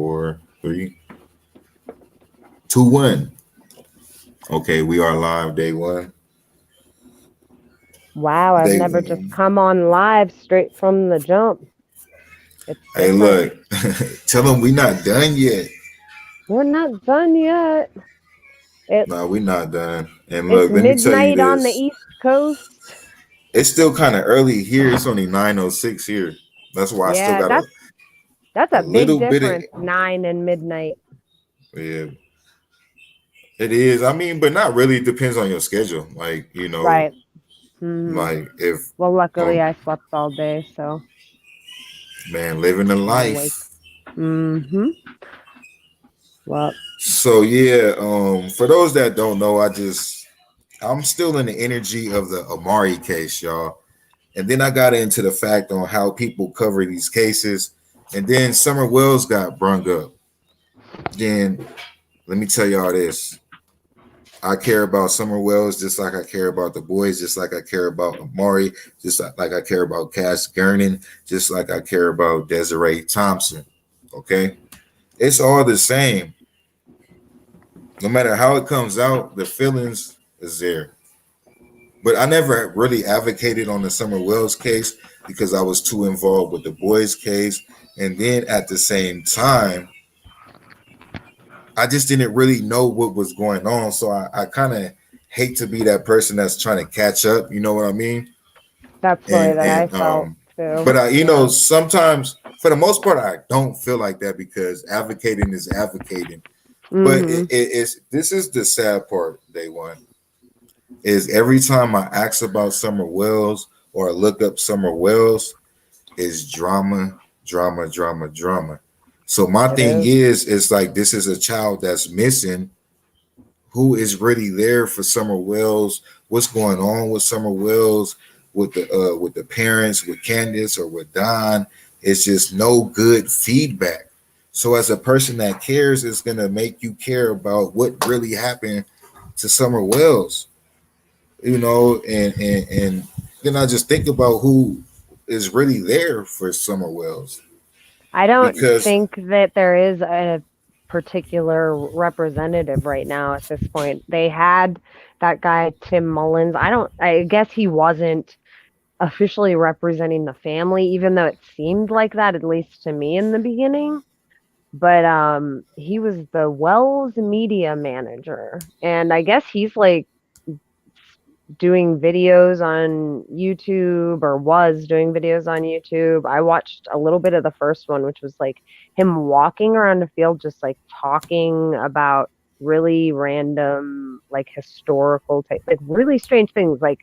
four, three, two, one. Okay, we are live day one. Wow, I've Day never just one. come on live straight from the jump. It's Hey, different. look, tell them we not done yet. We're not done yet. It's No, we not done. And it's look, let me tell you midnight on the this. East Coast. It's still kind of early here. It's only 9:06 here. That's why I still Yeah, got that's a a big little bit of, difference. 9 and midnight. yeah, it is. I mean, but not really. It depends on your schedule. Like, Right. Hmm. like if, Well, luckily um, I slept all day, so man, living the I'm awake. life. Mm-hmm. Well, So yeah, for those that don't know, I'm still in the energy of the Amari case, y'all. And then I got into the fact on how people cover these cases. And then Summer Wells got brung up. Then let me tell y'all this. I care about Summer Wells just like I care about the boys, just like I care about Amari, just like I care about Cass Gernon, just like I care about Desiree Thompson. Okay? It's all the same. No matter how it comes out, the feelings is there. But I never really advocated on the Summer Wells case because I was too involved with the boys case. And then at the same time, I just didn't really know what was going on. So I kind of hate to be that person that's trying to catch up. You know what I mean? that's the way And that I and felt too. but Yeah. sometimes for the most part I don't feel like that because advocating is advocating. But Mm-hmm. it's this is the sad part. Day one is every time I ask about Summer Wells or I look up Summer Wells, is drama, drama, drama, drama. So my It thing is. is, it's like this is a child that's missing. Who is really there for Summer Wells? What's going on with Summer Wells? With the parents, with Candace or with Don? It's just no good feedback. So as a person that cares, it's gonna make you care about what really happened to Summer Wells, and then I just think about who is really there for Summer Wells I don't because think that there is a particular representative right now at this point. They had that guy, Tim Mullins. I guess he wasn't officially representing the family, even though it seemed like that, at least to me in the beginning. But he was the Wells media manager. And I guess he's like doing videos on YouTube or was doing videos on YouTube. I watched a little bit of the first one, which was like him walking around the field, just like talking about really random, like historical type, like really strange things. Like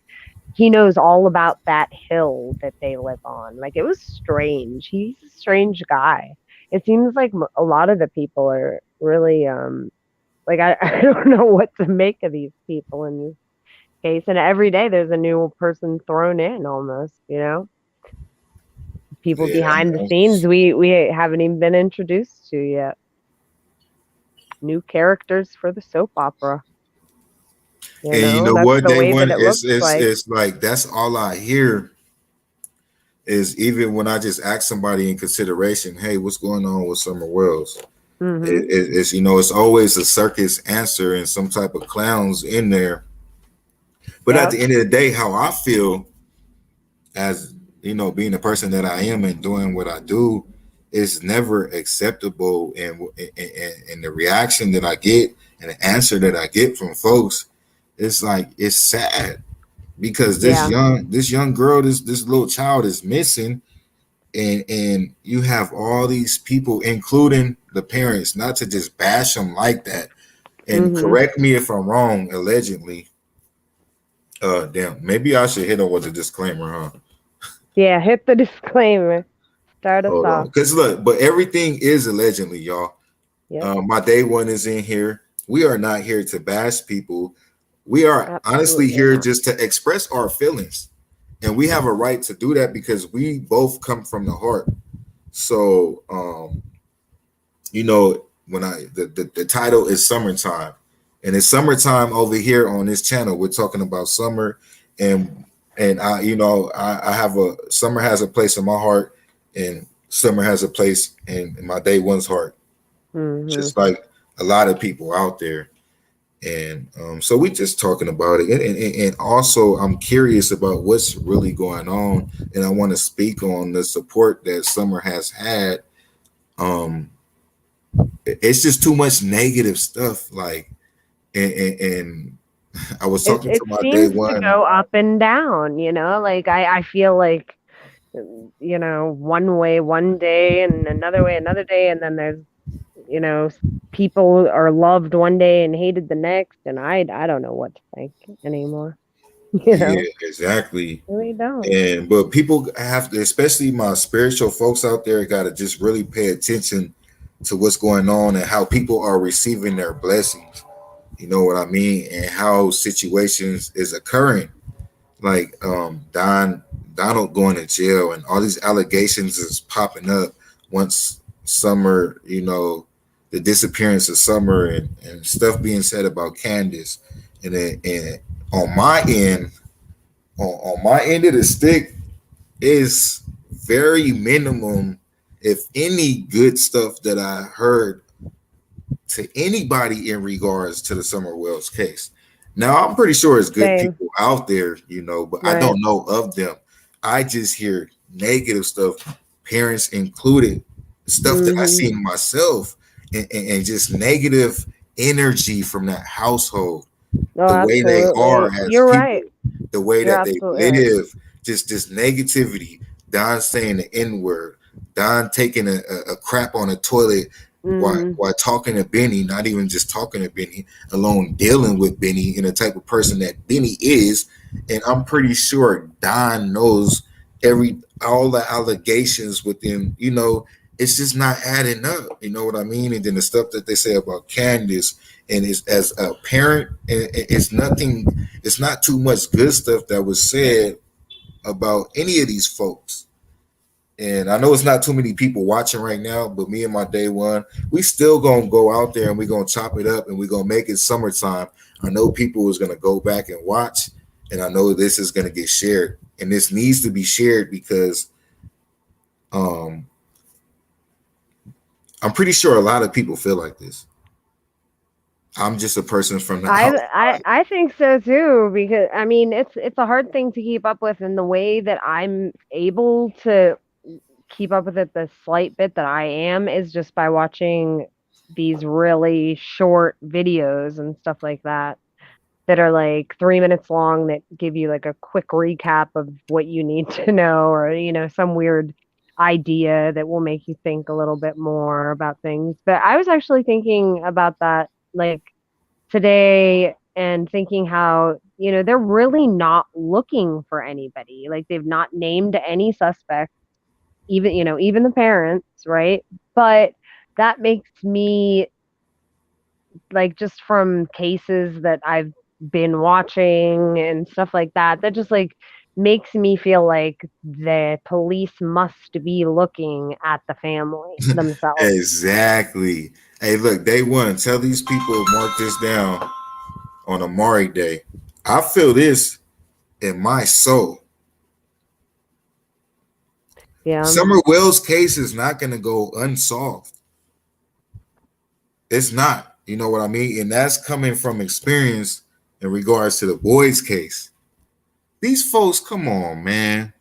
he knows all about that hill that they live on. Like it was strange. He's a strange guy. It seems like a lot of the people are really, like I don't know what to make of these people in this case, and every day there's a new person thrown in almost, people yeah, behind the scenes we haven't even been introduced to yet, new characters for the soap opera. and you know That's what? the Day way that one it is looks like. it's like that's all I hear is even when I just ask somebody in consideration, hey, what's going on with Summer Wells? Hmm. It's it's always a circus answer and some type of clowns in there. But at Yep. the end of the day, how I feel as being the person that I am and doing what I do is never acceptable, and the reaction that I get and the answer that I get from folks, it's like it's sad because Yeah. this young girl, this little child is missing, and you have all these people, including the parents, not to just bash them like that. And Hmm. correct me if I'm wrong, allegedly. Damn, maybe I should hit her with a disclaimer, huh? Yeah, hit the disclaimer, start us Hold on, off. because look, but everything is allegedly, y'all. Yep. My day one is in here. We are not here to bash people. We are honestly Absolutely here not. just to express our feelings, and we have a right to do that because we both come from the heart. So, when the title is summertime, and it's summertime over here on this channel. We're talking about summer, and I have a summer has a place in my heart, and summer has a place in my day one's heart. Hmm. just like a lot of people out there. And so we just talking about it, and also I'm curious about what's really going on, and I want to speak on the support that Summer has had. Um, it's just too much negative stuff, like, and I was It talking to it my day seems to one. go up and down, like I feel like one way one day and another way another day, and then there's you know s- people are loved one day and hated the next, and I don't know what to think anymore. you Yeah, know exactly. I really don't. And but people have to, especially my spiritual folks out there, got to just really pay attention to what's going on and how people are receiving their blessings. You know what I mean? And how situations is occurring, like Donald going to jail, and all these allegations is popping up once Summer, the disappearance of Summer, and stuff being said about Candace, and on my end, on my end of the stick is very minimum, if any, good stuff that I heard to anybody in regards to the Summer Wells case. Now, I'm pretty sure it's good Same. people out there, but I Right. don't know of them. I just hear negative stuff, parents included, stuff that I Hmm. seen myself, and just negative energy from that household, Oh, the way they are absolutely, as you're people, right. the way You're that they absolutely right. live, just negativity. Don saying the N word, Don taking a crap on a toilet Hmm. while talking to Benny, not even just talking to Benny, alone dealing with Benny and the type of person that Benny is. And I'm pretty sure Don knows all the allegations within, it's just not adding up. You know what I mean? And then the stuff that they say about Candace, and is as a parent, it's nothing, it's not too much good stuff that was said about any of these folks. And I know it's not too many people watching right now, but me and my day one, we still gonna go out there and we gonna chop it up and we gonna make it summertime. I know people is gonna go back and watch, and I know this is gonna get shared, and this needs to be shared because um I'm pretty sure a lot of people feel like this. I'm just a person from the I, I outside. I think so too, because I mean it's a hard thing to keep up with, and the way that I'm able to keep up with it the slight bit that I am is just by watching these really short videos and stuff like that are like 3 minutes long, that give you like a quick recap of what you need to know, or some weird idea that will make you think a little bit more about things. But I was actually thinking about that, like, today, and thinking how they're really not looking for anybody. Like, they've not named any suspects, even the parents, right? But that makes me, like, just from cases that I've been watching and stuff like that, that just like makes me feel like the police must be looking at the family themselves. Exactly. Hey, look, day one, tell these people, mark this down on Amari Day. I feel this in my soul. Yeah. Summer Wells' case is not going to go unsolved. It's not. You know what I mean? And that's coming from experience in regards to the boys' case. These folks, come on, man.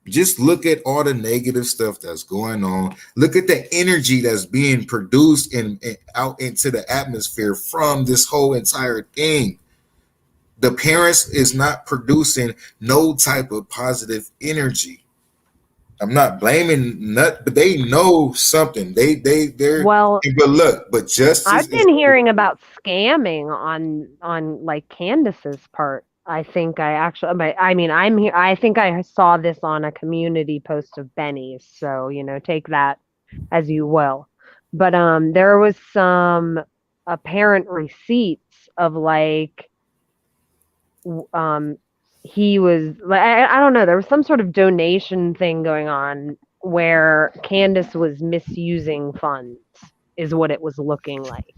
Just look at all the negative stuff that's going on. Look at the energy that's being produced and out into the atmosphere from this whole entire thing. The parents is not producing no type of positive energy. I'm not blaming nut, but they know something. They're, Well, but look, but justice I've is, been hearing about scamming on like Candace's part. I think I actually, but I mean, I'm here. I think I saw this on a community post of Benny's, so take that as you will. But there was some apparent receipts of, like, um he was like, I don't know, there was some sort of donation thing going on where Candace was misusing funds, is what it was looking like.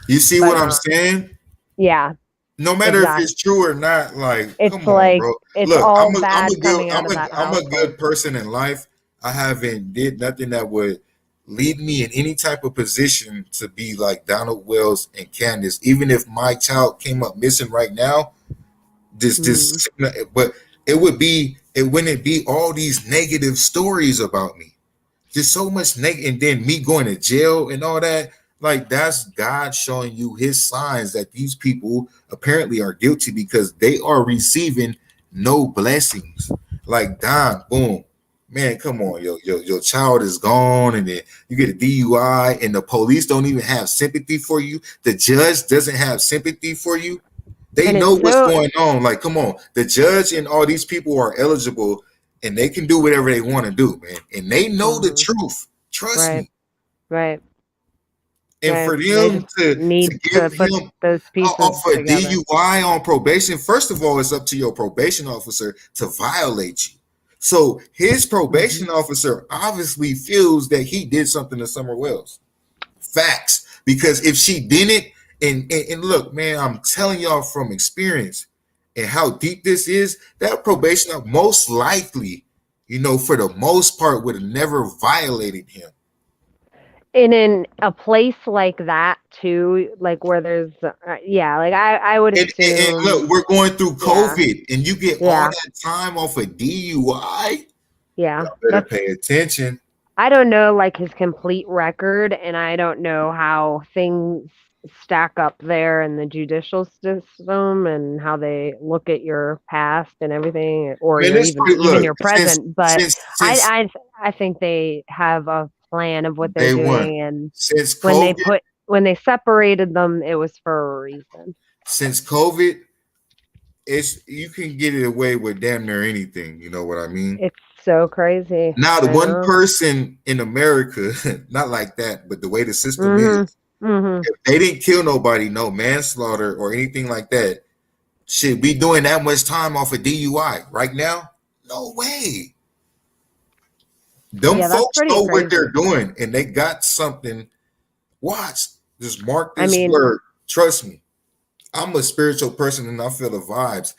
you see But what I'm saying? yeah, No matter if exactly. it's true or not, like, It's come on, like bro. it's Look, all I'm bad a good coming out of that I'm a household. good person in life. I haven't did nothing that would leave me in any type of position to be like Donald Wells and Candace, even if my child came up missing right now, Mm. but it wouldn't be all these negative stories about me. Just so much negative, and then me going to jail and all that. Like that's God showing you his signs that these people apparently are guilty because they are receiving no blessings. Like Don, boom, man, come on, your child is gone, and then you get a DUI, and the police don't even have sympathy for you. The judge doesn't have sympathy for you. They And know it's what's so going on. Like, come on, the judge and all these people are eligible, and they can do whatever they want to do, man. And they know the mhm. truth. Trust Right, me. right, And right. for They them just to need to give put him those pieces off a together. DUI on probation, first of all, it's up to your probation officer to violate you. So his Hmm. probation officer obviously feels that he did something to Summer Wells. Facts. Because if she didn't, and look, man, I'm telling y'all from experience and how deep this is, that probation most likely, for the most part, would have never violated him. And in a place like that too, like where there's, yeah, like I would And assume, look, we're going through yeah, COVID, and you get all yeah, that time off a DUI. yeah. Y'all better That's pay attention. I don't know like his complete record, and I don't know how things stack up there in the judicial system and how they look at your past and everything, or Man, your this even look your since present. But since I since I think they have a plan of what they're day one, doing, and since when they COVID, put when they separated them, it was for a reason. since COVID, it's you can get it away with damn near anything. You know what I mean? It's so crazy. Now, the I one know. person in America, not like that, but the way the system is, Mhm. Mhm. if they didn't kill nobody, no manslaughter or anything like that, should be doing that much time off a DUI right now? No way. Them Yeah, that's folks pretty know what they're crazy. doing, and they got something. Watch, just mark I this mean, word. Trust me. I'm a spiritual person, and I feel the vibes.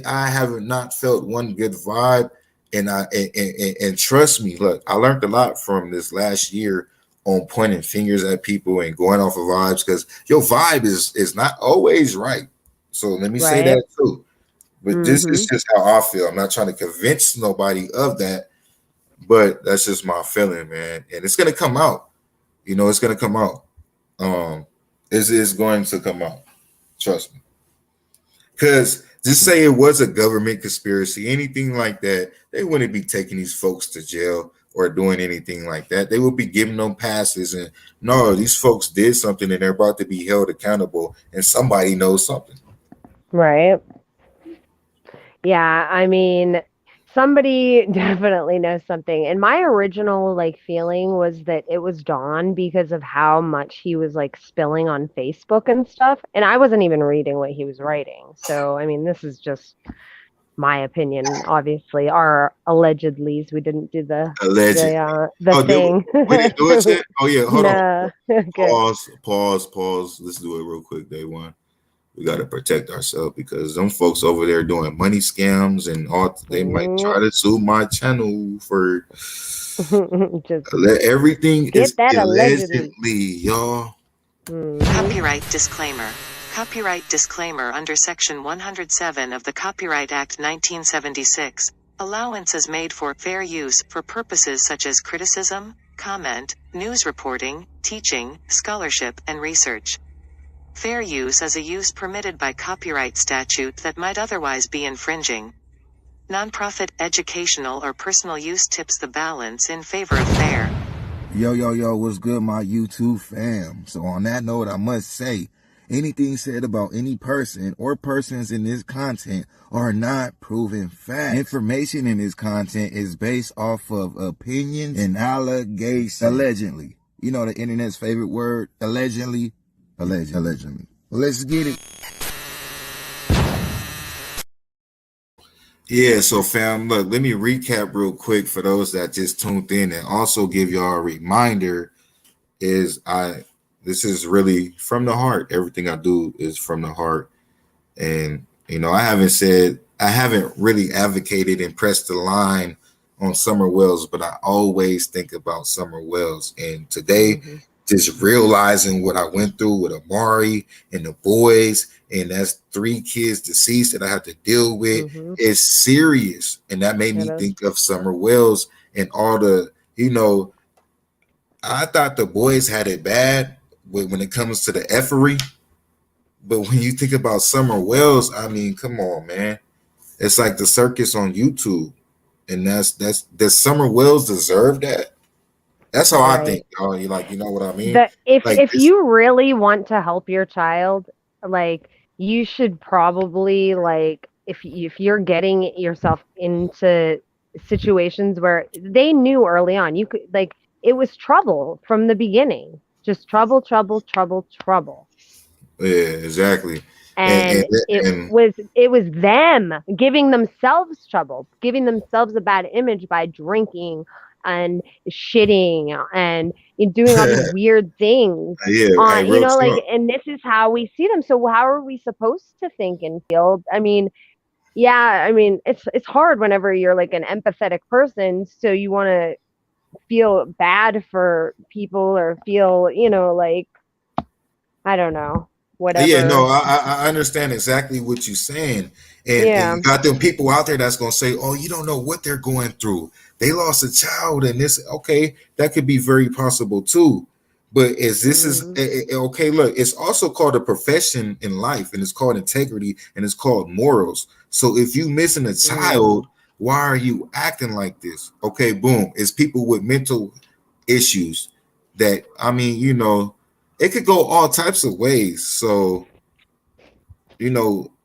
I have not felt one good vibe, and and trust me. Look, I learned a lot from this last year on pointing fingers at people and going off of vibes because your vibe is not always right. So let me say right? that too. But this is Mhm. just how I feel. I'm not trying to convince nobody of that, but that's just my feeling, man. And it's gonna come out. It's gonna come out. Um, it's going to come out. Trust me. Because just say it was a government conspiracy, anything like that, they wouldn't be taking these folks to jail or doing anything like that. They would be giving them passes, and no, these folks did something and they're about to be held accountable, and somebody knows something. Right. Yeah, I mean, somebody definitely knows something. And my original like feeling was that it was Dawn because of how much he was like spilling on Facebook and stuff. And I wasn't even reading what he was writing. So, I mean, this is just my opinion, obviously. Our allegedlys, we didn't do Allegedly. the Oh, thing. we didn't do it yet? Oh, yeah. Hold on. No. Okay. Pause. Let's do it real quick, day one. We got to protect ourselves because them folks over there doing money scams and all, they might Mm. try to sue my channel for Just everything is get that allegedly. allegedly, y'all. Hmm. Copyright disclaimer. Copyright disclaimer under Section 107 of the Copyright Act 1976. Allowance is made for fair use for purposes such as criticism, comment, news reporting, teaching, scholarship, and research. Fair use is a use permitted by copyright statute that might otherwise be infringing. Nonprofit, educational, or personal use tips the balance in favor of fair. Yo, what's good, my YouTube fam? So on that note, I must say, anything said about any person or persons in this content are not proven facts. Information in this content is based off of opinions and allegations. Allegedly. You know the internet's favorite word, allegedly. Allegedly. Well, let's get it. Yeah, so fam, look, let me recap real quick for those that just tuned in and also give y'all a reminder is this is really from the heart. Everything I do is from the heart. And I haven't really advocated and pressed the line on Summer Wells, but I always think about Summer Wells. And today, Mm-hmm. just realizing what I went through with Amari and the boys, and that's 3 kids deceased that I have to deal with, Mm-hmm. is serious. And that made It me is. think of Summer Wells and all the, I thought the boys had it bad when it comes to the effery. But when you think about Summer Wells, I mean, come on, man. It's like the circus on YouTube. And that's does Summer Wells deserve that? That's how I Right. think, y'all. You know what I mean? The if Like if this, you really want to help your child, like you should probably like if you're getting yourself into situations where they knew early on, you could like it was trouble from the beginning. Just trouble, trouble, trouble, trouble. yeah, exactly. And and And it and was it was them giving themselves trouble, giving themselves a bad image by drinking and shitting and doing all these weird things yeah, hey, on real like, talk. and this is how we see them. So how are we supposed to think and feel? I mean, yeah, I mean it's hard whenever you're like an empathetic person, so you want to feel bad for people or feel like I don't know, Yeah, no, whatever. I understand exactly what you're saying. And you Yeah. got them people out there that's gonna say, oh, you don't know what they're going through. They lost a child, and this okay, that could be very possible too. But is this is Mm, okay, look, it's also called a profession in life, and it's called integrity, and it's called morals. So if you missing a mm. child, why are you acting like this? Okay, boom. It's people with mental issues that I mean, it could go all types of ways. So,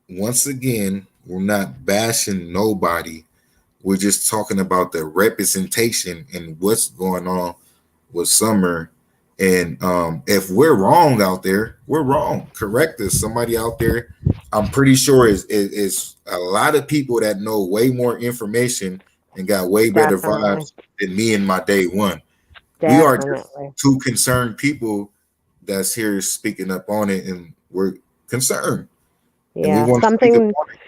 once again, we're not bashing nobody. We're just talking about the representation and what's going on with Summer. And if we're wrong out there, we're wrong. Correct us. Somebody out there, I'm pretty sure is a lot of people that know way more information and got way better Definitely. vibes than me in my day one. We are just Definitely. two concerned people that's here speaking up on it, and we're concerned, and we Yeah. want to speak up Something on it.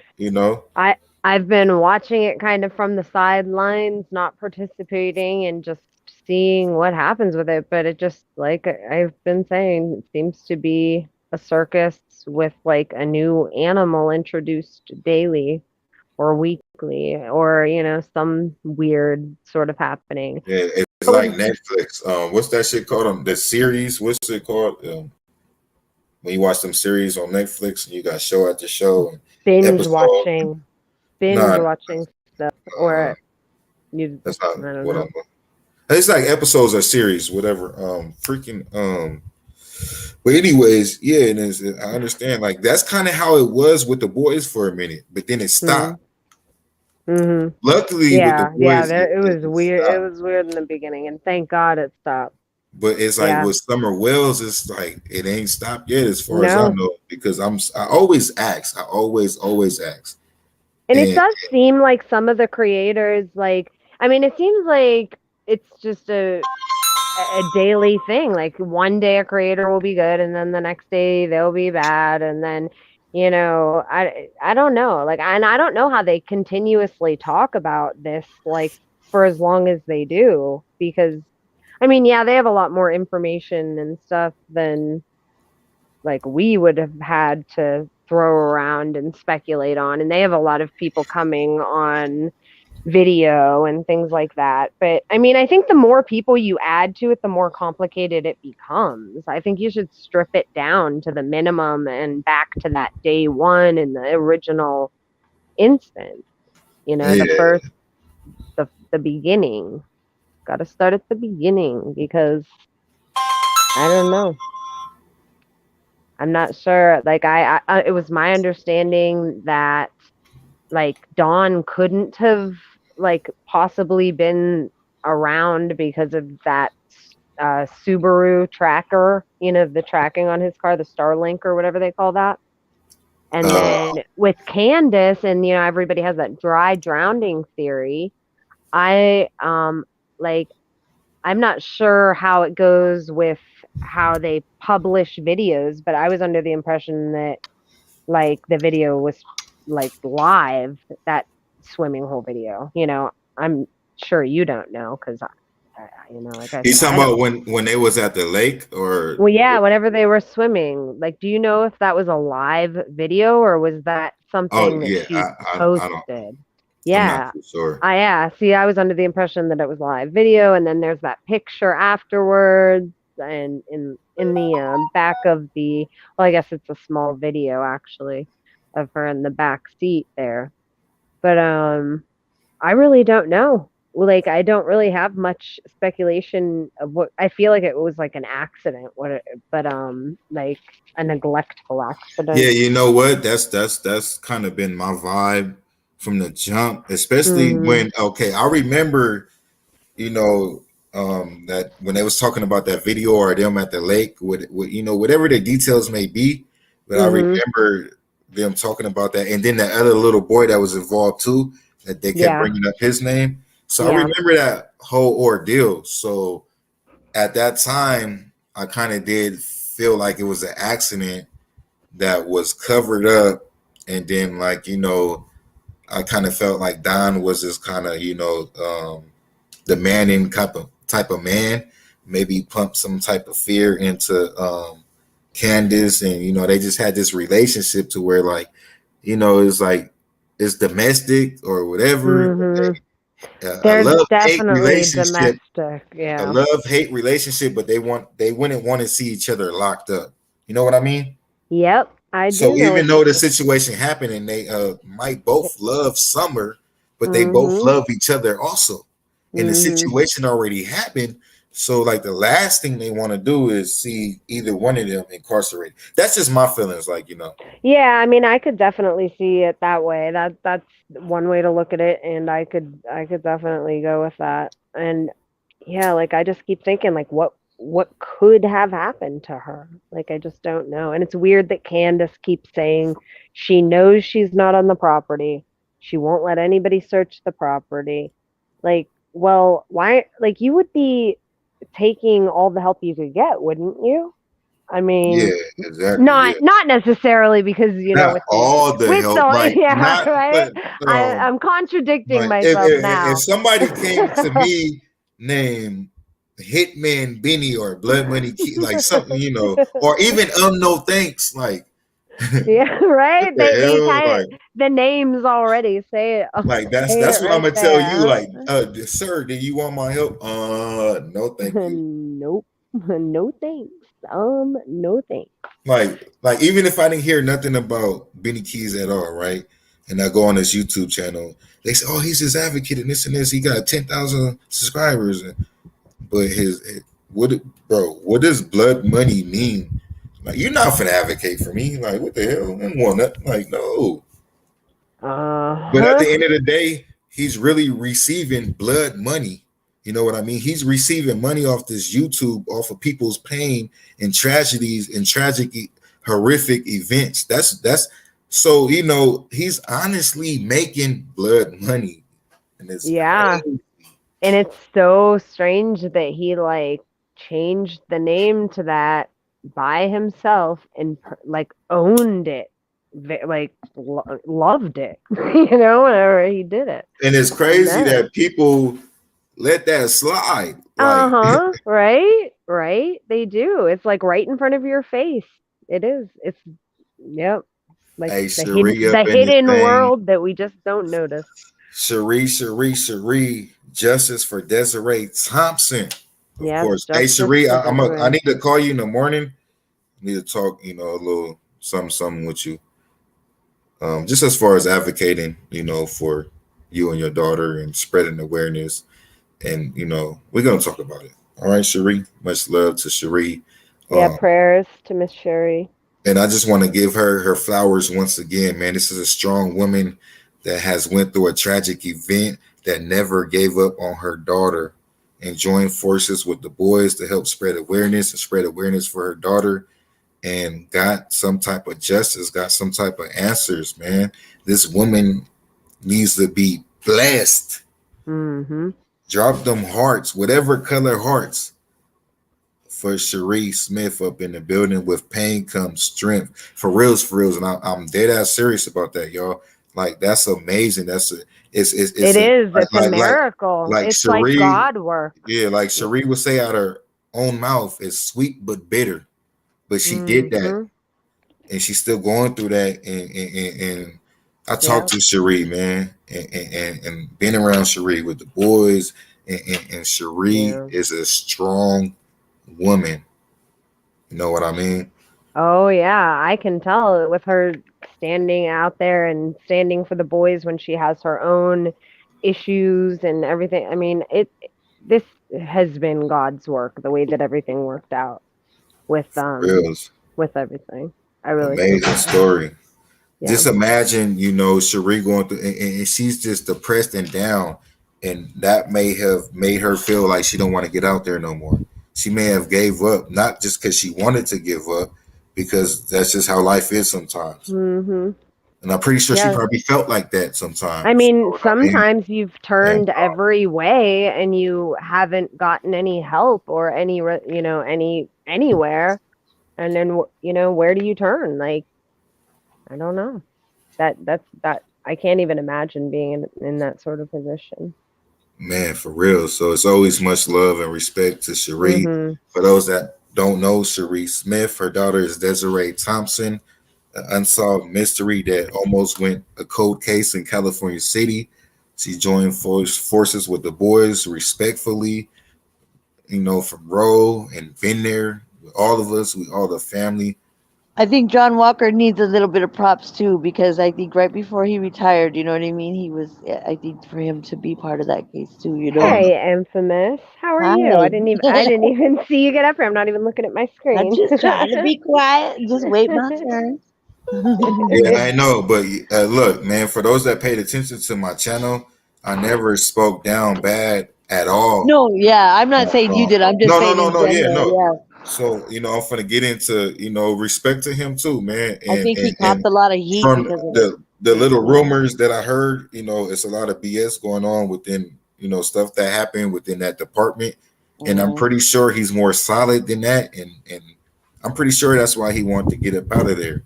I I've been watching it kind of from the sidelines, not participating and just seeing what happens with it, but it just like I've been saying, it seems to be a circus with like a new animal introduced daily or weekly or some weird sort of happening. Yeah, it's It like was Netflix. What's that shit called? The series. What's it called? When you watch them series on Netflix and you got show after show and binge episode. watching, binge Nah, watching stuff uh, or you that's I not don't what know. I'm. It's like episodes or series, whatever. But anyways, yeah, and I understand. Like that's kind of how it was with the boys for a minute, but then it Mm-hmm. stopped. Mm-hmm. Luckily, with the Yeah, boys, there, it was it weird. It stopped. was weird in the beginning, and thank God it stopped. But it's like Yeah. with Summer Wells, it's like it ain't stopped yet, as far as I No. know, because I always ask. I always ask. And it And does seem like some of the creators, like, I mean, it seems like it's just a daily thing. Like one day a creator will be good, and then the next day they'll be bad, and then I don't know. Like, and I don't know how they continuously talk about this like for as long as they do, because I mean, yeah, they have a lot more information and stuff than like we would have had to throw around and speculate on. And they have a lot of people coming on video and things like that. But I mean, I think the more people you add to it, the more complicated it becomes. I think you should strip it down to the minimum and back to that day one in the original instance. The yeah, first, the beginning. Got to start at the beginning because I don't know. I'm not sure. Like it was my understanding that like Dawn couldn't have like possibly been around because of that Subaru tracker, the tracking on his car, the Starlink or whatever they call that. And uh, then with Candace, and everybody has that dry drowning theory. I like I'm not sure how it goes with how they publish videos, but I was under the impression that like the video was like live, that swimming hole video. I'm sure you don't know because like I He's said, I talking don't. about when they was at the lake, or Well, yeah, whenever they were swimming, like, do you know if that was a live video or was that oh something that yeah, she I don't. posted? I'm not Yeah. too sure. Yeah. See, I was under the impression that it was live video, and then there's that picture afterwards, and in the back of the, well, I guess it's a small video actually of her in the back seat there. But I really don't know. Like, I don't really have much speculation of what I feel like it was like an accident, but like a neglectful Yeah, accident. you know what? That's kind of been my vibe from the jump, especially Hmm. when okay, I remember, you know, that when they was talking about that video or them at the lake, with whatever the details may be, but I Hmm. remember them talking about that, and then the other little boy that was involved too, that they kept Yeah. bringing up his name. So I Yeah. remember that whole ordeal. So at that time, I kind of did feel like it was an accident that was covered up, and then like I kind of felt like Don was this kind of demanding type of man, maybe pump some type of fear into Candace, and they just had this relationship to where like it's like it's domestic or whatever. Hmm. A There's love hate definitely relationship, domestic. a Yeah. love hate relationship, but they wouldn't want to see each other locked up. You know what I mean? Yep. I do So know even what you though the mean. situation happened and they might both love Summer, but they both Hmm. love each other also. And the Hmm. situation already happened. So like the last thing they want to do is see either one of them incarcerated. That's just my feelings, Yeah, I mean, I could definitely see it that way. That's one way to look at it, and I could definitely go with that. And yeah, like I just keep thinking like what could have happened to her? Like I just don't know. And it's weird that Candace keeps saying she knows she's not on the property. She won't let anybody search the property. Like, well, why like you would be taking all the help you could get, wouldn't you? I Yeah, mean, exactly. not Yeah. not necessarily because Not with all the with help, the like yeah, not, right. but I'm contradicting like if, myself if, if now. somebody came to me named Hitman Benny or Blood Money Key, like something, or even No Thanks, like Yeah, what right. the They hell, kind of the names already like say it that's what I'm right gonna tell you. there. Like, sir, do you want my help? No, thank you. Nope. No thanks. No thanks. Like even if I didn't hear nothing about Benny Keys at all, right? And I go on his YouTube channel, they say, "Oh, he's his advocate and this and this. He got 10,000 subscribers." But what, bro? What does blood money mean? Like, you're not gonna advocate for me. Like, what the hell? I don't want that. Like, no. But at Uh-huh. the end of the day, he's really receiving blood money. You know what I mean? He's receiving money off this YouTube, off of people's pain and tragedies and tragic, horrific events. That's so he's honestly making blood money, and it's Yeah. crazy. And it's so strange that he like changed the name to that by himself and like owned it, like loved it, whenever he did it. And it's And crazy then, that people let that slide. Like, uh-huh, right, right. They do. It's like right in front of your face. It is. It's yep. Like hey, the hidden Cherie up the in this hidden thing. world that we just don't notice. Cherie. Justice for Desiree Thompson. Of Yes, course. Hey, justice Cherie, for I Desiree. need to call you in the morning. I need to talk, a little something with you. Just as far as advocating, for you and your daughter and spreading awareness. And, we're going to talk about it. All right, Cherie. Much love to Cherie. Yeah, Um, prayers to Miss Sherry. and I just want to give her flowers once again, man. This is a strong woman that has went through a tragic event, that never gave up on her daughter, and joined forces with the boys to help spread awareness for her daughter, and got some type of justice, got some type of answers, man. This woman needs to be blessed. Mm-hmm. Drop them hearts, whatever color hearts, for Cherie Smith up in the building. With pain comes strength. For reals, for reals. And I'm dead ass serious about that, y'all. Like that's amazing. That's a it's It a is. It's a like miracle. like It's like Cherie, God work. yeah, like Cherie would say out her own mouth, it's sweet but bitter. But she did that, Mm-hmm. and she's still going through that. And I Yeah. talked to Cherie, man, and been around Cherie with the boys, and Cherie Yeah. is a strong woman. You know what I mean? Oh yeah, I can tell with her standing out there and standing for the boys when she has her own issues and everything. I mean, this has been God's work, the way that everything worked out Real with everything. I really think amazing so. story. Yeah. Just imagine, Cherie going through, and she's just depressed and down, and that may have made her feel like she don't want to get out there no more. She may have gave up, not just because she wanted to give up, because that's just how life is sometimes. Mhm. And I'm pretty sure she Yeah. probably felt like that I sometimes. You know mean, what I mean? sometimes you've And turned every way and you haven't gotten any help or anywhere. And then where do you turn? Like, I don't know. That I can't even imagine being in that sort of position. man, for real. So it's always much love and respect to Cherie. Mhm. For those that don't know, Cherie Smith, her daughter is Desiree Thompson, an unsolved mystery that almost went a cold case in California City. She joined forces with the boys respectfully, from Roe, and been there with all of us, with all the family. I think John Walker needs a little bit of props too, because I think right before he retired, you know what I mean? He was, I think, for him to be part of that case too, you know? Um, Hey, infamous. How are Hi. you? I didn't even see you get up here. I'm not even looking at my I'm screen. just trying to be quiet and just wait my turn. yeah, I know, but look, man, for those that paid attention to my channel, I never spoke down bad at all. No, yeah, I'm not saying you did. I'm just No, no, saying no, in no, yeah, no. general, So I'm gonna get into respect to him too, man, yeah. I and think he and copped and a lot of heat from because of the it. little rumors that I heard, it's a lot of BS going on within stuff that happened within that department, and I'm Mm. pretty sure he's more solid than that, and I'm pretty sure that's why he wanted to get up out of there,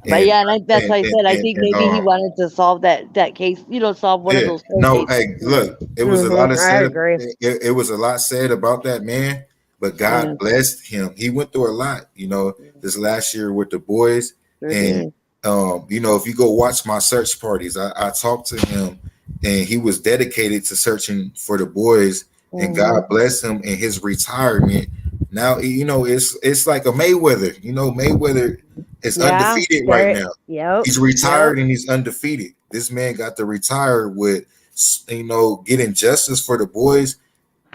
But and yeah, and that's and why I and said I and, think and maybe he wanted to solve that case, solve one of yeah, those court no, cases. hey, look, it was a lot Mhm. of I said. agree. It was a lot said about that man, but Yeah, God blessed him. He went through a lot, this last year with the boys, sure and did. if you go watch my search parties, I talked to him, and he was dedicated to searching for the boys, and God Hmm. bless him in his retirement. Now, it's like a Mayweather. Mayweather is Yeah. undefeated right There. now. Yep. He's Yep. retired and he's undefeated. This man got to retire with, getting justice for the boys,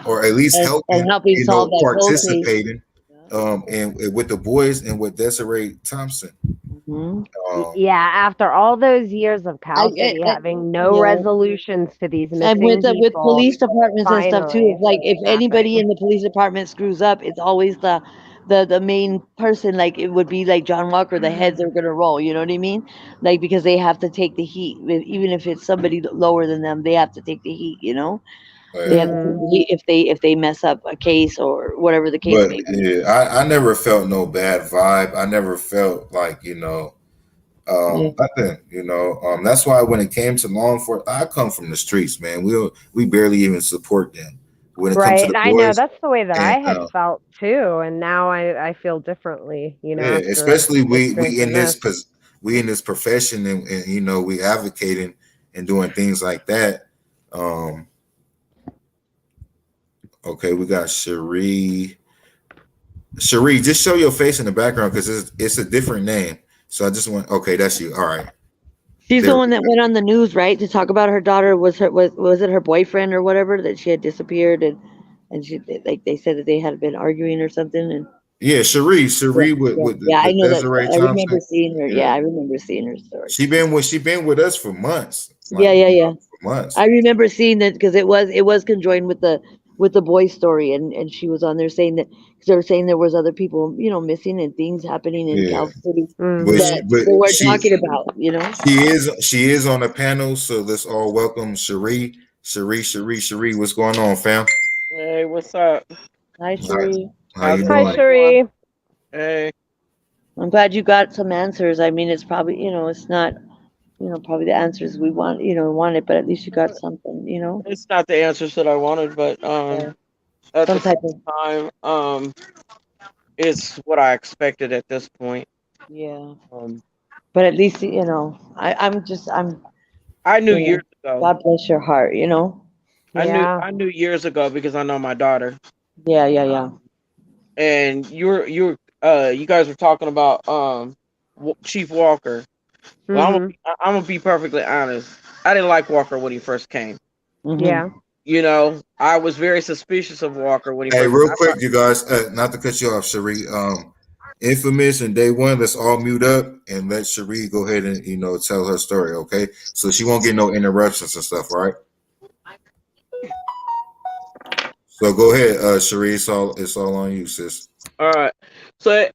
or at least And helping, helping solve that cold case. participating, and with the boys and with Desiree Thompson. Hmm. Um, Yeah, after all those years of Cal City I having no yeah. resolutions to these And missing with people, police departments and stuff too, finally it's like if it's anybody happening. in the police department screws up, it's always the main person. Like it would be like John Walker, the heads are gonna roll. You know what I mean? Like because they have to take the heat, even if it's somebody lower than them, they have to take the heat. They have to take Mm. the heat if they mess up a case or whatever the case but may be. yeah, I never felt no bad vibe. I never felt like, Yeah. nothing. That's why when it came to law enforcement, I come from the streets, man. We barely even support them when it comes to Right. the I know boys. that's the way that And I had felt too, and now I feel differently, yeah, after especially we in experiencing this. we in this profession, and we advocating and doing things like that. Um, okay, we got Cherie. Cherie, just show your face in the background because it's a different name. So I just want. Okay, that's you. All right, She's there the we one that go. went on the news, right, to talk about her daughter. Was it her boyfriend or whatever that she had disappeared and she like they said that they had been arguing or something and Yeah, Cherie, yeah, Cherie with yeah, with yeah. I the know that. Desiree I remember Thompson. seeing her. Yeah, Yeah, I remember seeing her story. she been with us for months, Yeah, like yeah, yeah. for months. I remember seeing that because it was conjoined with the boy story, and she was on there saying that because they were saying there was other people, missing and things happening in Yeah, Cal City but Mhm. that but they weren't she talking about. she is on the panel. So let's all welcome Cherie. Cherie. What's going on, fam? Hey, what's up? Hi, How, Sheree. how How's you Hi, doing? everybody doing? Cherie. Hey, I'm glad you got some answers. I mean, it's probably it's not. probably the answers we wanted, but at least you got something. It's not the answers that I wanted, but Yeah. at the Some type same of, time, it's what I expected at this point. yeah. Um, But at least, I'm, I knew years ago. God bless your heart. Yeah. I knew years ago because I know my daughter. Yeah, yeah, yeah. And you guys were talking about Chief Walker. Well, Mhm. I'm gonna be perfectly honest. I didn't like Walker when he first came. Hmm. Yeah. I was very suspicious of Walker when he Hey, first. real I quick, thought you guys, not to cut you off, Cherie. Infamous and day one, let's all mute up and let Cherie go ahead and tell her story, okay? So she won't get no interruptions and stuff, right? So go ahead, Cherie. It's all on you, sis. all right. So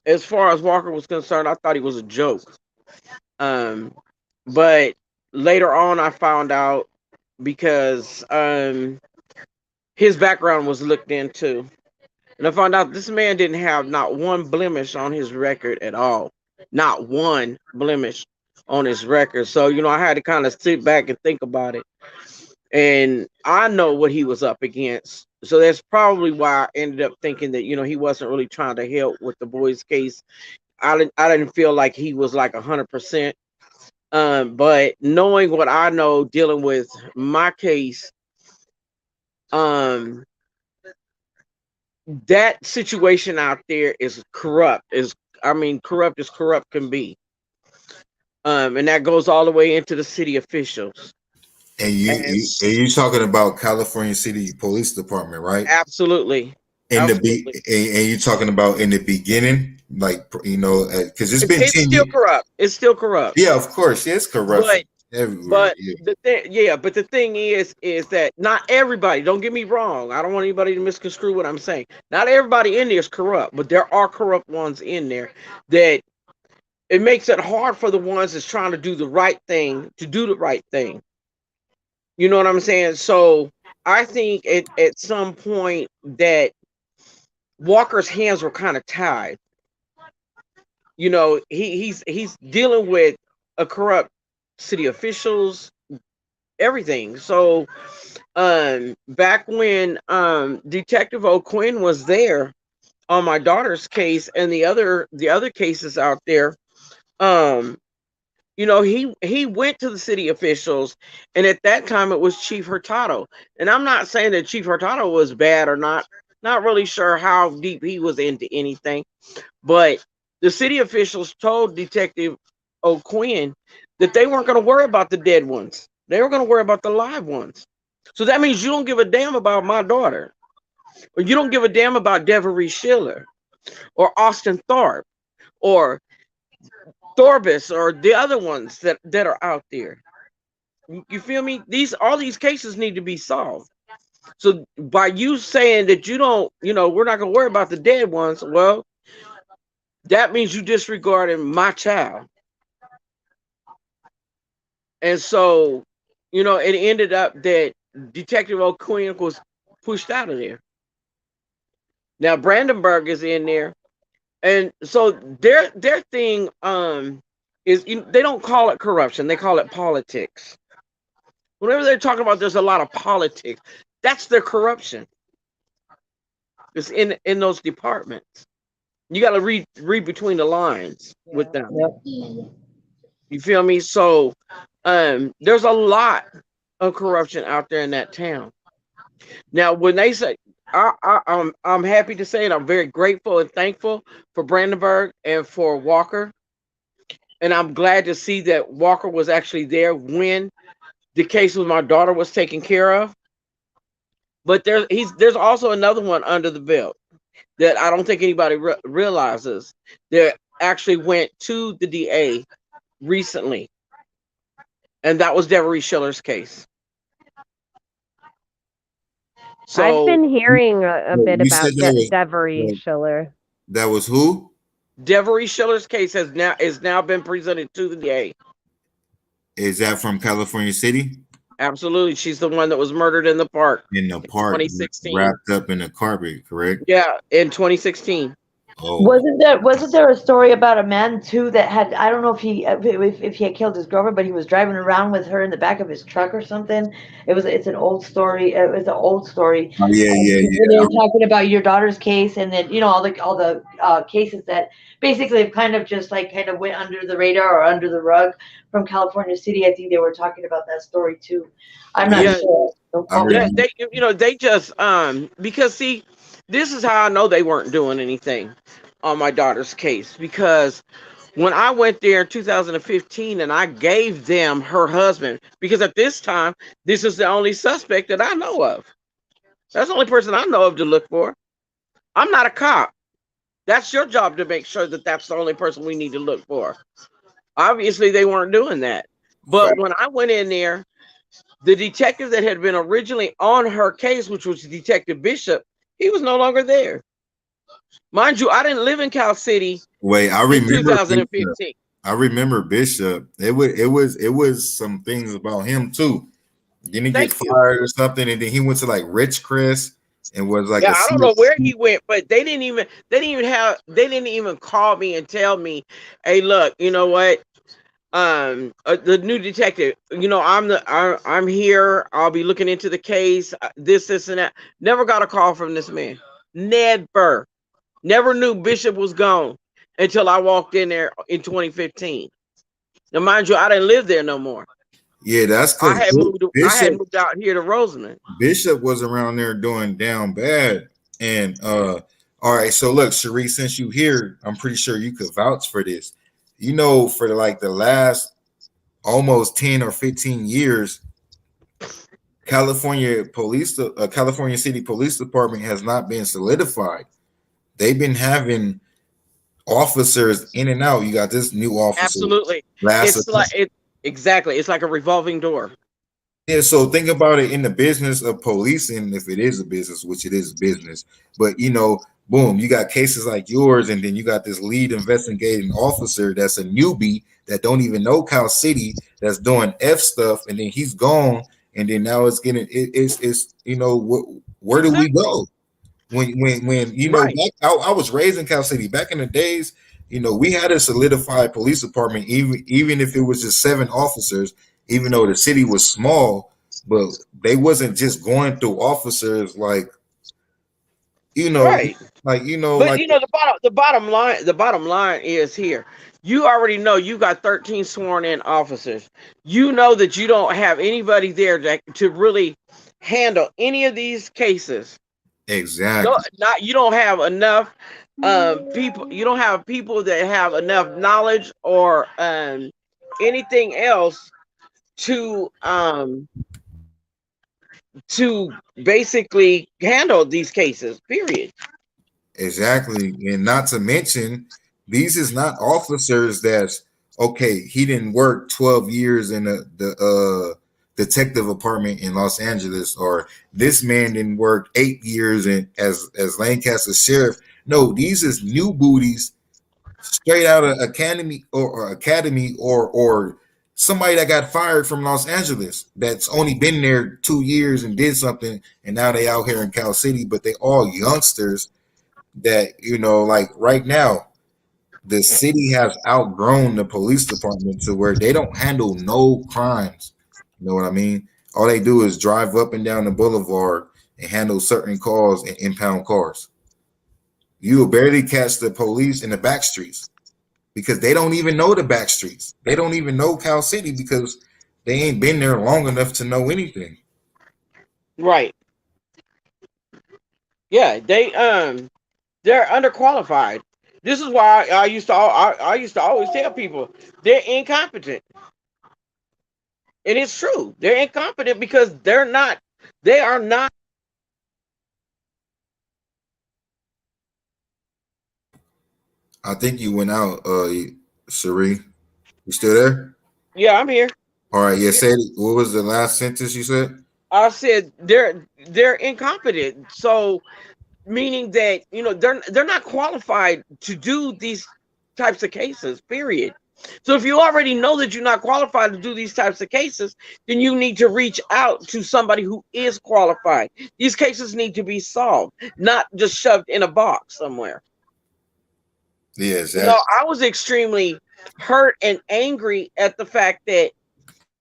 as far as Walker was concerned, I thought he was a joke. Um, but later on, I found out because his background was looked into, and I found out this man didn't have not one blemish on his record at all, not one blemish on his record. So I had to kind of sit back and think about it, and I know what he was up against. So that's probably why I ended up thinking that he wasn't really trying to help with the boys' case. I didn't feel like he was like 100%. But knowing what I know dealing with my case, um, that situation out there is corrupt. Corrupt as corrupt can be. And that goes all the way into the city officials. And you, And you and you talking about California City Police Department, right? absolutely, In the be absolutely, and you talking about in the beginning, like because it's been it's 10 still years. corrupt. It's still corrupt. Yeah, of course, yeah, it's corruption But everywhere. but Yeah. the thing is that not everybody. Don't get me wrong. I don't want anybody to misconstrue what I'm saying. Not everybody in there is corrupt, but there are corrupt ones in there that it makes it hard for the ones that's trying to do the right thing to do the right thing. You know what I'm saying? So I think at some point that Walker's hands were kind of tied. He's dealing with a corrupt city officials, everything. So back when Detective O'Quinn was there on my daughter's case and the other cases out there, um he went to the city officials, and at that time it was Chief Hurtado. And I'm not saying that Chief Hurtado was bad or not really sure how deep he was into anything, but the city officials told Detective O'Quinn that they weren't going to worry about the dead ones. They were going to worry about the live ones. So that means you don't give a damn about my daughter, or you don't give a damn about Devery Schiller or Austin Tharp or Thorbus or the other ones that are out there. You feel me? All these cases need to be solved. So by you saying that you don't, we're not gonna worry about the dead ones, well, that means you disregarding my child. And so, it ended up that Detective O'Quinn was pushed out of there. Now Brandenburg is in there, and so their thing is they don't call it corruption; they call it politics. Whenever they're talking about there's a lot of politics, that's their corruption. It's in those departments. You got to read between the lines with Yeah. them. Yep. You feel me? So, there's a lot of corruption out there in that town. Now, when they say, I'm happy to say, and I'm very grateful and thankful for Brandenburg and for Walker, and I'm glad to see that Walker was actually there when the case with my daughter was taken care of. But there's also another one under the belt that I don't think anybody realizes that actually went to the DA recently, and that was Devery Schiller's case. I've So been hearing a bit You said about that was Devery uh, Schiller. that was who? Devery Schiller's case has now been presented to the DA. Is that from California City? Absolutely, she's the one that was murdered in the park In the in park, 2016. wrapped up in the carpet, correct? Yeah, in 2016. Oh, Wasn't there a story about a man too that had, I don't know if he had killed his girlfriend, but he was driving around with her in the back of his truck or something. It's an old story. It was an old story. oh yeah, yeah, When they yeah. were talking about your daughter's case, and then all the cases that basically have kind of just like kind of went under the radar or under the rug from California City. I think they were talking about that story too. I'm not Yeah, Yeah, sure. Don't I quote me on that remember. they they just because see, this is how I know they weren't doing anything on my daughter's case because when I went there in 2015 and I gave them her husband, because at this time, this is the only suspect that I know of. That's the only person I know of to look for. I'm not a cop. That's your job to make sure that that's the only person we need to look for. Obviously, they weren't doing that. But Fact. when I went in there, the detective that had been originally on her case, which was Detective Bishop, he was no longer there. Mind you, I didn't live in Cal City Wait, I in remember Bishop. 2015. I remember Bishop. It was some things about him too. Didn't he get Thank you. fired or something? And then he went to like Rich Chris and was like Yeah, a I don't know where he went, but they didn't even call me and tell me, hey, look, you know what? The new detective, I'm here. I'll be looking into the case. This, and that. Never got a call from this man. Never knew Bishop was gone until I walked in there in 2015. Now, mind you, I didn't live there no more. Yeah, that's I because had moved. I had Bishop moved out here to Rosamond. Bishop was around there doing down bad. And all right, so look, Cherie, since you here, I'm pretty sure you could vouch for this. For like the last almost 10 or 15 years, California City Police Department has not been solidified. They've been having officers in and out. You got this new officer Absolutely, last. it's like it exactly. It's like a revolving door. Yeah, so think about it in the business of policing, if it is a business, which it is business. But boom, you got cases like yours, and then you got this lead investigating officer that's a newbie that don't even know Cal City that's doing F stuff, and then he's gone, and then now where do we Exactly. go? When Right. I was raised in Cal City back in the days. We had a solidified police department, even if it was just 7 officers, even though the city was small, but they wasn't just going through officers you know Right. But like the bottom line is here. You already know you got 13 sworn in officers. You know that you don't have anybody there to really handle any of these cases. No, exactly. not you don't have enough people. You don't have people that have enough knowledge or anything else to um to basically handle these cases. Period. Exactly. And not to mention, these is not officers that's okay, he didn't work 12 years in the detective department in Los Angeles, or this man didn't work 8 years as Lancaster sheriff. No, these is new booties straight out of academy or somebody that got fired from Los Angeles that's only been there 2 years and did something, and now they out here in Cal City, but they all youngsters that like right now the city has outgrown the police department to where they don't handle no crimes. You know what I mean? All they do is drive up and down the boulevard and handle certain calls and impound cars. You will barely catch the police in the back streets because they don't even know the back streets. They don't even know Cal City because they ain't been there long enough to know anything. Right. Yeah. They're underqualified. This is why I used to always tell people they're incompetent, and it's true. They're incompetent because they are not. I think you went out, Cherie. You still there? Yeah, I'm here. All right, yeah. Say it. What was the last sentence you said? I said they're incompetent. So meaning that they're not qualified to do these types of cases. Period. So if you already know that you're not qualified to do these types of cases, then you need to reach out to somebody who is qualified. These cases need to be solved, not just shoved in a box somewhere. Yeah, You know, exactly. I was extremely hurt and angry at the fact that,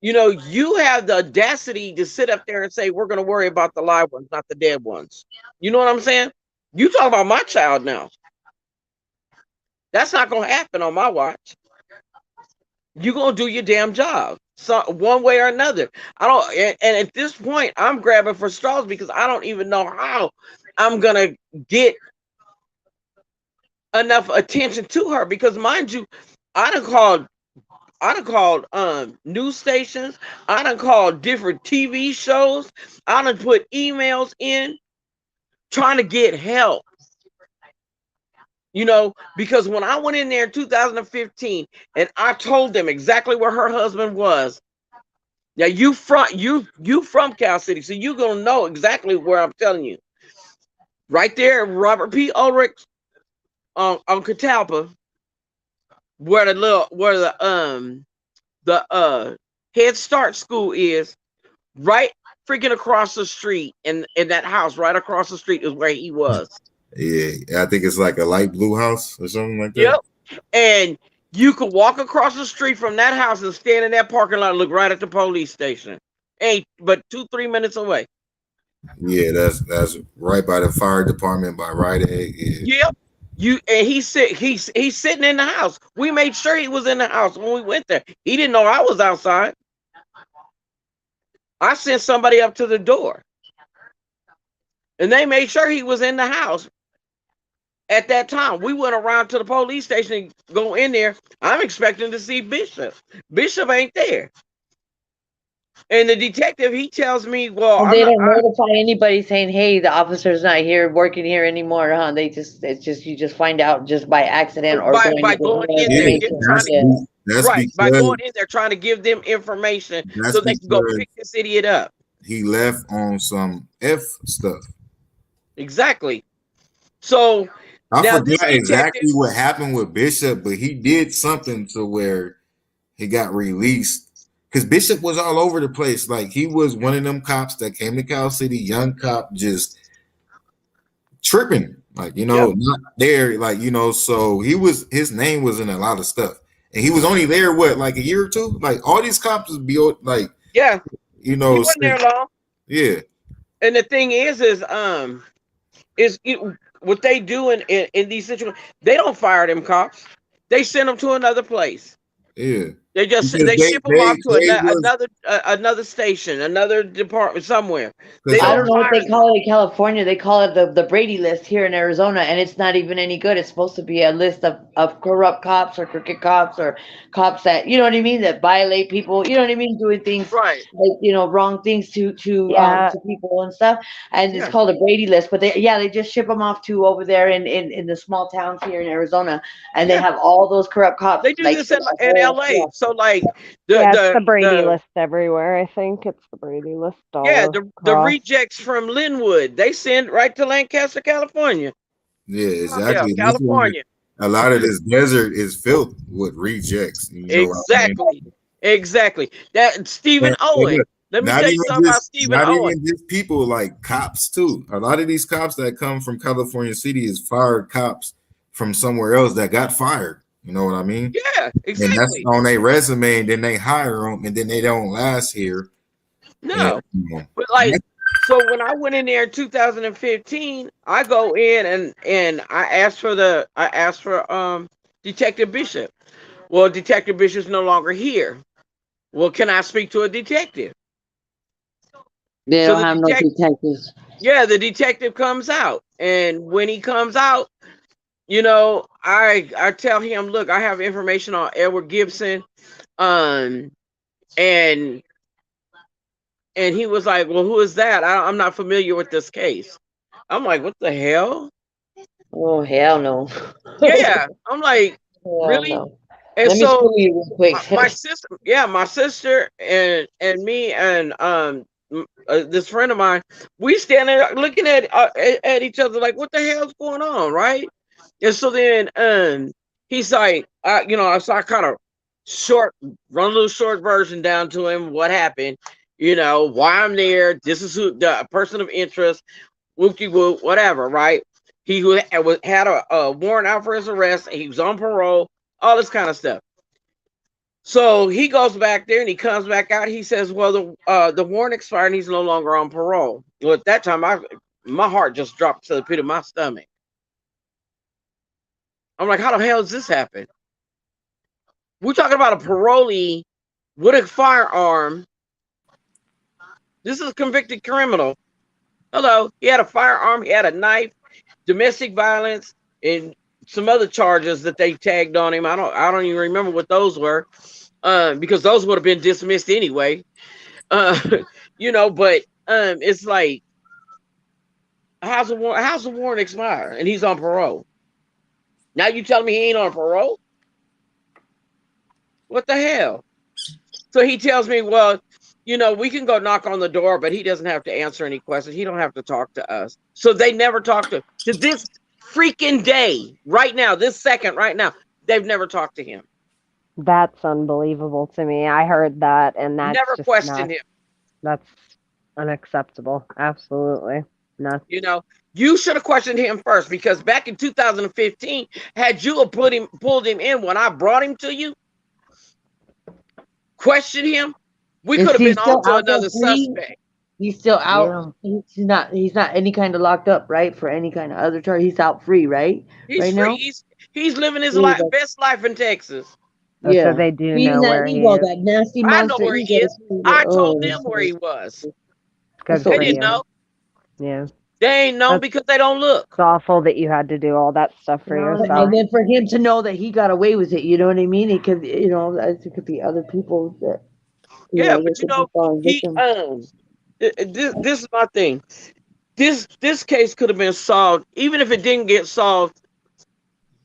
you know, you have the audacity to sit up there and say, we're going to worry about the live ones, not the dead ones. You know what I'm saying? You talk about my child now. That's not going to happen on my watch. You're going to do your damn job. So one way or another. I don't, and at this point, I'm grabbing for straws because I don't even know how I'm going to get enough attention to her because mind you, I done called news stations, I done called different TV shows, I done put emails in trying to get help. You know, because when I went in there in 2015 and I told them exactly where her husband was. Now you from Cal City, so you gonna know exactly where I'm telling you. Right there, Robert P. Ulrich on Catalpa, where the Head Start school is, right freaking across the street, in that house right across the street is where he was. Yeah, I think it's like a light blue house or something like that. Yep. And you could walk across the street from that house and stand in that parking lot and look right at the police station. Ain't but 2-3 minutes away. Yeah, that's right by the fire department by Rite Aid. Yeah, Yep. You and he's sitting in the house. We made sure he was in the house when we went there. He didn't know I was outside. I sent somebody up to the door. And they made sure he was in the house at that time. We went around to the police station and go in there. I'm expecting to see Bishop. Bishop ain't there. And the detective, he tells me, well, And I'm they not don't notify anybody saying, "Hey, the officer's not here, working here anymore," huh? It's just you just find out just by accident or going by to get going more in there, yeah. trying information. to Yeah. That's right by because going in there trying to give them information that's so they can go because pick this idiot up. he left on some F stuff. Exactly. So I now this forgot detective, exactly what happened with Bishop, but he did something to where he got released. Because Bishop was all over the place. Like he was one of them cops that came to Cal City, young cop, just tripping. Like, yep, not there. Like, so his name was in a lot of stuff. And he was only there, what, like a year or two? Like all these cops would be like, yeah, he wasn't there since, long. yeah, And the thing is what they do in these situations, they don't fire them cops. They send them to another place. yeah. Because They ship them off to they was another station, another department somewhere. They because I don't don't know what fire they them. call it in California. They call it the Brady list here in Arizona, and it's not even any good. It's supposed to be a list of corrupt cops or crooked cops or cops that, you know what I mean, that violate people, you know what I mean, doing things Right. like, wrong things Yeah, to people and stuff. And it's Yeah. called a Brady list. But they just ship them off to over there in the small towns here in Arizona, and they Yeah. have all those corrupt cops They do like this for the in whole LA. So like the yeah, it's the the Brady the list everywhere. I think it's the Brady list yeah, all the across. rejects from Linwood, they send right to Lancaster, California. yeah, Yeah, exactly. This one, California. a lot of this desert is filled with rejects. What I mean? Exactly. Exactly. That Stephen And Owen. look, Let me tell you something about Stephen not Owen. even just people, like cops too. A lot of these cops that come from California City is fired cops from somewhere else that got fired. You know what I mean? Yeah, And that's exactly. on their resume, and then they hire them, and then they don't last here. And No. But like, so when I went in there in 2015, I go in and I asked for Detective Bishop. Well, Detective Bishop's no longer here. Well, can I speak to a detective? They So don't have no detectives. the detective comes out, and when he comes out, I tell him, look, I have information on Edward Gibson, um, and he was like, well, who is that? I'm not familiar with this case. I'm like, what the hell? Oh hell no. Yeah, I'm like, Hell really? no. And Let me so school you real quick. my sister and me and this friend of mine, we standing there looking at each other like, what the hell's going on, right? And so then he's like, so I kind of run a little short version down to him, what happened, why I'm there. This is who the person of interest, whoopty whoop, whatever, right? had a warrant out for his arrest. And he was on parole. All this kind of stuff. So he goes back there and he comes back out. He says, "Well, the warrant expired and he's no longer on parole." Well, at that time, my heart just dropped to the pit of my stomach. I'm like, "How the hell does this happen?" We're talking about a parolee with a firearm. This is a convicted criminal. Hello, he had a firearm, he had a knife, domestic violence, and some other charges that they tagged on him. I don't even remember what those were, because those would have been dismissed anyway. Uh, but it's like, how's the warrant expire and he's on parole? Now you telling me he ain't on parole? What the hell? So he tells me, well, we can go knock on the door, but he doesn't have to answer any questions. He don't have to talk to us. So they never talked to him. To this freaking day, right now, this second, right now, they've never talked to him. That's unbelievable to me. I heard that, and that's Never just questioned him. That's unacceptable. Absolutely not. You should have questioned him first, because back in 2015, had you pulled him in when I brought him to you, questioned him, we could have been on to another suspect. He's still out. Yeah. He's not any kind of locked up, right? For any kind of other charge. He's out free, right? He's right free. Now? He's living his best life in Texas. Yeah. So they do know where he is. That nasty I monster. know where he is. I told them where he was. Good they didn't know. Yeah. They ain't known because they don't look. It's awful that you had to do all that stuff for yourself. And then for him to know that he got away with it, you know what I mean? It could, it could be other people that. Yeah, but this is my thing. This case could have been solved, even if it didn't get solved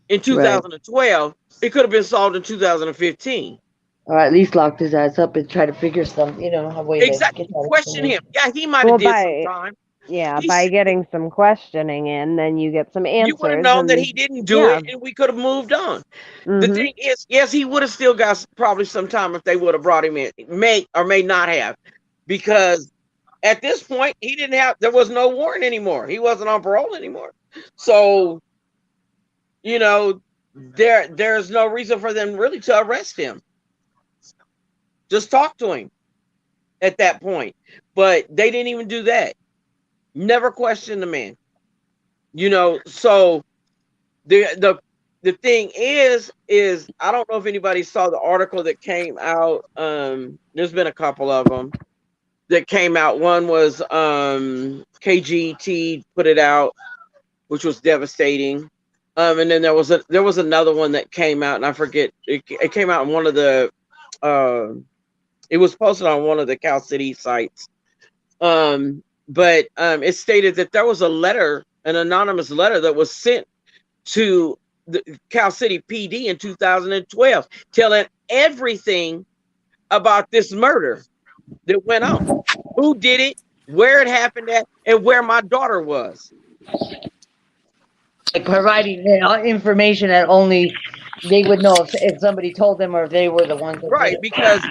in 2012. Right. It could have been solved in 2015. Or at least locked his ass up and try to figure some, a way exactly. To question him. Yeah, he might have did some time. Yeah, by getting some questioning in, then you get some answers. You would have known that he didn't do it, and we could have moved on. Mm-hmm. The thing is, yes, he would have still got probably some time if they would have brought him in. May or may not have, because at this point, there was no warrant anymore. He wasn't on parole anymore. So, there's no reason for them really to arrest him. Just talk to him at that point. But they didn't even do that. Never questioned the man. So the thing is I don't know if anybody saw the article that came out. There's been a couple of them that came out. One was KGT put it out, which was devastating. And then there was another one that came out, and I forget. It came out on one of the. It was posted on one of the Cal City sites. But it stated that there was an anonymous letter that was sent to the Cal City PD in 2012, telling everything about this murder that went on, who did it, where it happened at, and where my daughter was. Like providing information that only they would know if somebody told them, or if they were the ones that right, because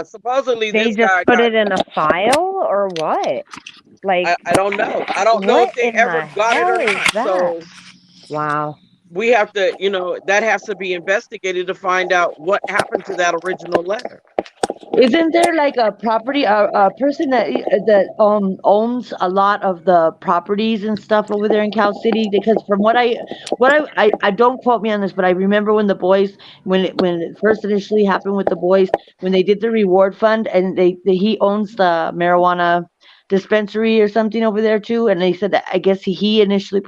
supposedly they this just guy put it in a file or what? Like I don't know. I don't know if they ever got it or not. So wow. We have to, that has to be investigated to find out what happened to that original letter. Isn't there like a property, a person that owns a lot of the properties and stuff over there in Cal City? Because from what I don't quote me on this, but I remember when the boys, when it first initially happened with the boys, when they did the reward fund, and he owns the marijuana dispensary or something over there too, and they said that I guess he initially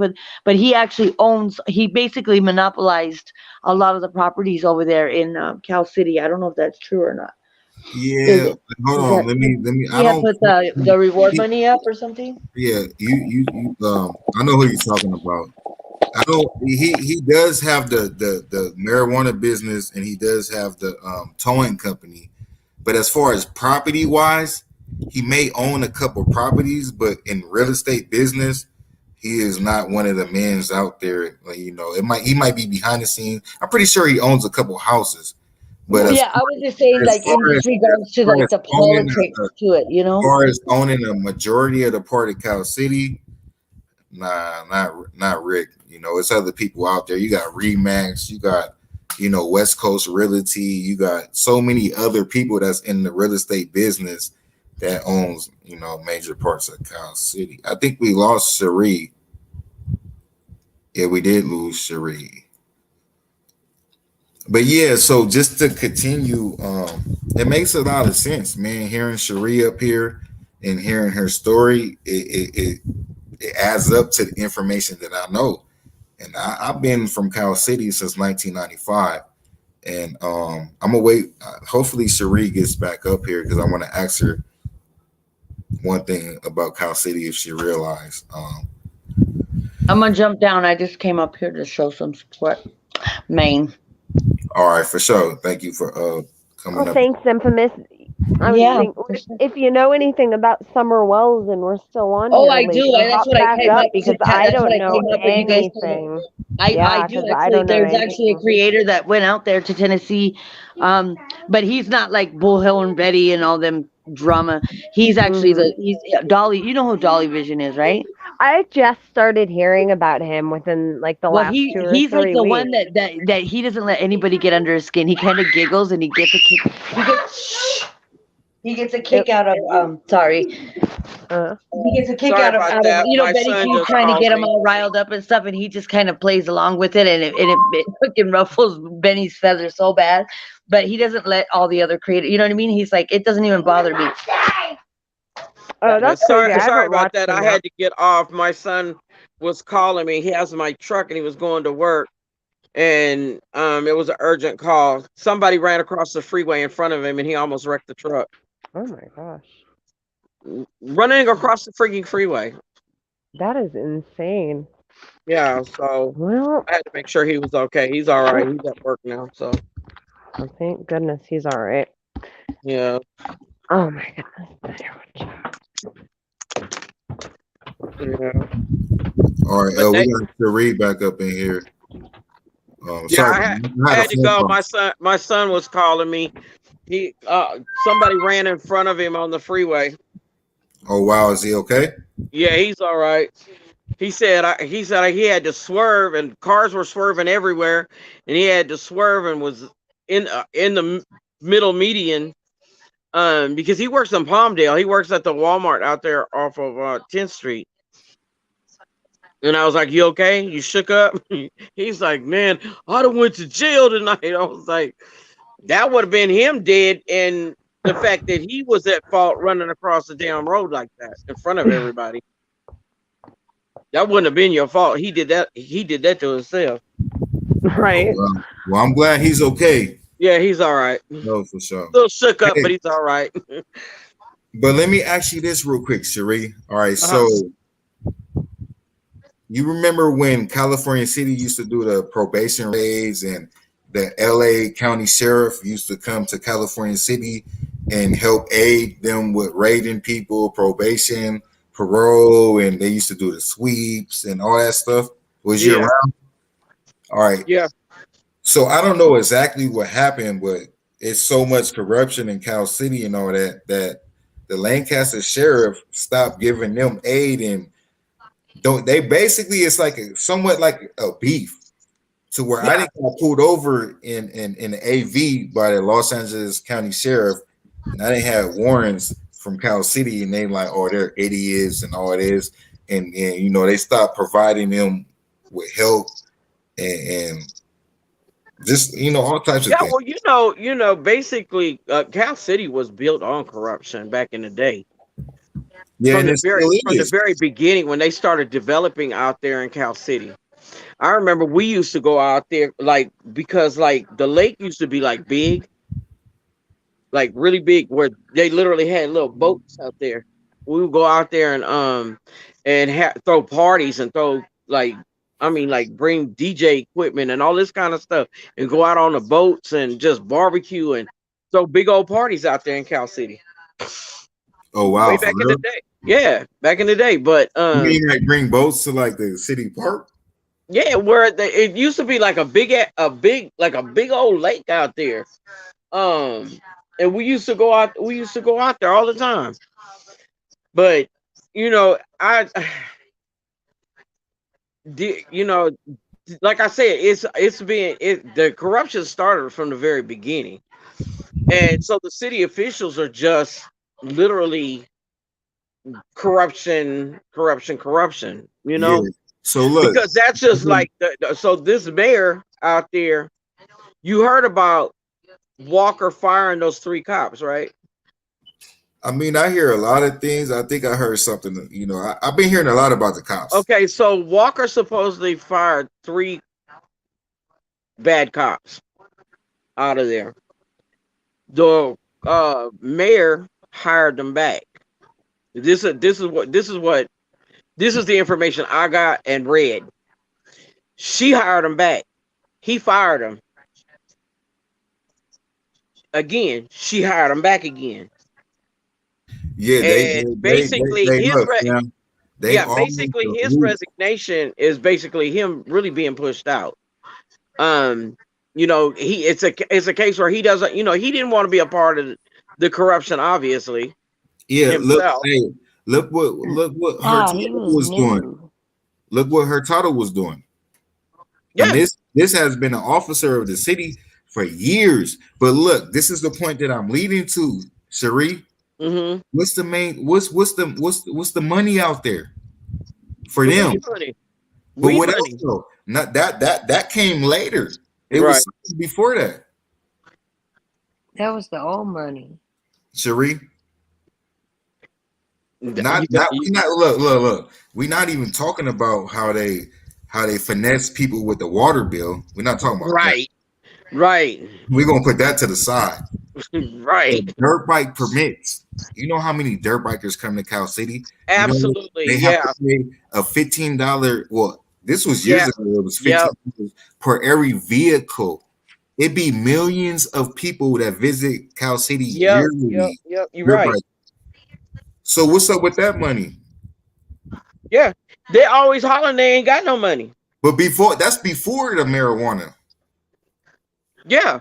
but he basically monopolized a lot of the properties over there in Cal City. I don't know if that's true or not. Yeah, hold on. Let me. I don't put the reward money up or something. Yeah, you. I know who you're talking about. I know he does have the marijuana business, and he does have the towing company. But as far as property wise, he may own a couple properties, but in real estate business, he is not one of the men's out there. He might be behind the scenes. I'm pretty sure he owns a couple houses. But I was just saying, like in regards to like the politics to it, As far as owning a majority of the part of Cal City, Nah, not Rick. You know, it's other people out there. You got Remax, you got, you know, West Coast Realty, you got so many other people that's in the real estate business that owns, you know, major parts of Cal City. I think we lost Cherie. Yeah, we did lose Cherie. But yeah, so just to continue, it makes a lot of sense, man. Hearing Cherie up here and hearing her story, it adds up to the information that I know. And I've been from Cal City since 1995. And I'm gonna wait. Hopefully, Cherie gets back up here because I want to ask her one thing about Cal City if she realized. I'm gonna jump down. I just came up here to show some support. Maine. All right, for sure. Thank you for Oh, coming up. thanks, Infamous. I was Yeah, thinking, for sure. if you know anything about Summer Wells and we're still on Oh, here, I do. lady, That's hop what I back came up up to. because I That's what don't I know came up, and you guys told me. anything. I Yeah, do because I actually. don't know There's actually a anything. creator that went out there to Tennessee, but he's not like Bullhill and Betty and all them drama. He's actually Hmm. he's Dolly. You know who Dolly Vision is, right? I just started hearing about him within like the Well, last two or he's like three the one weeks. that he doesn't let anybody get under his skin. He kind of giggles and he gets a kick. He gets a It, kick out of sorry. uh, He gets a kick Sorry out about of that. My Betty son Keith just trying to called get him me. all riled up and stuff, and he just kind of plays along with it, and it fucking ruffles Benny's feathers so bad. But he doesn't let all the other creators. You know what I mean? He's like, it doesn't even bother me. oh, Yeah, that's crazy. I sorry haven't about watched that. him I yet. had to get off. My son was calling me. He has my truck and he was going to work. And it was an urgent call. Somebody ran across the freeway in front of him and he almost wrecked the truck. Oh my gosh, Running across the freaking freeway. that is insane. Yeah, so Well, I had to make sure he was okay. He's all right. He's at work now. So oh, thank goodness he's all right. yeah, Oh my goodness. yeah. All right, But we they, got Cherie back up in here. yeah, Sorry, I I had a had to phone go. call. My son was calling me. He somebody ran in front of him on the freeway. Oh wow, is he okay? Yeah, he's all right. He said he had to swerve and cars were swerving everywhere, and he had to swerve and was in the middle median. Because he works in Palmdale. He works at the Walmart out there off of 10th Street. And I was like, "You okay? You shook up?" He's like, "Man, I'd have went to jail tonight." I was like, "That would have been him dead." And the fact that he was at fault running across the damn road like that in front of everybody, that wouldn't have been your fault. He did that. He did that to himself. Oh Right. wow. Well, I'm glad he's okay. Yeah, he's all right. No, for sure. Little shook up, Hey, but he's all right. but let me ask you this real quick, Cherie. All right, Uh-huh. so you remember when California City used to do the probation raids and the LA County Sheriff used to come to California City and help aid them with raiding people, probation, parole, and they used to do the sweeps and all that stuff? Was you Yeah, around? All right. yeah, So I don't know exactly what happened, but it's so much corruption in Cal City and all that that the Lancaster sheriff stopped giving them aid and don't they basically it's like somewhat like a beef to where I yeah. didn't get pulled over in the AV by the Los Angeles County Sheriff, and I didn't have warrants from Cal City, and they like, oh, they're idiots and all this, and you know they stopped providing them with help and just you know all types of Yeah, things. well, basically, Cal City was built on corruption back in the day. Yeah, and it still From the is. very beginning when they started developing out there in Cal City. I remember we used to go out there like because like the lake used to be like big, like really big, where they literally had little boats out there. We would go out there and throw parties and throw like I mean like bring DJ equipment and all this kind of stuff and go out on the boats and just barbecue and throw big old parties out there in Cal City Oh way wow, for back in the real? day. Yeah, back in the day. But You mean like bring boats to like the city park? yeah, where it used to be like a big old lake out there. Um, and we used to go out there all the time. But you know, you know, like I said, it's been the corruption started from the very beginning, and so the city officials are just literally corruption, corruption, corruption. You Yeah. know, So look, because that's just like so this mayor out there. You heard about Walker firing those three cops, right? I mean, I hear a lot of things. I think I heard something. I've been hearing a lot about the cops. Okay, so Walker supposedly fired three bad cops out of there. The mayor hired them back. This is the information I got and read. She hired him back. He fired him again. She hired him back again. Yeah, And basically they look, man. They yeah, all need basically to his lose. resignation is basically him really being pushed out. Um, it's a case where he doesn't, he didn't want to be a part of the corruption, obviously Yeah, himself. look what her Ah, he title was was doing. new. Look what her title was doing. And Yeah. this has been an officer of the city for years. But look, this is the point that I'm leading to, Cherie. Mm-hmm. What's the main? What's the money out there for The them? weed money. But Weed what else money. though? Not that came later. It Right. was something before that, That was the old money. Cherie. Not You got not we not look. We're not even talking about how they finesse people with the water bill. We're not talking about that. right. We're gonna put that to the side. Right. The dirt bike permits. You know how many dirt bikers come to Cal City? You know Absolutely. they have Yeah. to pay a $15. Well, this was years Yeah. ago. It was Yep. $15 per every vehicle. It'd be millions of people that visit Cal City Yep. yearly. You're Dirt right. bike. So what's up with that money? Yeah. They always hollering they ain't got no money. But that's before the marijuana. Yeah.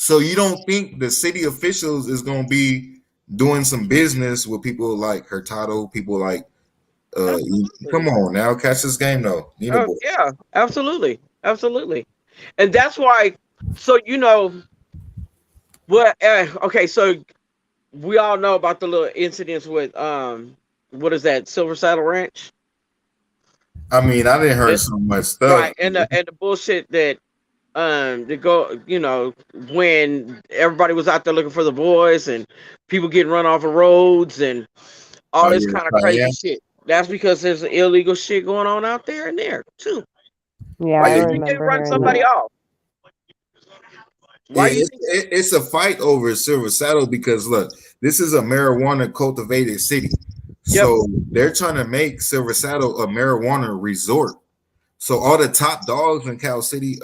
So you don't think the city officials is gonna be doing some business with people like Hurtado, people like come on now, catch this game though. Nina boy. Yeah. Absolutely. And that's why. So what? Okay. So we all know about the little incidents with what is that, Silver Saddle Ranch? I mean, I didn't hear It- so much stuff. right. And the bullshit that to go, when everybody was out there looking for the boys and people getting run off of roads and all Oh this yeah, kind of yeah. crazy shit. That's because there's illegal shit going on out there and there too. Yeah, Why I you think they remember run hearing somebody that. off? Why you think? It's a fight over Silver Saddle because look, this is a marijuana cultivated city. Yep. So they're trying to make Silver Saddle a marijuana resort. So all the top dogs in Cal City,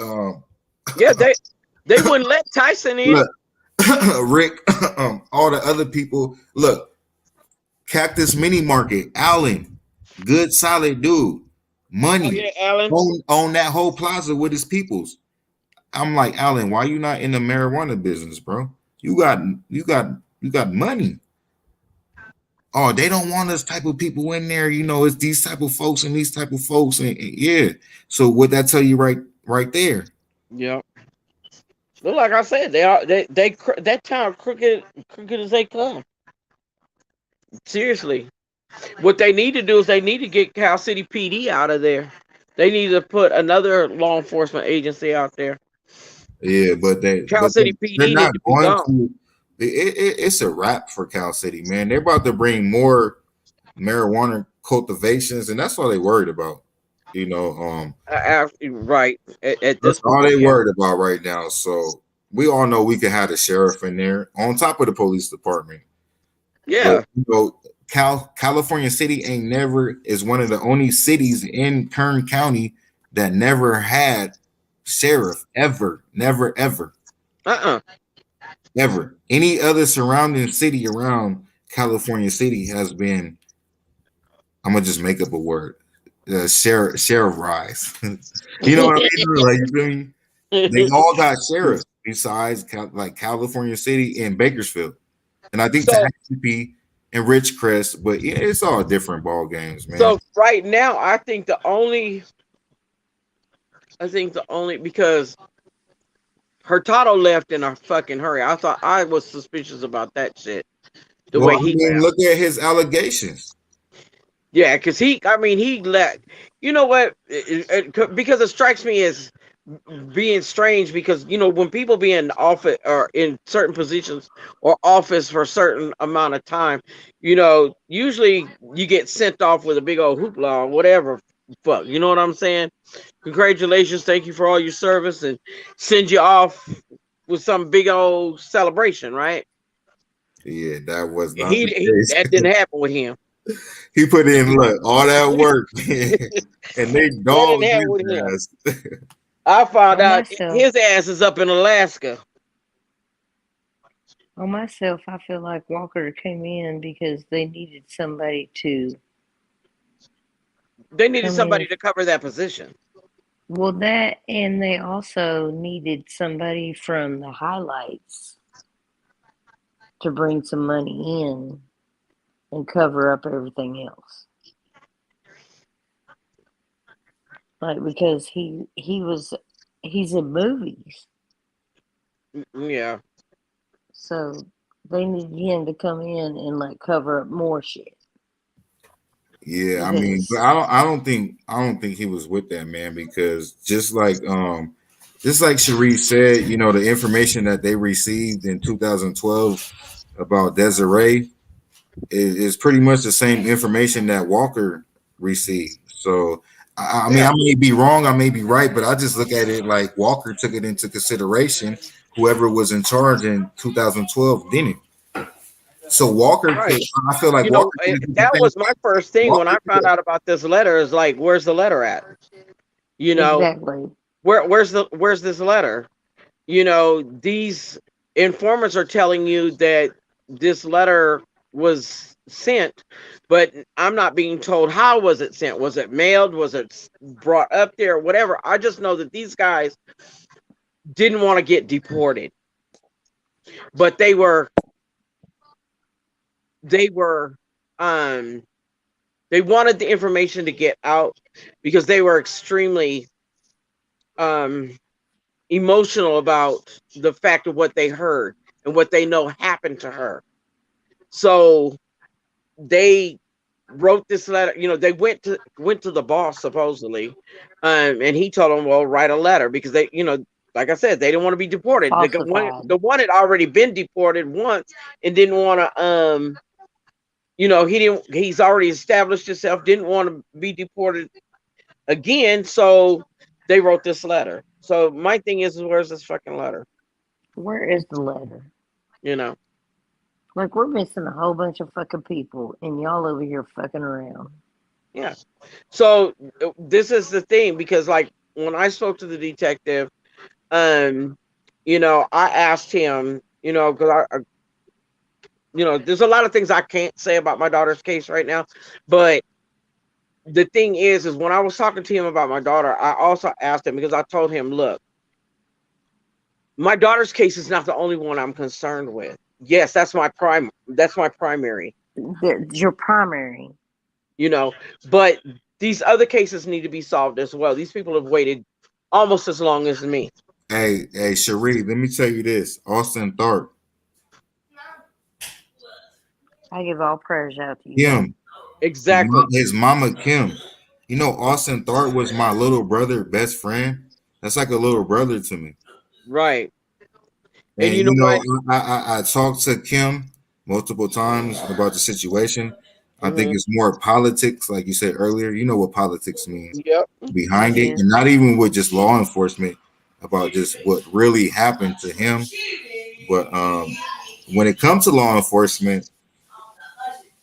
Yeah, they wouldn't let Tyson in. look, Rick, all the other people, look, Cactus Mini Market, Allen, good solid dude, money Oh yeah, Alan. on that whole plaza with his peoples. I'm like, Allen, why you not in the marijuana business, bro? You got money. Oh, they don't want us type of people in there. It's these type of folks and these type of folks, and yeah. So what that tell you right there? Yeah. But like I said, that town crooked as they come. Seriously, what they need to do is they need to get Cal City PD out of there. They need to put another law enforcement agency out there. Yeah, but Cal City PD they're need not to be going gone. to. It's a wrap for Cal City, man. They're about to bring more marijuana cultivations, and that's all they worried about. Right at That's this all point, they yeah. worried about right now. So we all know we can have the sheriff in there on top of the police department. Yeah. But, California City is one of the only cities in Kern County that never had sheriff ever, never ever. Ever. Any other surrounding city around California City has been, I'm gonna just make up a word, sheriff rise. You know what I mean? Like, you feel me? They all got sheriffs besides like California City and Bakersfield, and I think So- Tehachapi and Ridgecrest, but yeah, it's all different ball games, man. So right now, I think the only I think the only because Hurtado left in a fucking hurry. I thought I was suspicious about that shit. The Well, way I he mean, left. look at his allegations. Yeah, because I mean, he left. You know what? Because it strikes me as being strange because when people be in office or in certain positions or office for a certain amount of time, usually you get sent off with a big old hoopla or whatever. Fuck, you know what I'm saying? Congratulations, thank you for all your service, and send you off with some big old celebration, right? Yeah, that was not the He case. that didn't happen with him. He put in look all that work, and they That didn't dogged happen his with him. ass. I found On out myself, his ass is up in Alaska. on myself, I feel like Walker came in because they needed somebody to They needed come in. somebody to cover that position. Well, that and they also needed somebody from the highlights to bring some money in and cover up everything else. Like because he's in movies, Yeah, so they needed him to come in and like cover up more shit Yeah, I mean, but because I don't think he was with that man because just like Sharif said, the information that they received in 2012 about Desiree is pretty much the same information that Walker received. So I mean, yeah, I may be wrong, I may be right, but I just look at it like Walker took it into consideration. Whoever was in charge in 2012 didn't. So Walker right. could. I feel like Walker could have did the That same. was my first thing when Walker I found could out about this letter. Is like, where's the letter at? You know, exactly. where's this letter? These informers are telling you that this letter was sent, but I'm not being told how was it sent. Was it mailed? Was it brought up there? Whatever. I just know that these guys didn't want to get deported, but they were um they wanted the information to get out because they were extremely um emotional about the fact of what they heard and what they know happened to her. So they wrote this letter. They went to the boss supposedly, and he told them, "Well, write a letter," because like I said, they didn't want to be deported. Falsified. The one had already been deported once and didn't want to. He didn't. He's already established himself. Didn't want to be deported again. So they wrote this letter. So my thing is where's this fucking letter? Where is the letter? You know. Like we're missing a whole bunch of fucking people, and y'all over here fucking around. Yeah. So this is the thing because like when I spoke to the detective, um, I asked him, because there's a lot of things I can't say about my daughter's case right now, but the thing is when I was talking to him about my daughter, I also asked him because I told him, look, my daughter's case is not the only one I'm concerned with. Yes, that's my primary, Your primary. you know, but these other cases need to be solved as well. These people have waited almost as long as me. Hey, Sharif, let me tell you this. Austin Tharp, I give all prayers out to you, bro. Kim, Exactly. his mama Kim. Austin Tharp was my little brother, best friend. That's like a little brother to me. Right. And And you know what? I talked to Kim multiple times about the situation. I think Hmm. it's more politics, like you said earlier. You know what politics means Yep. I behind it, do. and not even with just law enforcement about just what really happened to him. But when it comes to law enforcement,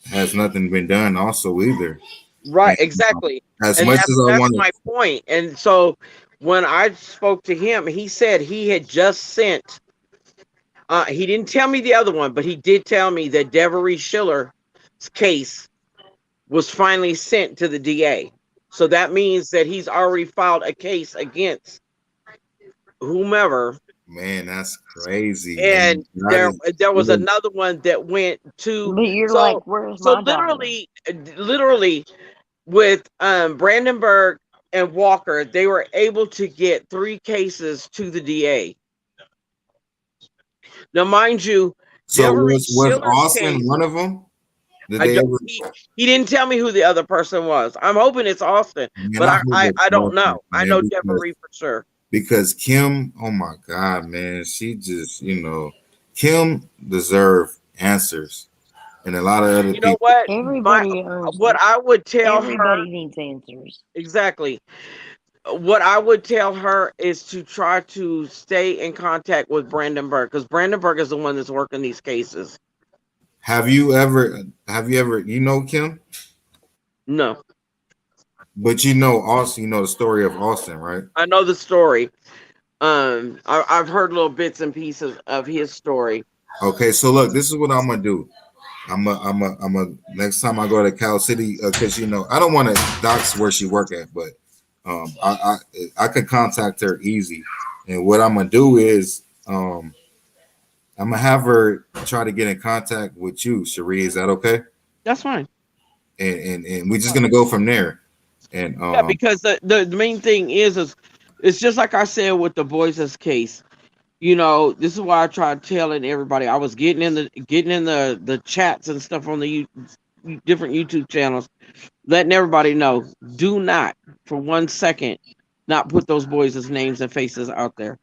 has nothing been done also either. Right. And Exactly. as And much as I that's want my point. And so when I spoke to him, he said he had just sent. He didn't tell me the other one, but he did tell me that Devery Schiller's case was finally sent to the DA. So that means that he's already filed a case against whomever. man, that's crazy. And And that is there was really, another one that went to. But you're like, So where's so my daughter? literally with Brandenburg. and Walker, they were able to get 3 cases to the DA. Now, mind you, So Devery was Schiller's Austin case, one of them? Did I they don't, ever? he didn't tell me who the other person was. I'm hoping it's Austin, Man, but I hope it's I don't Austin, know. I man, know Devery for sure. because Kim, oh my God, man, she just, Kim deserve answers, and a lot of other You know people. what? Everybody earns What it. I would tell her Everybody needs answers. exactly. What I would tell her is to try to stay in contact with Brandenburg, because Brandenburg is the one that's working these cases. Have you ever, Kim, No, but Austin, the story of Austin, right? I know the story. I've heard little bits and pieces of his story. Okay, so look, this is what I'm gonna do. Next time I go to Cal City, because I don't want to dox where she work at, but I could contact her easy, and what I'm gonna do is I'm gonna have her try to get in contact with you, Cherie. Is that okay? That's fine. And we're just gonna go from there. And Yeah, because the main thing is it's just like I said with the Boys' case. This is why I tried telling everybody. I was getting in the chats and stuff on the different YouTube channels, letting everybody know, do not for 1 second not put those boys' names and faces out there.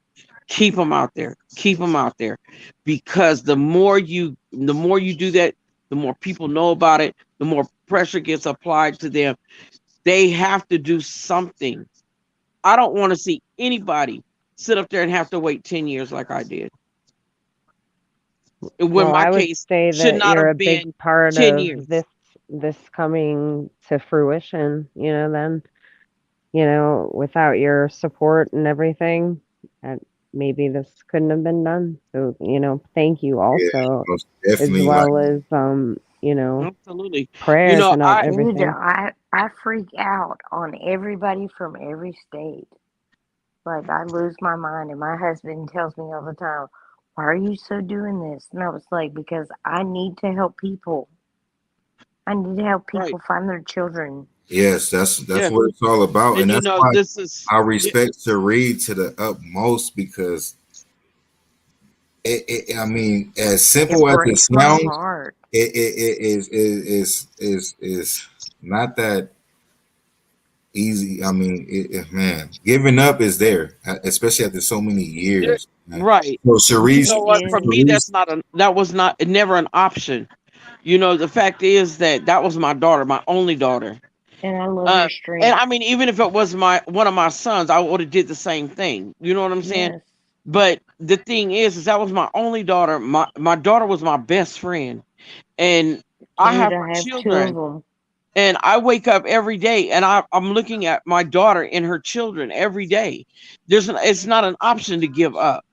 Keep them out there. Keep them out there, because the more you do that, the more people know about it. The more pressure gets applied to them. They have to do something. I don't want to see anybody sit up there and have to wait 10 years like I did. When Well, my I would case say should that not you're a have been big part 10 of years. this coming to fruition, then, without your support and everything, and maybe this couldn't have been done. So, thank you yeah, also, most as definitely, like, well as Absolutely. prayers and I Dude, everything. I freak out on everybody from every state. Like, I lose my mind, and my husband tells me all the time, "Why are you so doing this?" And I was like, "Because I need to help people. I need to help right. people find their children." yes, that's Yeah. what it's all about, And and that's why this is I yeah, respect Cherie to the utmost, because I mean, as It simple as it breaks my sounds, heart. it is not that easy. I mean, man, giving up is there, especially after so many there- years. Man. right. So But you know It what? For is. me, that was not never an option. The fact is that was my daughter, my only daughter. And I love Uh, your and strength. I mean, even if it was one of my sons, I would have did the same thing. You know what I'm saying? Yes. But the thing is that was my only daughter. My daughter was my best friend, and I Dude, have her I have two of children. them. And I wake up every day, and I'm looking at my daughter and her children every day. It's not an option to give up.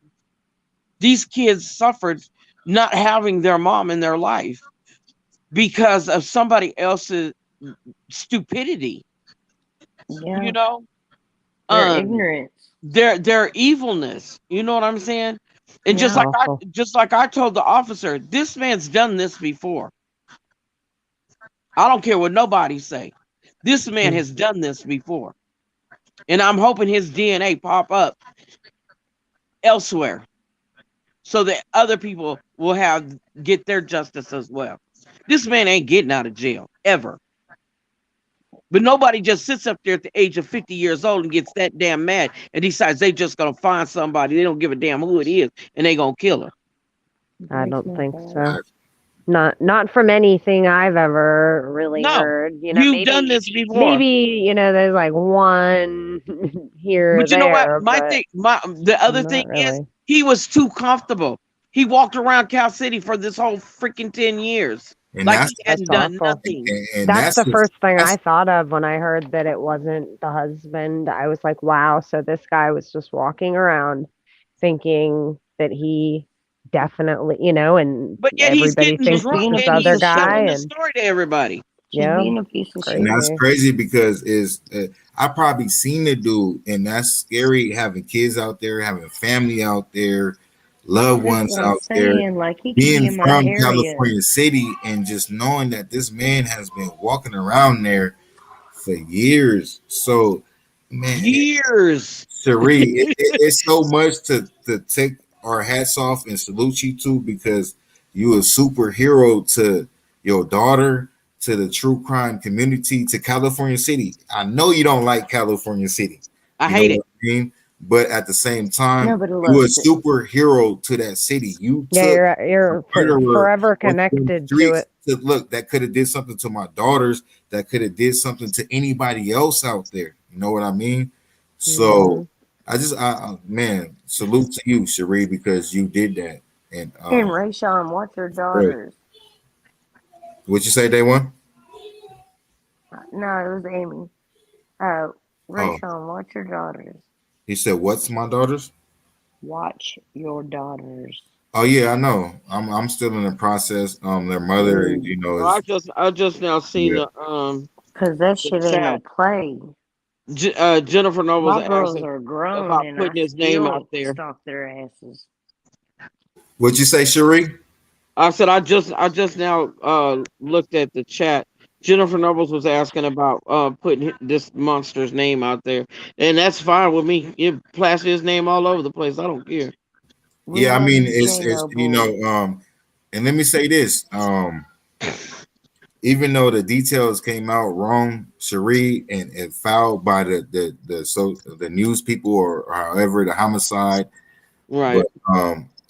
These kids suffered not having their mom in their life because of somebody else's stupidity. You Yeah. know, Their um, ignorance. their evilness. You know what I'm saying? And It's Yeah. awful. just like I told the officer, this man's done this before. I don't care what nobody say. This man Mm. has done this before, and I'm hoping his DNA pop up elsewhere so that other people will get their justice as well. This man ain't getting out of jail ever. But nobody just sits up there at the age of 50 years old and gets that damn mad and decides they just gonna find somebody. They don't give a damn who it is, and they gonna kill her. I Breaks don't my think heart. so. Not from anything I've ever really No, heard. you've done this before. Maybe, there's like one here or But you know what? there, but The other thing not is really. he was too comfortable. He walked around Cal City for this whole freaking 10 years and like that's he That's hadn't done awful. nothing. and That's that's the just first thing I that's thought of when I heard that it wasn't the husband. I was like, wow, so this guy was just walking around thinking that he definitely, and But yet he's everybody getting thinks Just it's drunk being a this and piece other of he's guy. shit. telling the And story to everybody. Just yeah, being a piece of and shit. that's crazy. crazy, because I probably seen the dude, and that's scary, having kids out there, having family out there, loved That's ones what I'm out there, saying. Like, he could be being in my from area. California City, and just knowing that this man has been walking around there for years. So man, Years. Cherie, it's so much to take our hats off and salute you to because you a superhero to your daughter, to the true crime community, to California City. I know you don't like California City. I You know hate it. what I mean? But at the same time, Nobody you a loves it. superhero to that city. You Yeah, took a you're murderer forever onto them connected to streets it. to look that could have did something to my daughters, that could have did something to anybody else out there. You know what I mean? So Hmm. man, salute to you, Cherie, because you did that. And And Rayshon, what's your right. daughters? What you say, day one? No, it was Amy. Uh, Oh, Rayshon, what's your daughters? he said, "What's my daughters?" Watch your daughters. Oh yeah, I know. I'm still in the process. Their mother, Mm, is I just now seen yeah. cause that the shit ain't no chat. play. Jennifer Nobles My girls asking are grown about and I putting his name out still there. stalk their asses. What you say, Cherie? I said I just now looked at the chat. Jennifer Nobles was asking about putting this monster's name out there, and that's fine with me. You plaster his name all over the place. I don't care. We Yeah, I love mean you, J it's Noble. and let me say this. Even though the details came out wrong, Cherie and fouled by the news people or however the homicide, but Right.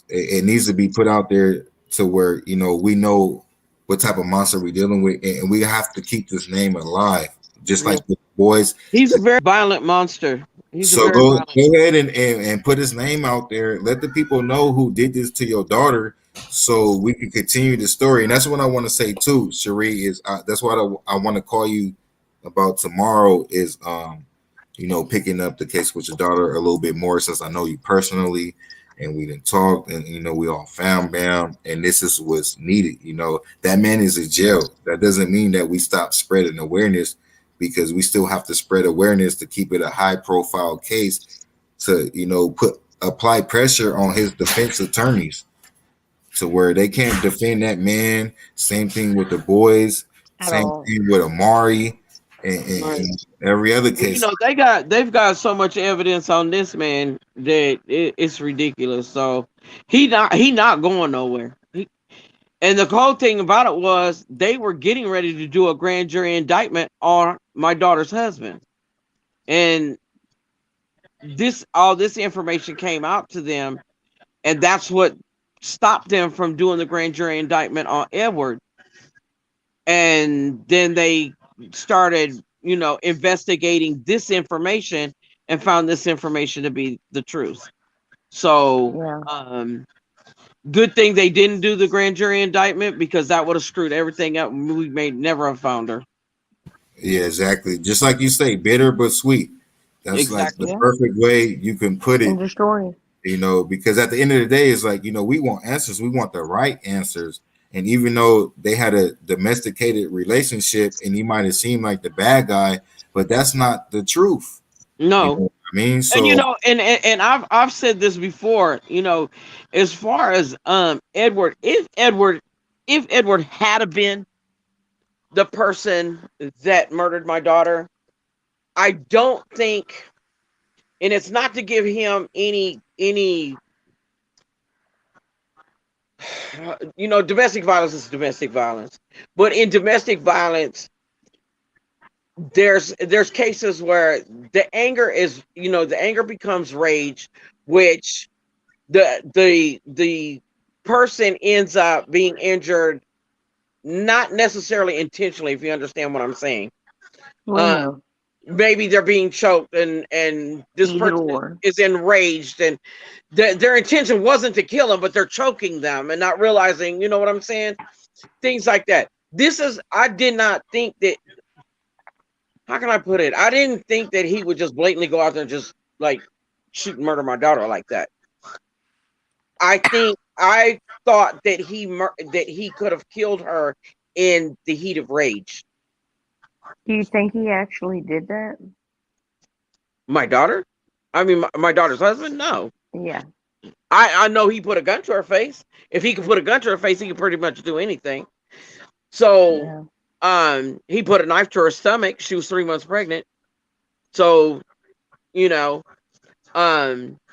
it needs to be put out there to where we know what type of monster we're dealing with, and we have to keep this name alive, just Yeah. like with the boys. He's a very violent monster. He's a So very violent. go ahead and put his name out there. Let the people know who did this to your daughter, so we can continue the story. And that's what I want to say too, Cherie. Is that's what I want to call you about tomorrow. Is picking up the case with your daughter a little bit more since I know you personally, and we didn't talk, and we all found bam, and this is what's needed. That man is in jail. That doesn't mean that we stop spreading awareness because we still have to spread awareness to keep it a high profile case to put apply pressure on his defense attorneys to where they can't defend that man. Same thing with the boys, At same all. thing with Amari Right. and every other Well, case. they've got so much evidence on this man that it's ridiculous. So he not going nowhere. And the whole thing about it was they were getting ready to do a grand jury indictment on my daughter's husband, and all this information came out to them, and that's what stopped them from doing the grand jury indictment on Edward. And then they started, investigating this information and found this information to be the truth. So, Yeah. good thing they didn't do the grand jury indictment because that would have screwed everything up. We may never have found her. Yeah, exactly. Just like you say, bitter but sweet. That's like the Exactly. Yeah. perfect way you can put it. End of story. Because at the end of the day, it's like, we want answers. We want the right answers. And even though they had a domesticated relationship and he might have seemed like the bad guy, but that's not the truth. You No. know what I mean? And So, and I've said this before, as far as Edward, if Edward had been the person that murdered my daughter, I don't think, and it's not to give him any domestic violence is domestic violence, but in domestic violence there's cases where the anger is, the anger becomes rage, which the person ends up being injured, not necessarily intentionally, if you understand what I'm saying. We uh, know. Maybe they're being choked, and this Either person or. is enraged, and their intention wasn't to kill them, but they're choking them and not realizing, you know what I'm saying, things like that. I did not think that, how can I put it, I didn't think that he would just blatantly go out there and just like shoot and murder my daughter like that. I thought that he could have killed her in the heat of rage. Do you think he actually did that? My daughter? I mean, my daughter's husband? No. Yeah. I know he put a gun to her face. If he could put a gun to her face, he could pretty much do anything. So, Yeah. he put a knife to her stomach. She was 3 months pregnant. So You know,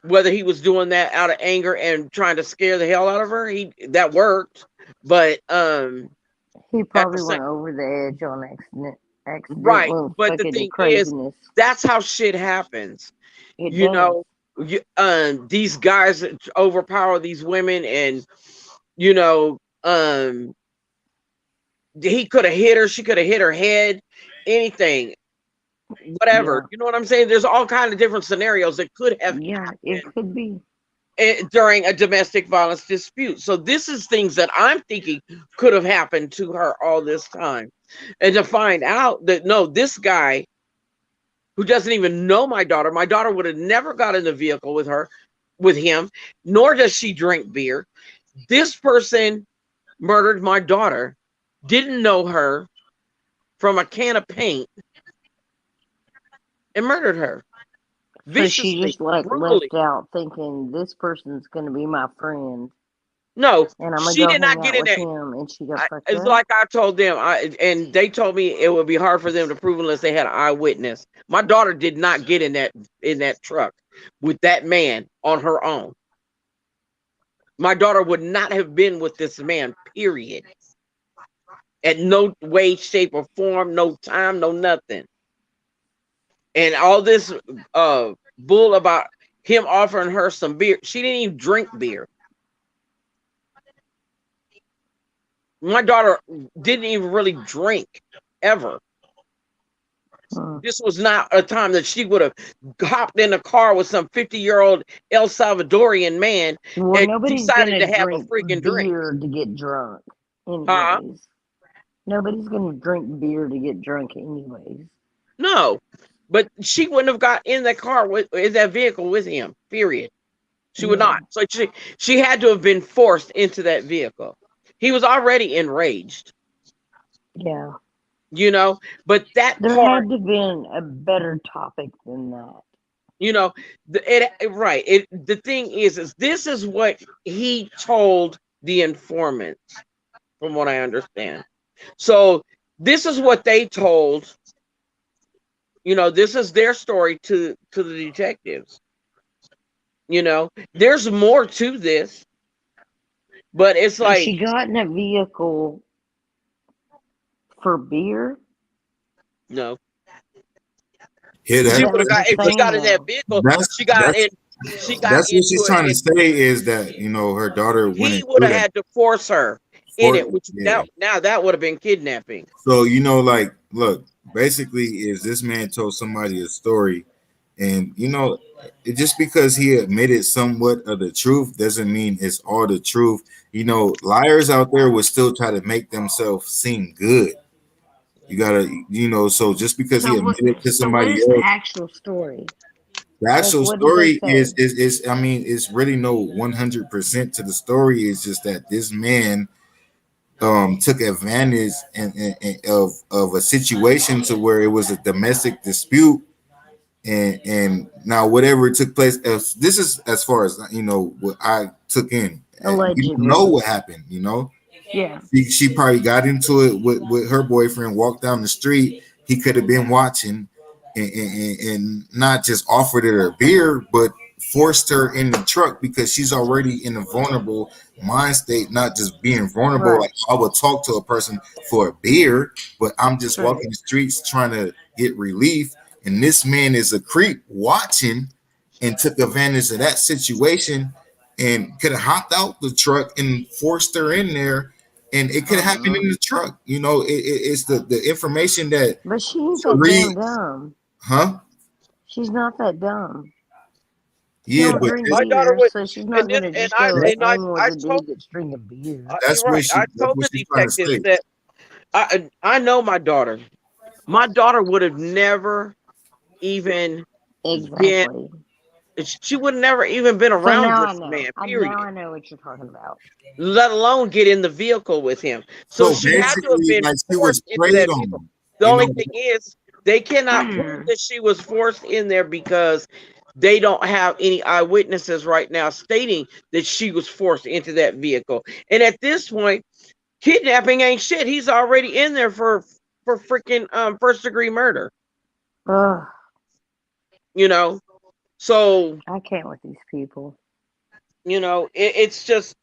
whether he was doing that out of anger and trying to scare the hell out of her, he that worked. But He at the probably same went over the edge on right, accidental but the fucking thing is, craziness. that's how shit happens. It You does. know, these guys that overpower these women, and you know, he could have hit her, she could have hit her head, anything, whatever. Yeah. You know what I'm saying? There's all kind of different scenarios that could have Yeah, it happened could be. during a domestic violence dispute. So this is things that I'm thinking could have happened to her all this time. And to find out that no, this guy who doesn't even know my daughter would have never got in the vehicle with him, nor does she drink beer. This person murdered my daughter, didn't know her from a can of paint, and murdered her So she viciously, just like brutally. left out thinking this person's gonna be my friend No, and I'm gonna she go did not hang get out in with there. him and she got fucked It's up. like I told them, and they told me it would be hard for them to prove unless they had an eyewitness. My daughter did not get in that truck with that man on her own. My daughter would not have been with this man, period. At no way, shape, or form, no time, no nothing. And all this bull about him offering her some beer. She didn't even drink beer. My daughter didn't even really drink ever. Hmm. This was not a time that she would have hopped in a car with some 50-year-old El Salvadorian man Well, and nobody's decided gonna to have a drink freaking drink. beer to get drunk, Huh? anyways. Nobody's gonna drink beer to get drunk, anyways. No. But she wouldn't have got in that car in that vehicle with him. Period. She would Yeah, not. So she had to have been forced into that vehicle. He was already enraged, yeah. you know. But that There part, had to have been a better topic than that. you know, right. The thing is this is what he told the informant, from what I understand. So this is what they told. You know, this is their story to the detectives. You know, there's more to this, but it's So like she got in a vehicle for beer? no. Yeah, She That's would have what got you're if she saying, got in that though. vehicle. that's She got that's in. She got that's what she's into trying to it. say is that her daughter went He and would threw have that had to force her in fort. it, which Yeah. now that would have been kidnapping. So like, look, basically, is this man told somebody a story, and just because he admitted somewhat of the truth doesn't mean it's all the truth. Liars out there will still try to make themselves seem good. You gotta, so just because he admitted to What somebody is the else, actual story? the Like, actual what did they story say? is I mean, it's really no 100% to the story. It's just that this man took advantage of a situation to where it was a domestic dispute, and now whatever took place, this is as far as what I took in. We don't know Allegedly. what happened. Yeah. She probably got into it with her boyfriend, walked down the street. He could have been watching, and not just offered her a beer, but forced her in the truck because she's already in a vulnerable mind state, not just being vulnerable. Right. Like, I would talk to a person for a beer, but I'm just Right. walking the streets trying to get relief. And this man is a creep watching and took advantage of that situation and could have hopped out the truck and forced her in there, and it could have happened Uh-uh. in the truck. It's the information that But she ain't that Sheree, damn dumb. huh? She's not that dumb. She Yeah, don't but drink My daughter beer, would, so she's not gonna just go that's hang with I a told dude that's drinking beer. you're that's what right. I told the she's trying to detectives say. that I know my daughter. My daughter would have never even been. Exactly. She would have never even been So around now I this know. man. Now Period. I know what you're talking about. Let alone get in the vehicle with him. So So she had to have basically, been like, she was forced into preyed that vehicle. on. The You know, only thing is, they cannot prove that she was forced in there because they don't have any eyewitnesses right now stating that she was forced into that vehicle. And at this point, kidnapping ain't shit. He's already in there for freaking first degree murder. Ugh. You know. So, I can't with these people. it's just,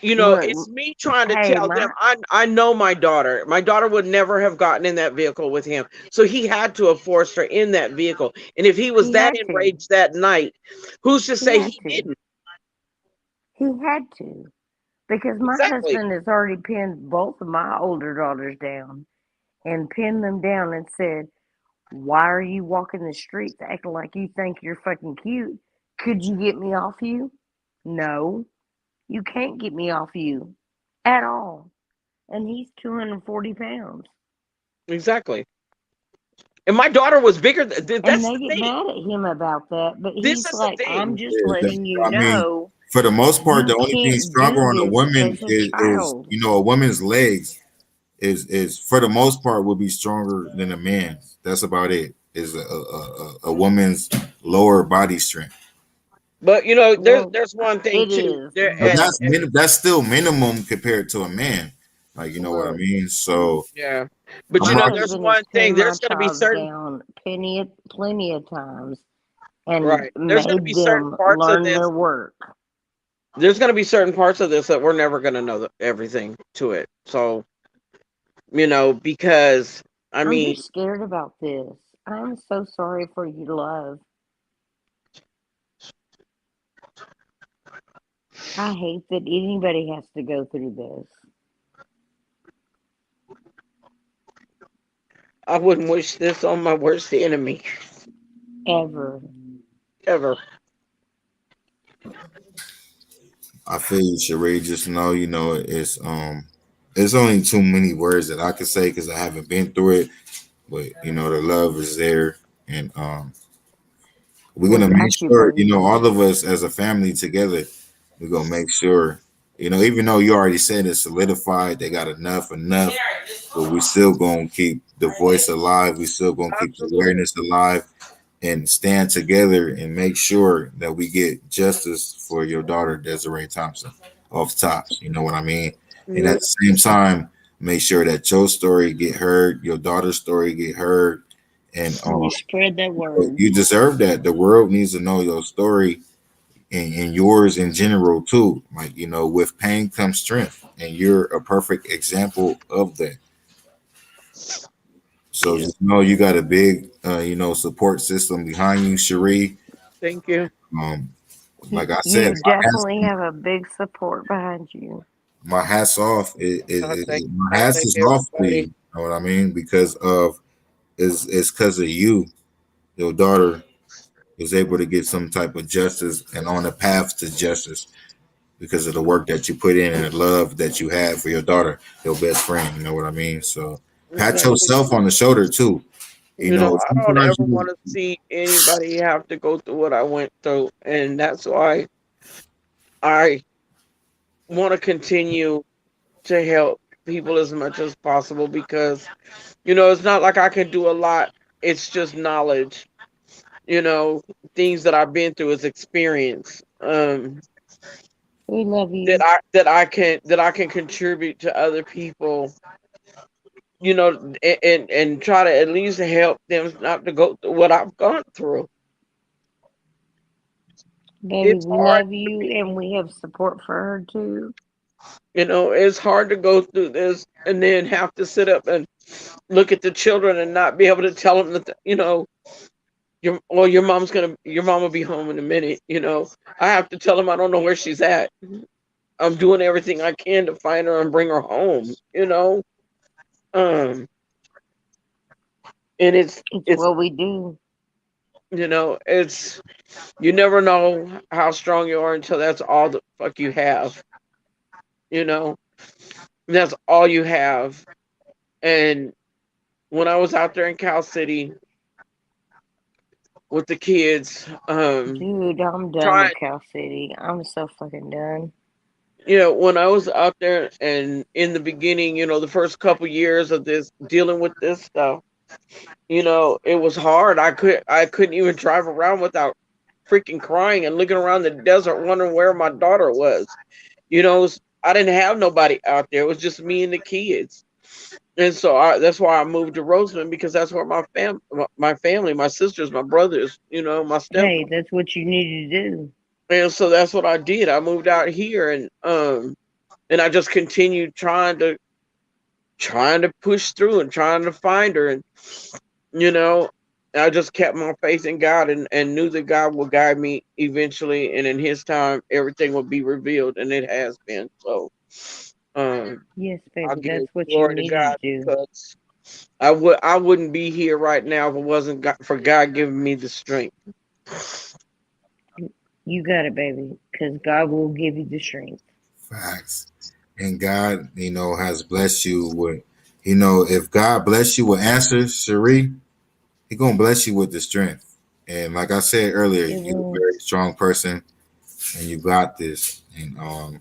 Look, it's me trying to hey, tell them, my I know my daughter. My daughter would never have gotten in that vehicle with him. So he had to have forced her in that vehicle. And if he was he that had to. enraged that night, who's to He say had he to. didn't? He had to. Because my Exactly. husband has already pinned both of my older daughters down and pinned them down and said, "Why are you walking the streets acting like you think you're fucking cute? Could you get me off you?" No, you can't get me off you at all. And he's 240 pounds. Exactly. And my daughter was bigger. And That's they the get thing. mad at him about that. But This he's is the like, "I'm thing. just Yeah, letting you I mean, know for the most part, the you only thing can't stronger do on a this woman as a is child." a woman's legs is for the most part will be stronger than a man's. That's about it. Is a woman's lower body strength. But Well, there's one thing it too. is. There But But that's still minimum compared to a man. Like you know what I look, mean. So yeah. But I'm my not. there's husband has one thing. pinned my There's going to be child certain down plenty of times and right. There's going to be made certain them parts of learn their this. work. There's going to be certain parts of this that we're never going to know everything to it. So because I I'm mean, just scared about this. I'm so sorry for you, love. I hate that anybody has to go through this. I wouldn't wish this on my worst enemy Ever. ever. I feel you, Sheree. Just know, it's only too many words that I could say because I haven't been through it. But the love is there, and we're We gonna make got you, sure, baby. all of us as a family together, we're gonna make sure, even though you already said it's solidified, they got enough, but we still gonna keep the voice alive. We still gonna keep the Absolutely. awareness alive and stand together and make sure that we get justice for your daughter Desiree Thompson off tops. You know what I mean? And at Yep. the same time, make sure that your story get heard, your daughter's story get heard, and We spread that word. you deserve that. The world needs to know your story and yours in general too. Like with pain comes strength, and you're a perfect example of that. So Yeah. just know you got a big, support system behind you, Cherie. Thank you. Um, You, like I said, you definitely have a big support behind you. my hats off. My I hats thank is off to you. everybody. You know what I mean? Because of is because of you. Your daughter is able to get some type of justice and on the path to justice because of the work that you put in and the love that you had for your daughter, your best friend. You know what I mean? So pat Exactly. yourself on the shoulder too. I don't Sometimes ever want to see anybody have to go through what I went through, and that's why I want to continue to help people as much as possible because it's not like I can do a lot. It's just knowledge. You know, things that I've been through is experience. We love That you. I can contribute to other people. And try to at least help them not to go through what I've gone through. Baby, It's we hard love to you be, and we have support for her too. it's hard to go through this and then have to sit up and look at the children and not be able to tell them that your mom will be home in a minute. I have to tell them I don't know where she's at. I'm doing everything I can to find her and bring her home. Um, and It's it's what we do. it's you never know how strong you are until that's all the fuck you have. You know, that's all you have. And when I was out there in Cal City with the kids, Dude, I'm done trying, with Cal City. I'm so fucking done. when I was out there and in the beginning, the first couple years of this dealing with this stuff, it was hard. I couldn't even drive around without freaking crying and looking around the desert wondering where my daughter was. I didn't have nobody out there. It was just me and the kids. And so that's why I moved to Roseman, because that's where my family, my sisters, my brothers, my step. Hey, that's what you need to do. And so that's what I did. I moved out here, and I just continued trying to push through and trying to find her, and you know I just kept my faith in God, and knew that God will guide me eventually, and in His time everything will be revealed, and it has been. So um Yes, I baby, give that's what you glory to need God, to do. because I wouldn't be here right now if it wasn't for God giving me the strength. You got it, baby, because God will give you the strength. Facts. And God, has blessed you with, if God bless you with answers, Cherie, He gonna bless you with the strength. And like I said earlier, It you're a will. very strong person, and you got this. And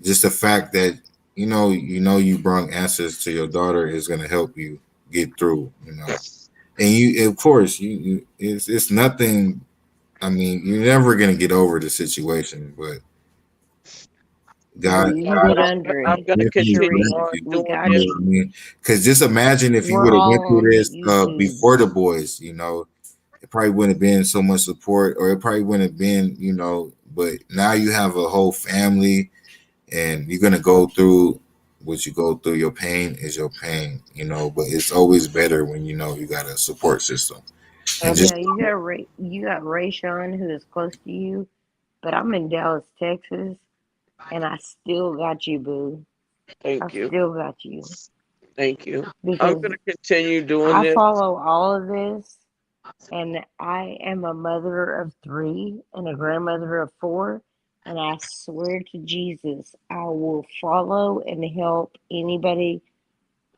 just the fact that you brought answers to your daughter is gonna help you get through. And you, of course, it's nothing. I mean, you're never gonna get over the situation, but But God, you can But get God under I'm it. gonna definitely continue Cherie, bless on you. we doing got this. You know what I you. mean? Because just imagine if you We're would have went all through on the this before YouTubes. the boys. It probably wouldn't have been so much support, or it probably wouldn't have been. But now you have a whole family, and you're gonna go through what you go through. Your pain is your pain, but it's always better when you got a support system. And just Yeah, you got Rayshon who is close to you, but I'm in Dallas, Texas, and I still got you, boo. I Thank you, still got you thank you. I'm because gonna continue doing I this. follow all of this, and I am a mother of three and a grandmother of four, and I swear to Jesus, I will follow and help anybody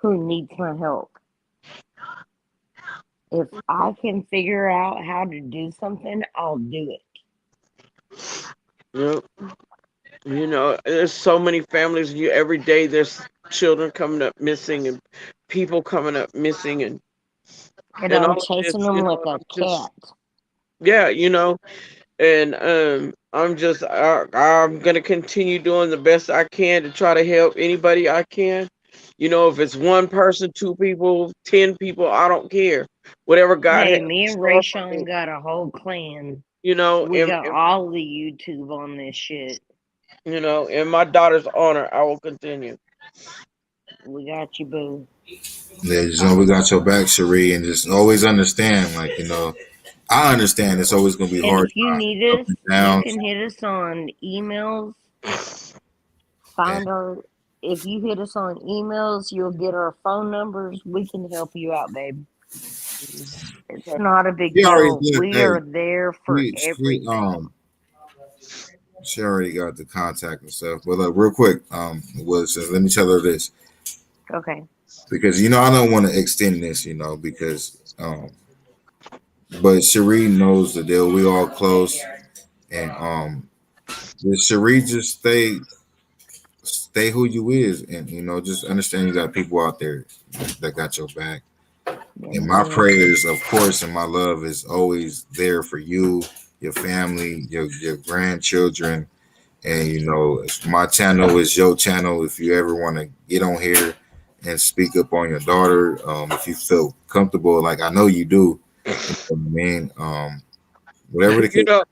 who needs my help. If I can figure out how to do something, I'll do it. You there's so many families. Every day there's children coming up missing, and people coming up missing, And and I'm all of chasing this. them like a I'm just, cat. yeah, and I'm gonna continue doing the best I can to try to help anybody I can. If it's one person, two people, 10 people, I don't care. Whatever God has Hey, in me and store for me, Rayshon got a whole clan. you know, We in, got in all the YouTube on this shit. in my daughter's honor, I will continue. We got you, boo. yeah, we got your back, Cherie, and just always understand, like I understand it's always gonna be And hard if you times, need up us, and you downs, can hit us on emails. and Find our. If you hit us on emails, you'll get our phone numbers. We can help you out, babe. It's Okay. not a big she already deal. did. We Hey, are there for she, she everything. um she already got the contact and stuff. But look, real quick, let me tell her this, Okay. because I don't want to extend this, because but Cherie knows the deal. We all close, and Cherie, just stay who you is, and just understand you got people out there that got your back. Yes, And my ma'am. prayers, of course, and my love is always there for you, your family, your grandchildren. And my channel is your channel. If you ever want to get on here and speak up on your daughter, if you feel comfortable, like I know you do, what I mean, whatever the you case. know,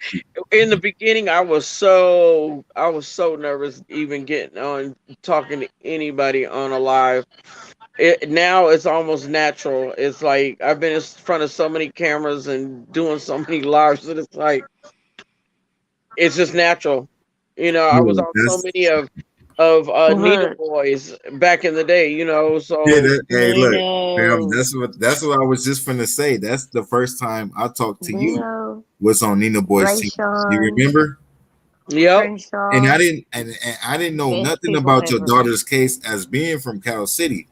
in the beginning, I was so nervous even getting on talking to anybody on a live. Now it's almost natural. It's like I've been in front of so many cameras and doing so many lives that it's like it's just natural. I was Yeah, on so that's many of Nina Look, boys back in the day. yeah. So That, hey, look, fam, Nino, that's what I was just gonna say. That's the first time I talked to you. Nino, Was on Nina Boy's team. You Rayshon, remember? yep, And I Crenshaw, didn't and I didn't know best nothing people about your ever. daughter's case as being from Cal City.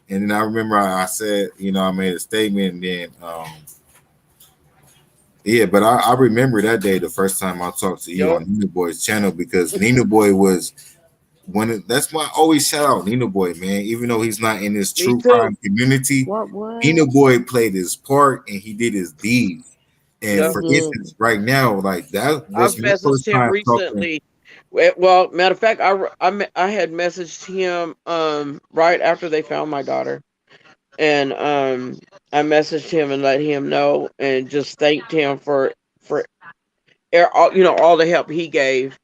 And then I remember I said, I made a statement, and then yeah, but I remember that day, the first time I talked to you yep. on Nina Boy's channel, because Nina Boy was that's why I always shout out Nina Boy, man. Even though he's not in this Me true too. crime community, What? Nina Boy played his part and he did his deeds. And He Yep. for did. instance, right now, like that was I've my messaged first him time talking. recently. Well, matter of fact, I had messaged him right after they found my daughter, and I messaged him and let him know and just thanked him for all, all the help he gave,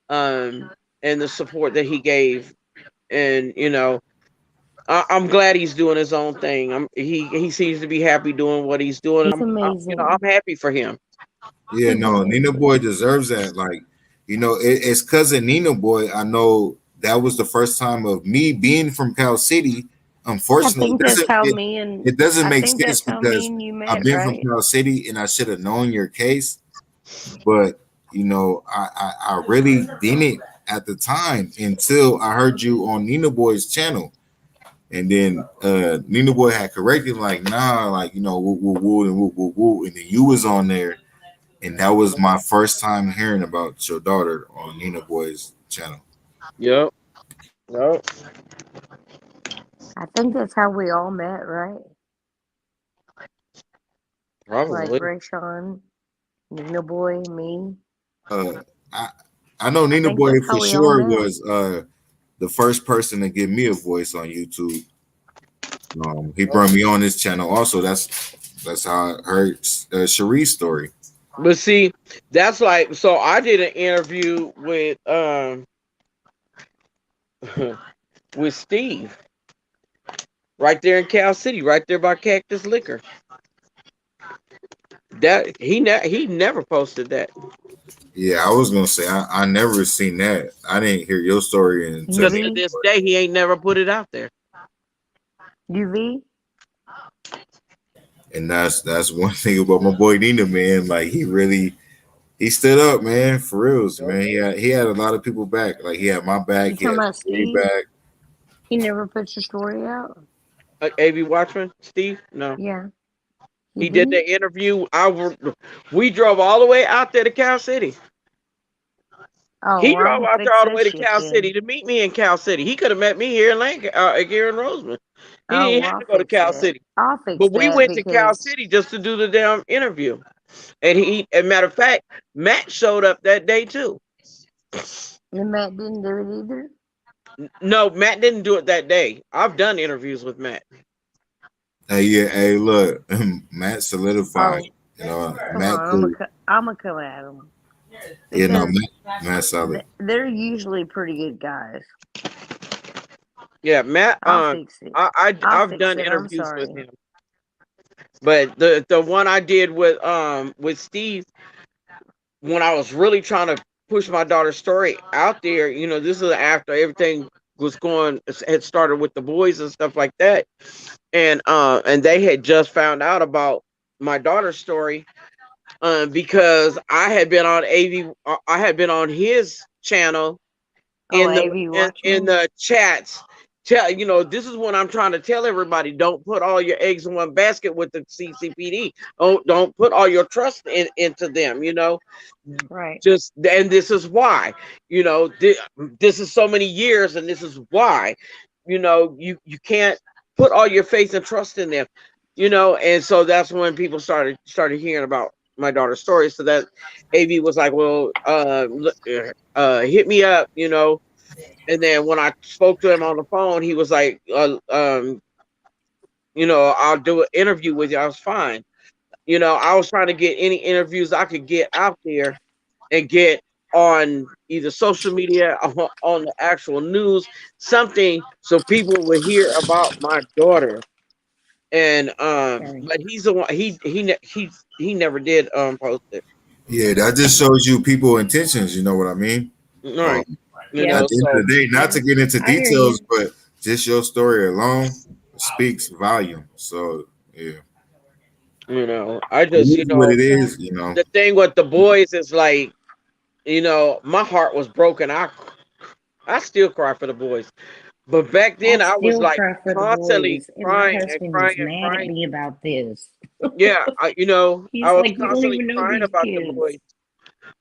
um and the support that he gave, and I'm glad he's doing his own thing. He seems to be happy doing what he's doing. He's I'm amazing. happy for him. Yeah, no, Nina Boy deserves that. Like, it's cousin Nina Boy. I know that was the first time of me being from Cal City. I Unfortunately, think that's how me and it doesn't I make think sense that's how me because and you I've met, been from right? Cal City and I should have known your case, but I really didn't at the time until I heard you on Nina Boy's channel. And then Nina Boy had corrected like, nah, like, woo woo woo and woo woo woo, and then you was on there, and that was my first time hearing about your daughter on Nina Boy's channel. Yep. Yep. I think that's how we all met, right? Like Probably. Rayshon, Nina Boy, me. Uh, I I know I Nina think Boy that's how for we all sure met. was the first person to give me a voice on YouTube. He brought me on his channel. Also, that's how I heard Cherie's story. But see, that's like, so I did an interview with with Steve right there in Cal City, right there by Cactus Liquor. That he never posted that. Yeah, I was gonna say I never seen that. I didn't hear your story until Because to UV, this day he ain't never put it out there. UV. and that's one thing about my boy Nina, man. Like he stood up, man, for reals, man. He had a lot of people back. Like he had my back, You he talking had about Cherie Steve? back. He never puts your story out. AV Watchman, Steve? No. Yeah, he He did didn't. the interview. We drove all the way out there to Cal City. Oh, He well, I'm drove gonna out there fix all the this way to shit Cal City then. to meet me in Cal City. He could have met me here in here in Roseman. He Oh, didn't well, have I'll to go to fix Cal that. City. I'll fix But we that went to Cal because City just to do the damn interview. And matter of fact, Matt showed up that day too. the Matt didn't do it either. No, Matt didn't do it that day. I've done interviews with Matt. Hey, yeah, hey, look, Matt solidified. Oh, come Matt on, cool. I'm gonna come at him Yeah, no, because Matt solid. they're usually pretty good guys. Yeah, Matt. I'll fix it. I'll I've fix done it. I'm interviews with sorry. him, but the one I did with Steve, when I was really trying to push my daughter's story out there, this is after everything was going had started with the boys and stuff like that, and they had just found out about my daughter's story, because I had been on his channel Oh, in the AV in Watchman. the chats. This is when I'm trying to tell everybody: don't put all your eggs in one basket with the CCPD. Don't put all your trust into them. Right. Just, and this is why. This is so many years, and this is why. You can't put all your faith and trust in them. And so that's when people started hearing about my daughter's story. So that AV was like, well, hit me up. And then when I spoke to him on the phone, he was like, I'll do an interview with you. I was fine. I was trying to get any interviews I could get out there and get on either social media or on the actual news, something so people would hear about my daughter. And Okay. but he's the one, he never did post it. Yeah, that just shows you people intentions. You know what I mean? All Um, right. Yeah. at the end So of the day, not Yeah. to get into I hear details, you. but just your story alone speaks volume. So yeah, I it just, is what it Yeah. is. the thing with the boys is like, my heart was broken. I still cry for the boys. But back I then I was still like cry for the constantly boys, and my crying and husband crying is and mad at crying. me about this. Yeah, I He's was like, you don't constantly even know crying these about the boys kids,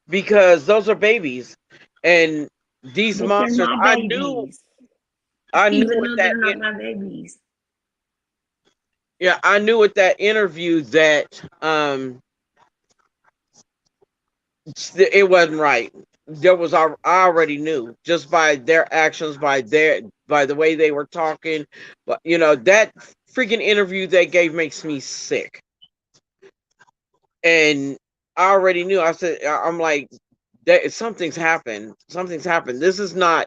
because those are babies, and these but they're monsters. my I knew, babies, I knew even with though that. they're not my babies. Yeah, I knew with that interview that it wasn't right. there was I already knew just by their actions, by the way they were talking. But that freaking interview they gave makes me sick. And I already knew. I'm like, that something's happened. Something's happened. This is not,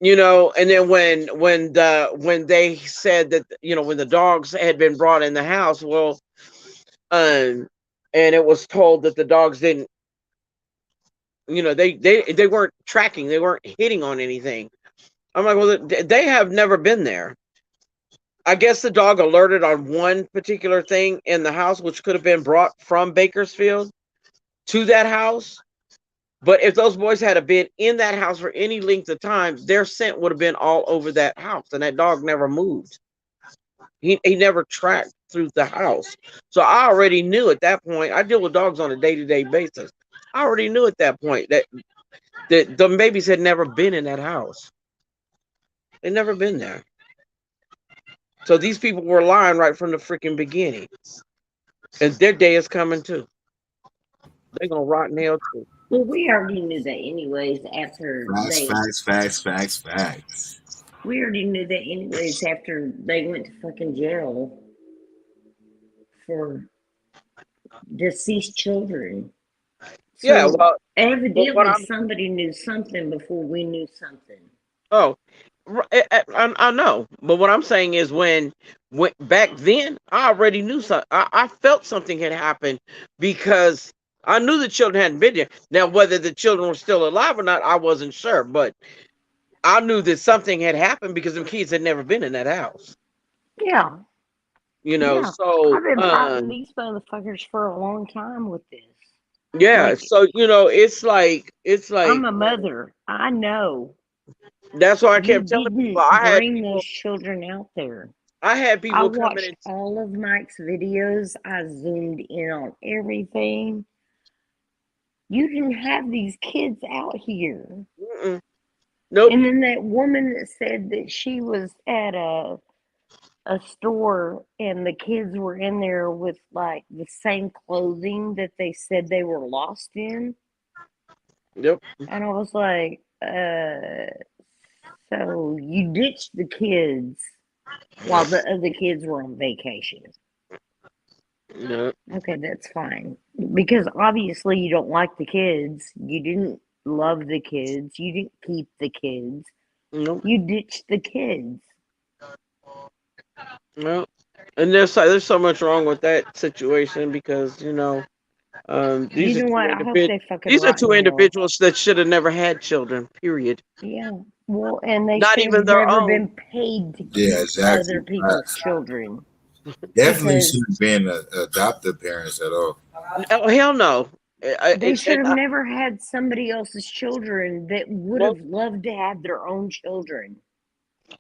And then when they said that, when the dogs had been brought in the house, well, um, and it was told that the dogs didn't, they weren't tracking, they weren't hitting on anything. I'm like, well, they have never been there. I guess the dog alerted on one particular thing in the house, which could have been brought from Bakersfield to that house. But if those boys had been in that house for any length of time, their scent would have been all over that house, and that dog never moved. He never tracked through the house. So I already knew at that point. I deal with dogs on a day-to-day basis. I already knew at that point that the babies had never been in that house. They'd never been there. So these people were lying right from the freaking beginning. And their day is coming too. They're gonna rot in hell too. Well, we already knew that anyways after Facts, they facts, facts, facts, facts. we already knew that anyways after they went to fucking jail for deceased children. Yeah, So well, but what evidently I'm somebody knew something before we knew something. oh, I know, but what I'm saying is when back then I already knew something. I felt something had happened because I knew the children hadn't been there. Now, whether the children were still alive or not, I wasn't sure, but I knew that something had happened because the kids had never been in that house. Yeah, yeah. So I've been fighting these motherfuckers for a long time with this. yeah, Like, so it's like I'm a mother. I know that's why I you kept telling people. didn't bring those children out there. I had I people coming watched in. all of Mike's videos. I zoomed in on everything. You didn't have these kids out here. Mm-mm, nope. And then that woman that said that she was at a store and the kids were in there with like the same clothing that they said they were lost in. Yep. And I was like, so you ditched the kids while the other kids were on vacation. Yep. Okay, that's fine. Because obviously you don't like the kids. You didn't love the kids. You didn't keep the kids. Nope. You ditched the kids. Nope. And there's so much wrong with that situation because You these are know two what? I hope they fucking these are rot in two hell. individuals that should have never had children. Period. Yeah. Well, and they Not should have even their never own. been paid to Yeah, keep exactly. other people's children. Definitely Because shouldn't been adoptive parents at all. Oh, hell no. they should have never had somebody else's children that would Nope. have loved to have their own children.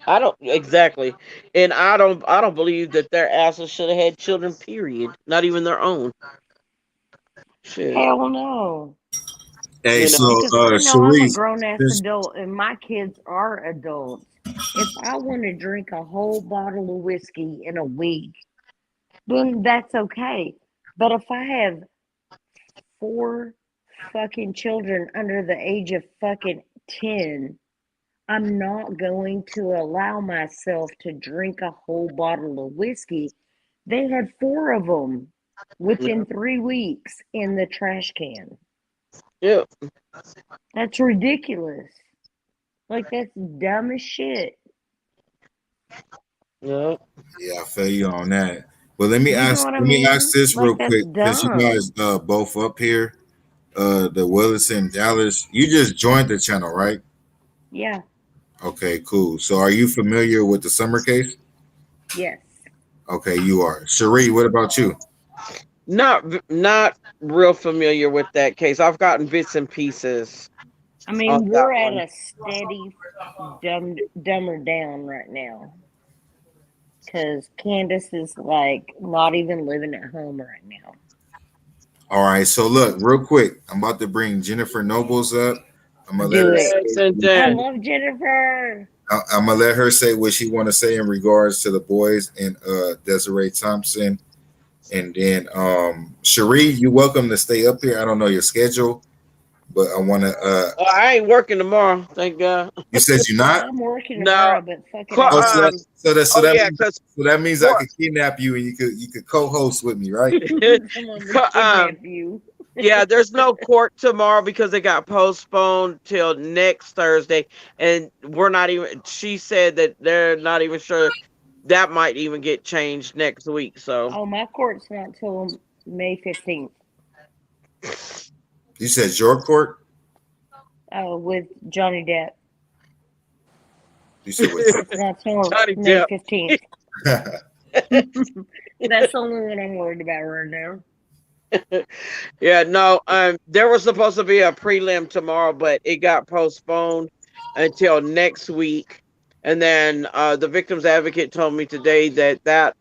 I don't exactly, and I don't believe that their asses should have had children. Period. Not even their own. Shit. Hell no. Hey, so Because I know I'm a Sharice, grown ass since adult and my kids are adults. If I want to drink a whole bottle of whiskey in a week, then that's okay. But if I have 4 fucking children under the age of fucking 10, I'm not going to allow myself to drink a whole bottle of whiskey. They had 4 of them within 3 weeks in the trash can. Yeah. That's ridiculous. Like, that's dumb as shit. Yeah. yeah, I feel you on that. But let me You know ask what I let me mean? ask this Like, real that's quick, since you dumb. guys both up here, the Willis and Dallas, you just joined the channel, right? Yeah. Okay, cool. So are you familiar with the summer case? Yes. Okay, you are. Cherie, what about you? Not real familiar with that case. I've gotten bits and pieces I on mean, that we're at one. a steady dumber down right now. Because Candace is like not even living at home right now. All right, so look, real quick, I'm about to bring Jennifer Nobles up. I'm gonna let Do her it. Yes, and I then love Jennifer. I'm gonna let her say what she want to say in regards to the boys and Desiree Thompson, and then Cherie, you're welcome to stay up here. I don't know your schedule, but I want to. I ain't working tomorrow, thank God. You said you're not. I'm working No. tomorrow, but fuck it, I Oh, got so Oh yeah, means, because that means I could kidnap you and you could co-host with me, right? someone to kidnap you. yeah, there's no court tomorrow because it got postponed till next Thursday, and we're not even. She said that they're not even sure that might even get changed next week. So Oh, my court's not till May 15th. You said your court. Oh, with Johnny Depp. You said what? It's not till Johnny May Depp. 15th. That's the only one I'm worried about right now. Yeah, no. There was supposed to be a prelim tomorrow, but it got postponed until next week. And then the victim's advocate told me today that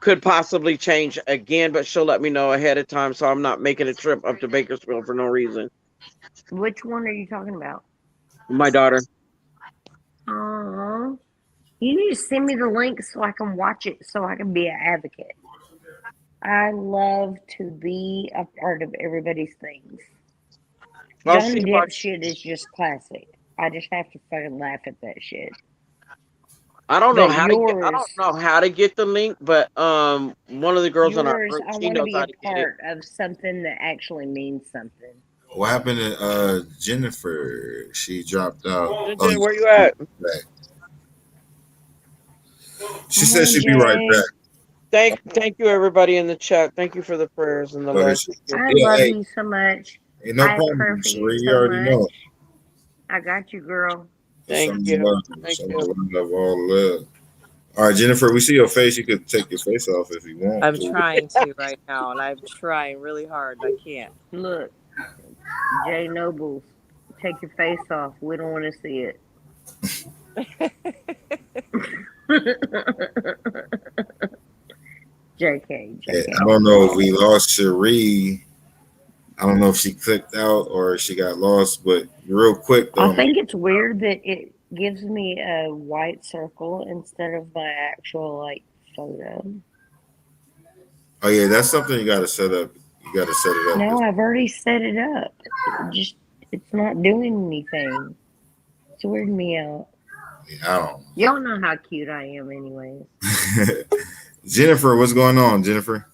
could possibly change again, but she'll let me know ahead of time, so I'm not making a trip up to Bakersfield for no reason. Which one are you talking about? My daughter. Aww. You need to send me the link so I can watch it so I can be an advocate. I love to be a part of everybody's things. I'll Johnny see if I- Depp shit is just classic. I just have to fucking laugh at that shit. I don't know But how to get. I yours, don't know how to get the link, but one of the girls in our yours, group, I she want to knows be how a to get it. part of something that actually means something. What happened to Jennifer? She dropped out. Oh, Where you at? back. She Come said on, she'd be right Jay. back. Thank you everybody in the chat. Thank you for the prayers and the Oh, there love. she- I yeah, love hey, you so much. ain't no I problem, pray for you Sheree. You so already know. much. I got you, girl. Thank Some you. love, Thank some you. love, all love. All right, Jennifer, we see your face. You could take your face off if you want I'm to. trying to right now, and I'm trying really hard. I can't. Look, Jay Nobles, take your face off. We don't want to see it. JK, Yeah, JK. I don't know if we lost Cherie. I don't know if she clicked out or she got lost, but real quick I though. think it's weird that it gives me a white circle instead of my actual like photo. Oh yeah, that's something you got to set up. You got to set it up. No, I've already set it up. It's not doing anything. It's weirding me out. I don't Y'all know how cute I am, anyways. know. Jennifer, what's going on, Jennifer?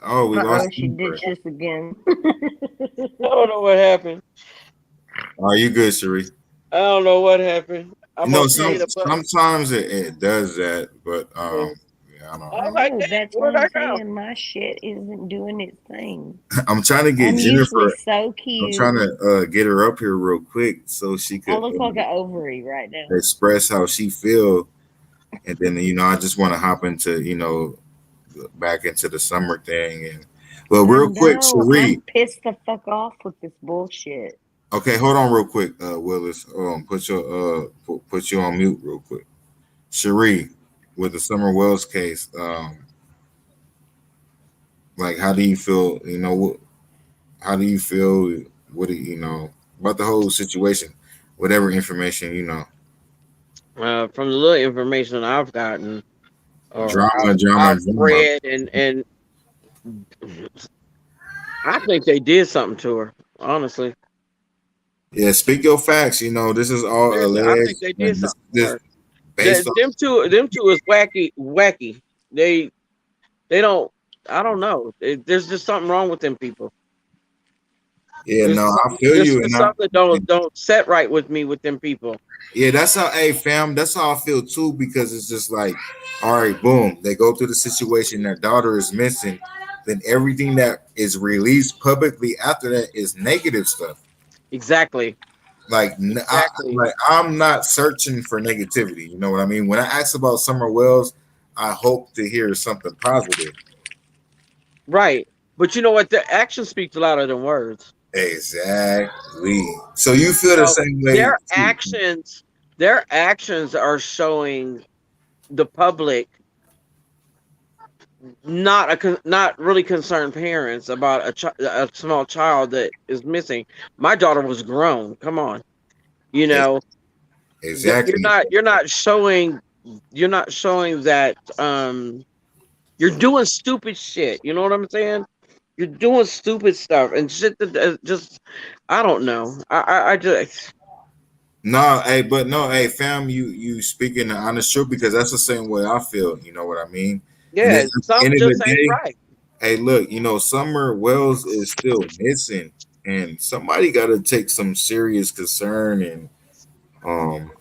Oh, we lost She Jennifer. ditched us again. I don't know what happened. Are you good, Cherie? I don't know what happened. I'm You know, okay. sometimes it does that, but Yeah. yeah, I don't know. I was I like, know, "Dang, that's where'd what I'm I go?" saying. My shit isn't doing its thing. I'm trying to get I'm usually Jennifer. so I'm cute. trying to get her up here real quick so she I could look like an ovary right now. express how she feel, and then I just want to hop into back into the summer thing. And well, I real quick, know. I'm Cherie. pissed the fuck off with this bullshit. Okay, hold on real quick, Willis. Put you on mute real quick. Cherie, with the Summer Wells case, like how do you feel? How do you feel? What do you know about the whole situation? Whatever information you know. From the little information I've gotten or Drama, drama, I've drama. read, and I think they did something to her. Honestly, Yeah, speak your facts. This is all seriously, I think alleged, they did and something to this her. based on. Them two is wacky. They don't. I don't know. There's just something wrong with them people. Yeah, no, I feel There's you, just and something that don't set right with me with them people. yeah, that's how. Hey, fam, that's how I feel too. Because it's just like, all right, boom, they go through the situation. Their daughter is missing. Then everything that is released publicly after that is negative stuff. Exactly. Like, Exactly. I'm not searching for negativity. You know what I mean? When I ask about Summer Wells, I hope to hear something positive. Right. But you know what? The action speaks louder than words. Exactly. So you feel the So same way? their actions are showing the public not really concerned parents about a small child that is missing. My daughter was grown. Come on, you know Exactly. you're not showing that you're doing stupid shit. You know what I'm saying? You're doing stupid stuff and shit that just I don't know. I just No, hey, but no, hey, fam, you speaking the honest truth because that's the same way I feel. You know what I mean? And then yeah, at the end something of the just ain't day, right. hey, look, Summer Wells is still missing, and somebody got to take some serious concern. And um,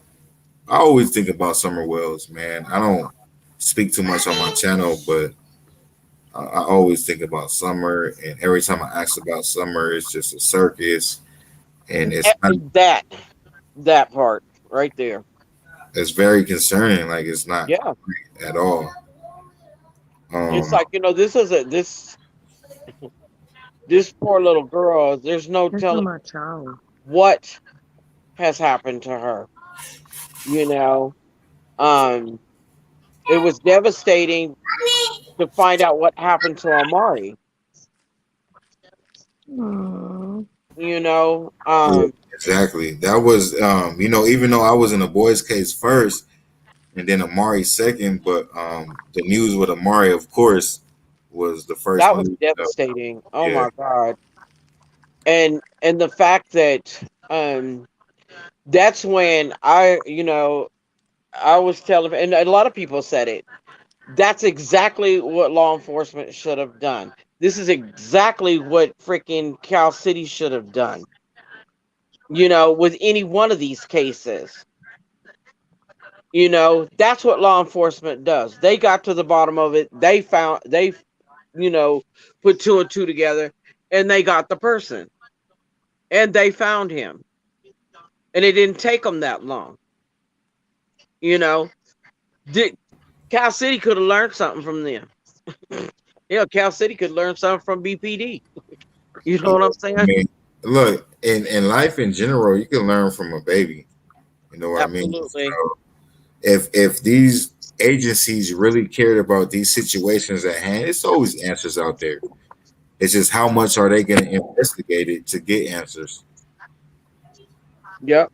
I always think about Summer Wells, man. I don't speak too much on my channel, but I always think about Summer, and every time I ask about Summer, it's just a circus, and it's not. That that part right there. It's very concerning. Like it's not Yeah, at all. it's Um, like this is a this poor little girl. There's no This is telling my child. what has happened to her. You know, um, it was devastating to find out what happened to Amari. Aw. You know, yeah, exactly. That was, even though I was in a boys' case first, and then Amari second, but the news with Amari, of course, was the first that was news. devastating. Oh Yeah, my god. And the fact that that's when I was telling, and a lot of people said it. That's exactly what law enforcement should have done. This is exactly what freaking Cal City should have done. With any one of these cases. That's what law enforcement does. They got to the bottom of it. They you know, put two and two together, and they got the person, and they found him, and it didn't take them that long. You know, Did, Cal City could have learned something from them. Cal City could learn something from BPD. You know what I'm I saying? mean, look, in life in general, you can learn from a baby. You know what I mean? Absolutely. If these agencies really cared about these situations at hand, it's always answers out there. It's just how much are they going to investigate it to get answers? Yep.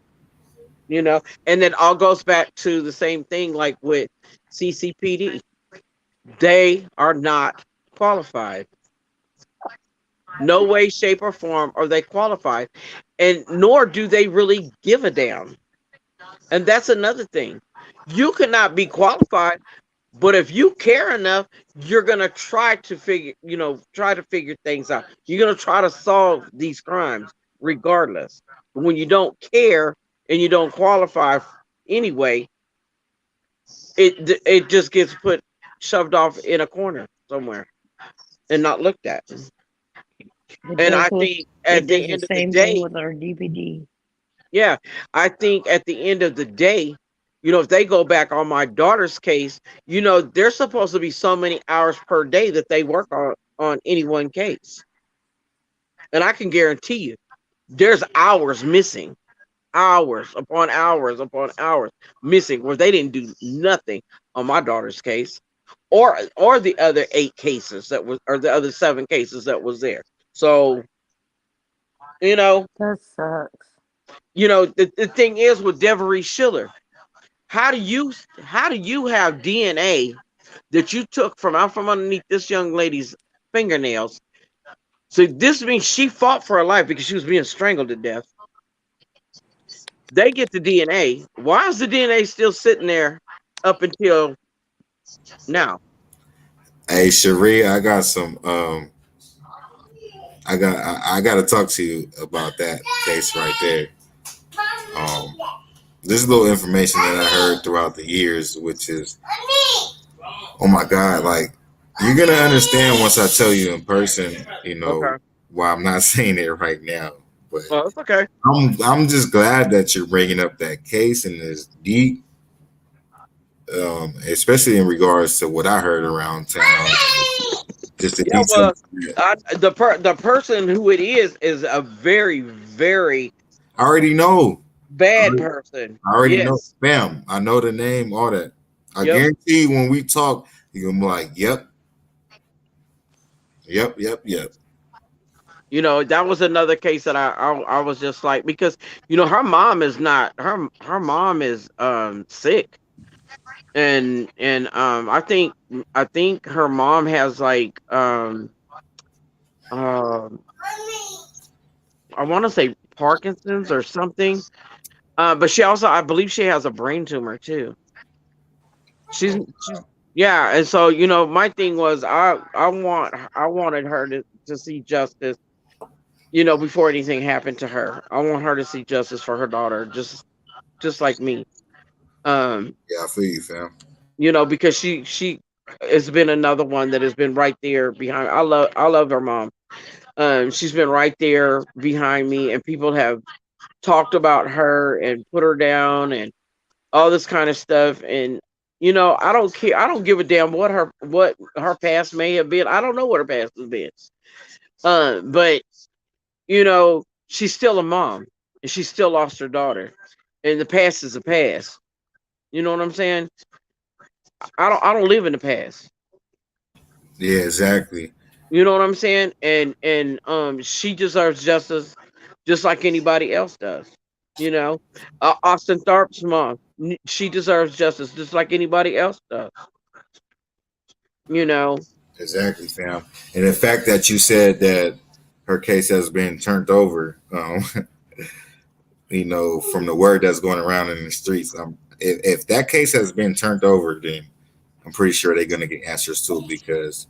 And it all goes back to the same thing like with CCPD. They are not qualified. No way, shape, or form are they qualified. And nor do they really give a damn. And that's another thing. You cannot be qualified, but if you care enough, you're gonna try to figure things out. You're gonna try to solve these crimes regardless. But when you don't care and you don't qualify anyway, it just gets put shoved off in a corner somewhere and not looked at. It And does I with think it at does the the end of the same thing day, with our DPD. yeah, I think at the end of the day, if they go back on my daughter's case, there's supposed to be so many hours per day that they work on any one case. And I can guarantee you, there's hours missing, hours upon hours missing where they didn't do nothing on my daughter's case, or the other 8 cases or the other 7 cases that was there. So, you know, That sucks. the thing is with Devery Schiller, how do you have DNA that you took from out from underneath this young lady's fingernails? So this means she fought for her life because she was being strangled to death. They get the DNA. Why is the DNA still sitting there up until now? Hey, Cherie, I got some. I got to talk to you about that case right there. Um, this is a little information that I heard throughout the years, which is, oh my God, like you're gonna understand once I tell you in person. Okay. Why I'm not saying it right now, but Oh, it's okay. I'm just glad that you're bringing up that case and it's deep, especially in regards to what I heard around town. Just the Yeah. Well, details. the person who it is a very very I already know. bad person. I already know. Yes. Bam. I know the name, all that. I Yep. guarantee you when we talk, you're gonna be like, yep, yep, yep, yep. That was another case that I was just like, because her mom is not her mom is sick, and I think her mom has like um, I want to say Parkinson's or something. But she also, I believe, she has a brain tumor too. She's yeah, and so my thing was I wanted her to see justice. Before anything happened to her, I want her to see justice for her daughter, just like me. Um, Yeah, I feel you, fam. because she has been another one that has been right there behind. I love her mom. She's been right there behind me, and people have talked about her and put her down and all this kind of stuff. And I don't care. I don't give a damn what her past may have been. I don't know what her past has been. But she's still a mom, and she still lost her daughter, and the past is a past. You know what I'm saying? I don't live in the past. Yeah, exactly. You know what I'm saying? And she deserves justice just like anybody else does. You know, Austin Tharp's mom, she deserves justice just like anybody else does. You know, Exactly, fam. And the fact that you said that her case has been turned over, from the word that's going around in the streets, if that case has been turned over, then I'm pretty sure they're going to get answers too because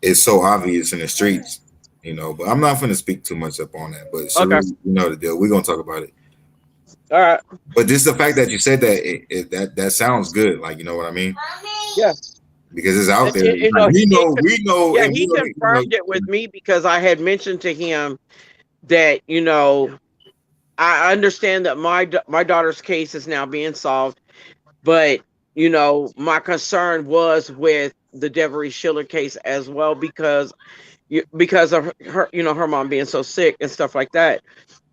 it's so obvious in the streets, But I'm not going to speak too much up on that. But Cherie, okay, you know the deal. We're going to talk about it. all right, But just the fact that you said that, that sounds good. Like, you know what I mean? yeah, Because it's out and, there. and, you know, Like, he did, we know, yeah, and he confirmed it with me because I had mentioned to him that I understand that my daughter's case is now being solved, but my concern was with the Devery Schiller case as well because of her, her mom being so sick and stuff like that.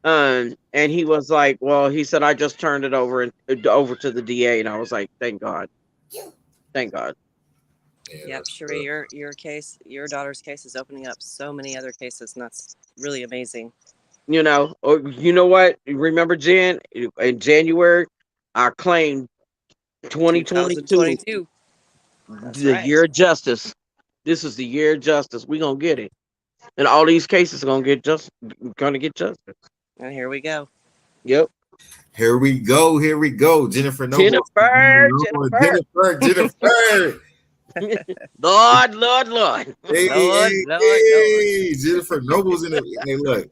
And he was like, well, he said I just turned it over to the DA, and I was like, thank God, thank God. yeah, Yep, that's Sheree, your daughter's case is opening up so many other cases, and that's really amazing. Or you know what? Remember, Jan, in January, I claimed 2022, 2022. That's the right. year of justice. This is the year of justice. We gonna get it, and all these cases are gonna get justice. And here we go. Yep. Here we go. Here we go. Jennifer Noble. Jennifer, Jennifer. Jennifer. Lord, Lord, Lord. Hey, Lord, hey, Lord, Lord. hey. Jennifer Noble's in the. Hey, look,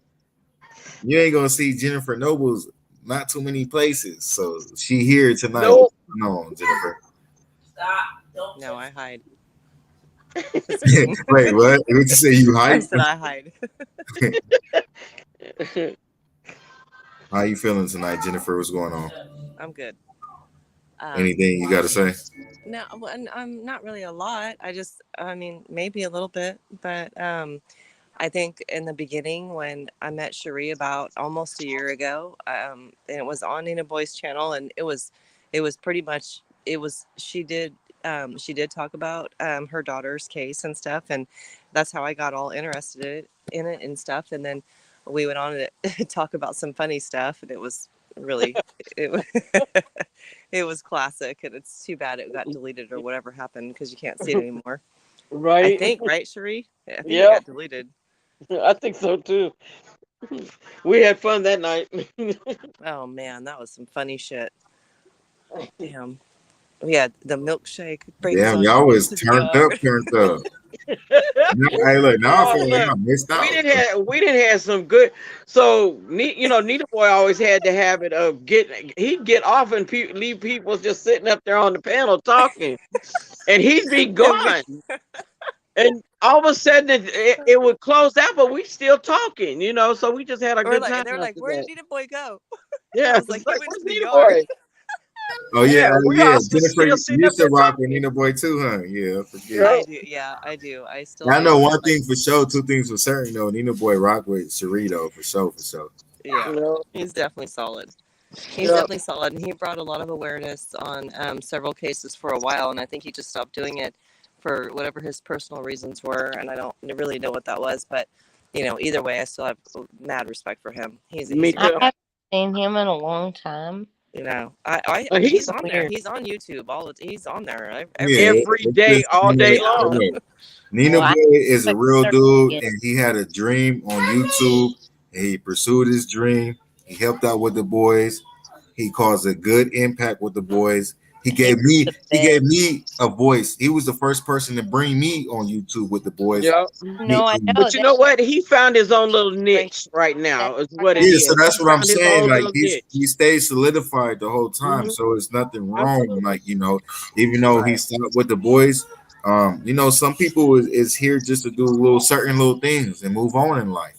you ain't gonna see Jennifer Noble's not too many places. So she here tonight. No. No, Jennifer. No, I hide. Just kidding. Wait, what? Did you say you I hype? said I hide. How you feeling tonight, Jennifer? What's going on? I'm good. Um, Anything you got to say? no, well, and I'm not really a lot. I mean, maybe a little bit, but I think in the beginning when I met Cherie about almost a year ago, and it was on Nina Boy's channel, and it was pretty much she did talk about her daughter's case and stuff, and that's how I got all interested in it and stuff, and then we went on to talk about some funny stuff, and it was really it was it was classic, and it's too bad it got deleted or whatever happened because you can't see it anymore. I Right? think, right, Cherie? I think it Yep. got deleted. I think so too. We had fun that night. Oh man, that was some funny shit. Damn. Yeah, the milkshake brings Damn, all y'all joy was to the turned up, yard. turned up. Hey, look, now I Oh, feel like look, I missed out. we didn't have some good. So Nita Boy always had the habit of he'd get off and leave people just sitting up there on the panel talking, and he'd be And we, gone. And all of a sudden it would close out, but we still talking, so we just had a we're good like, time and they're like, after "Where did that. Nita Boy go?" I Yeah. Yeah, was it's like, "He like, went where's to the Nita yard." Boy? Oh yeah, Yeah, we yeah. all Jennifer, still you sitting up used to there rock with talking. Nina Boy too, huh? Yeah, I forget. Yeah, I do. Yeah, I do. I still I know do. one Like, thing for sure, two things for certain. Nina Boy rock with Cerrito for sure, for sure. yeah, you know, he's definitely solid. He's yeah. definitely solid, and he brought a lot of awareness on several cases for a while, and I think he just stopped doing it for whatever his personal reasons were, and I don't really know what that was, but either way, I still have mad respect for him. He's Me a I good too. guy. haven't seen him in a long time. You know, He's he's on there. weird. He's on YouTube. He's on there every Yeah, day. every it's day, just all day long. look, Nina Well, Boy I is a but real they're dude, good. and he had a dream on YouTube, and he pursued his dream. He helped out with the boys. He caused a good impact with the boys. He He gave was me the he gave best. me a voice. He was the first person to bring me on YouTube with the boys. Yep. He, No, I know But you that know what? He found his own little right. niche right That's now. Is I what it got. yeah, so is. that's He what I'm found his saying. own Like little he niche. stayed solidified the whole time. Hmm. So it's nothing wrong. Absolutely. Like, even though he Right. stopped with the boys, some people is here just to do little certain little things and move on in life.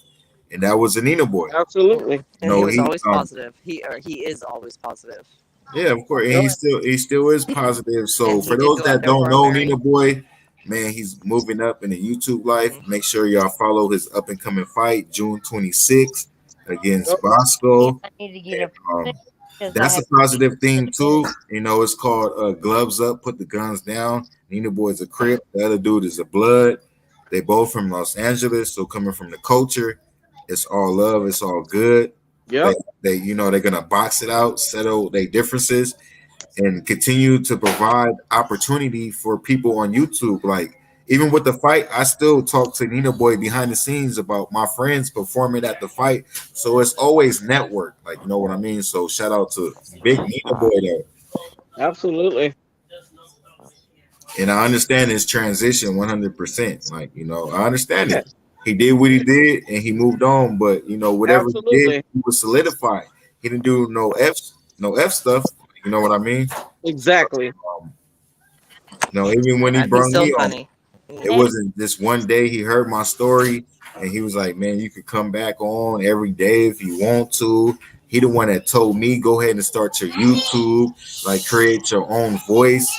And that was Anina Boy. Absolutely. And he was He always positive. He is always positive. Yeah, of course. And Yep. he still is positive. So And he for did those go out that there don't for a know married. Nina Boy, man, he's moving up in the YouTube life. Mhm. Make sure y'all follow his up and coming fight June 26th Yep. against And Bosco. I need to get up Um, because I that's a have positive to thing get too. It's called Gloves Up, Put the Guns Down. Nina Boy's a Crip. The other dude is a Blood. They both from Los Angeles, so coming from the culture, it's all love. It's all good. They, Yep. they're gonna box it out, settle their differences, and continue to provide opportunity for people on YouTube. Like even with the fight, I still talk to Nina Boy behind the scenes about my friends performing at the fight. So it's always network, like you know what I mean. So shout out to Big Nina Boy though. Absolutely. And I understand his transition 100%. Like, I understand Yeah. it. He did what he did and he moved on, but whatever he did, Absolutely. he was solidified. He didn't do no F stuff. You know what I mean? Exactly. Um, even when he And he's brought still me on, funny. it and wasn't this one day he heard my story and he was like, man, you could come back on every day if you want to. He the one that told me go ahead and start your YouTube, like create your own voice.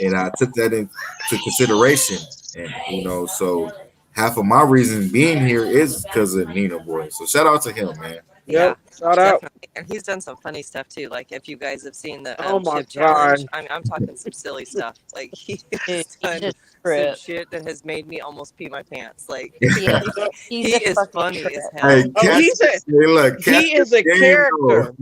And I took that into consideration. And so half of my reason being here is because of Nina Boy. So shout out to him, man. Yep. Yeah, Shout out. definitely. And he's done some funny stuff too. Like if you guys have seen the Oh my chip challenge, God. I'm talking some silly stuff. Like he dude, has he's done a some trip. shit that has made me almost pee my pants. Like Yeah, he he's a is fucking funny trip. as Hey, hell. Oh, catch he's a hey, look, catch he this is a game though. character.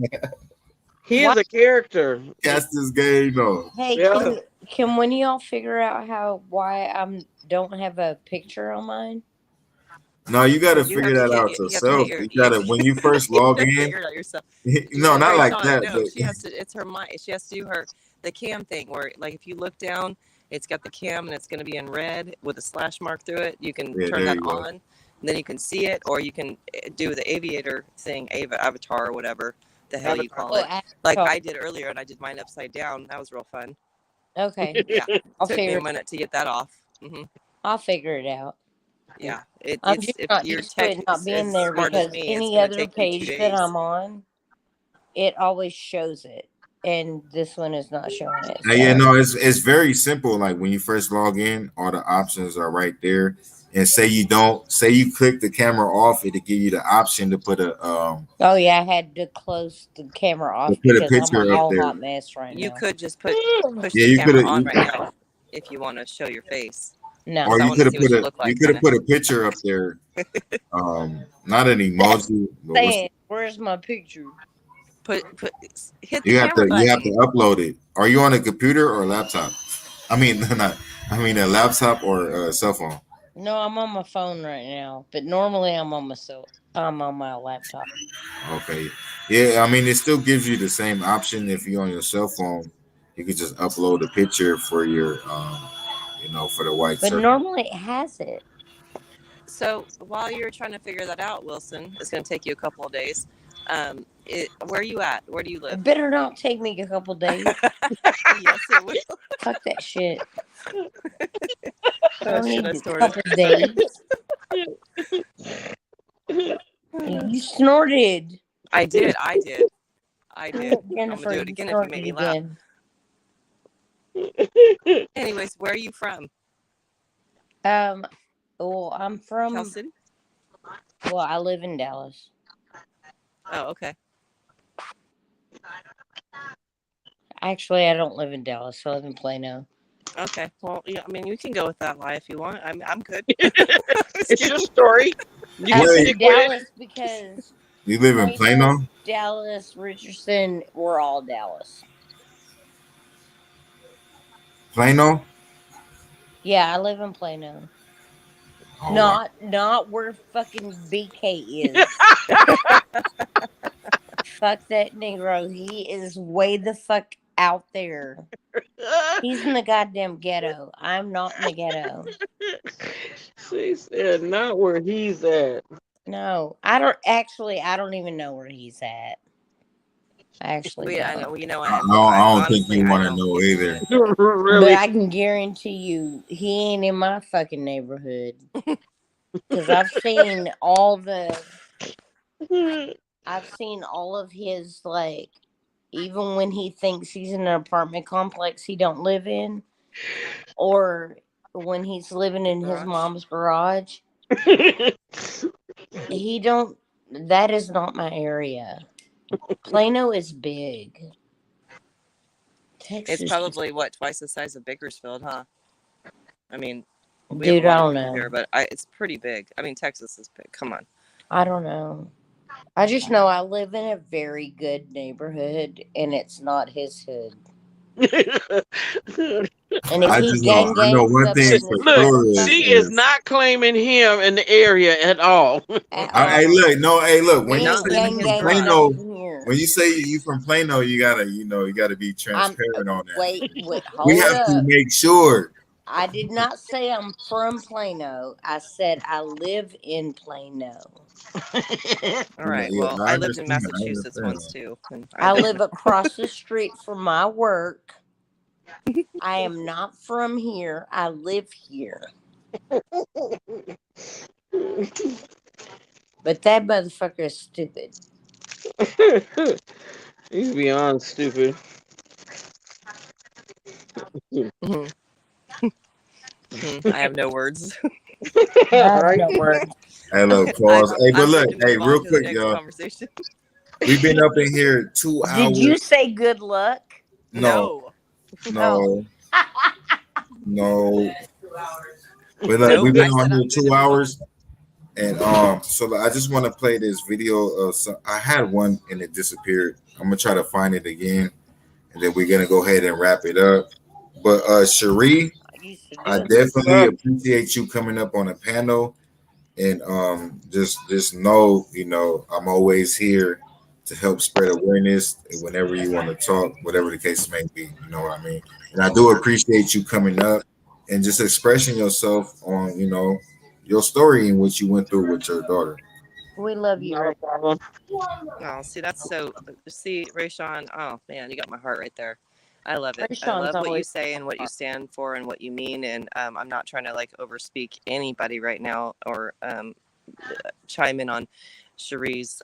He is What? a character. Catch this game though. Hey, Yeah. can one of y'all figure out why I don't have a picture on mine? No, you got to You figure have to that get out you have to get yourself. your You got to when you first you log have to in. figure it out yourself. No, not like Rayshon, that. no, But she has to. It's her mind. She has to do the cam thing where, like, if you look down, it's got the cam and it's going to be in red with a slash mark through it. You can yeah, turn there that you go. on, and then you can see it, or you can do the aviator thing, avatar, or whatever the hell you Avatar. call Oh, it. Like Avatar. I did earlier, and I did mine upside down. That was real fun. Okay, Yeah, I'll took me figure. a minute to get that off. I'll figure it out. Yeah, I'm it's just if not you're used to tech it not being as there smart as because me, it's any going to other take you 2 page that days. I'm on, it always shows it, and this one is not showing it. Yeah, So no, it's very simple. Like when you first log in, all the options are right there. And say you click the camera off, it'll give you the option to put oh yeah, I had to close the camera to off put a because I'm a picture up whole there. hot mess right You now. could just push Yeah, the you could camera have, on right now if you want to show your face. No, or Because I you want to could have see what you look you like, could kind have of. put a picture up there. Not an that's emoji, but saying where's my picture? Hit the you have camera to button. upload it. Are you on a computer or a laptop? I mean, not. I mean a laptop or a cell phone. No, I'm on my phone right now, but normally I'm on my laptop. Okay. Yeah, I mean, it still gives you the same option if you're on your cell phone. You could just upload a picture for your, for the white But circle. normally it has it. So while you're trying to figure that out, Wilson, it's going to take you a couple of days. Where are you at? Where do you It live? better not take me a couple days. Yes, it will. Fuck that shit. I Oh, don't shit, I need a snorted. couple days. You snorted. I did. I did. I'm going to Jennifer, do it you again if you make snorted me laugh. again. Anyways, where are you from? Well, I'm Cal from. City? Well, I live in Dallas. Oh, okay. Actually, I don't live in Dallas. I live in Plano. Okay. Well, yeah, I mean, you can go with that lie if you want. I'm good. It's your story. You I can Wait, stick said with it. Dallas because You live in Plano? Dallas, Richardson, we're all Dallas. Plano? Yeah, I live in Plano. Oh wow. Not where fucking BK is. Fuck that Negro. He is way the fuck out there. He's in the goddamn ghetto. I'm not in the ghetto. She said, not where he's at. No, I don't even know where he's at. I actually I don't. know. You know I what? don't, I I don't think honestly, you I want to don't know either. either. But Really? I can guarantee you, he ain't in my fucking neighborhood. Cause I've seen all of his, like, even when he thinks he's in an apartment complex he don't live in, or when he's living in his Garage. mom's garage, he don't. That is not my area. Plano is big. It's Texas, probably what, twice the size of Bakersfield, huh? I mean, we have a dude, I lot of don't people here, know. but it's pretty big. I mean, Texas is big. Come on. I don't know. I just know I live in a very good neighborhood, and it's not his hood. And if I he just know. gang I know gangs one up thing in for this Look, sure she motherfucker is is not claiming him in the area at all. at hey, all, look, no, hey, look. When he you Not ain't say you living gang his from ganging garage. up Plano, in here. when you say you from Plano, you gotta be I'm transparent on that. wait, We hold have to up. make sure. I did not say I'm from Plano. I said I live in Plano. All right. Yeah, Well, I I lived in understand. I Massachusetts understand. once too, and I I live across the street from my work. I am not from here. I live here. But that motherfucker is stupid. He's beyond stupid. Mhm. I have no words. I have Right? no words. Hey, look, pause. Hey, but I'm look, ready to hey, move on real to the quick, next y'all. conversation. We've been up in here 2 hours. Did you say good luck? No, No. Oh. no, no. But look, Nope. we've been I on said here I'm good to two move on. hours, and so I just want to play this video of some. I had one and it disappeared. I'm gonna try to find it again, and then we're gonna go ahead and wrap it up. But Cherie, I used to I do it. definitely appreciate you coming up on a panel, and just know, I'm always here to help spread awareness whenever you want to talk, whatever the case may be. You know what I mean? And I do appreciate you coming up and just expressing yourself on, your story and what you went through with your daughter. We love you, Not Ray. a problem. Oh, see, that's so. See, Rayshon. Oh man, you got my heart right there. I love it. I Rayshon's love what you always say and what you stand for and what you mean. And I'm not trying to like overspeak anybody right now or chime in on Cherie's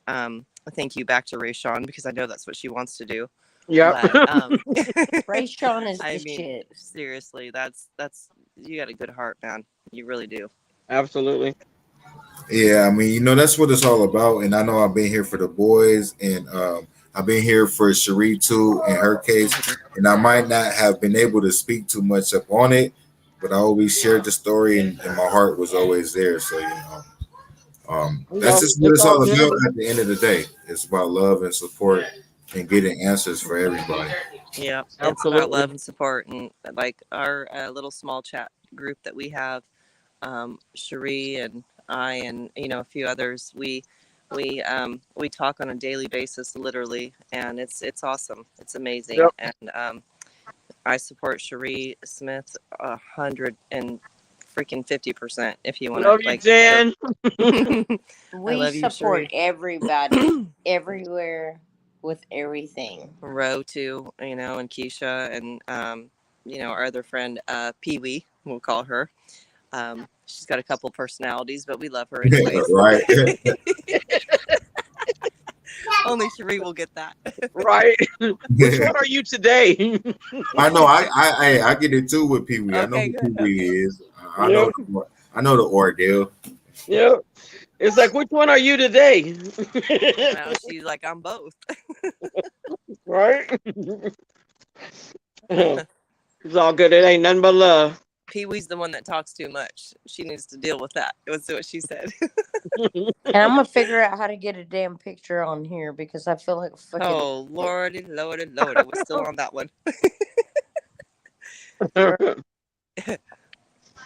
thank you back to Rayshon because I know that's what she wants to do. Yep. But Rayshon is I the mean, shit. seriously, that's you got a good heart, man. You really do. Absolutely. Yeah, I mean, that's what it's all about. And I know I've been here for the boys, and I've been here for Cherie too in her case. And I might not have been able to speak too much up on it, but I always shared the story, and my heart was always there. So that's just what It's it's all all good. about. At the end of the day, it's about love and support and getting answers for everybody. Yeah, it's about Absolutely. love and support, and like our little small chat group that we have, Cherie and I, and a few others. We talk on a daily basis, literally, and it's awesome. It's amazing, Yep. and I support Cherie Smith 150%. If you want to Love you, like, Jan. I We love you, support Cherie. everybody, everywhere, with everything. Ro too, and Keisha, and our other friend Pee Wee, we'll call her. She's got a couple personalities, but we love her anyways. Right? Only Cherie will get that. Right. Which one are you today? I know. I get it too with Pee Wee. I know Okay, who Pee good. Wee Okay. is. Yep. I know the ordeal. Yep. It's like, which one are you today? Well, she's like, I'm both. Right? It's all good. It ain't nothing but love. Pee Wee's the one that talks too much. She needs to deal with that. It was what she said. And I'm gonna figure out how to get a damn picture on here because I feel like a fucking. Oh, lordy, lordy, lordy. We're still on that one.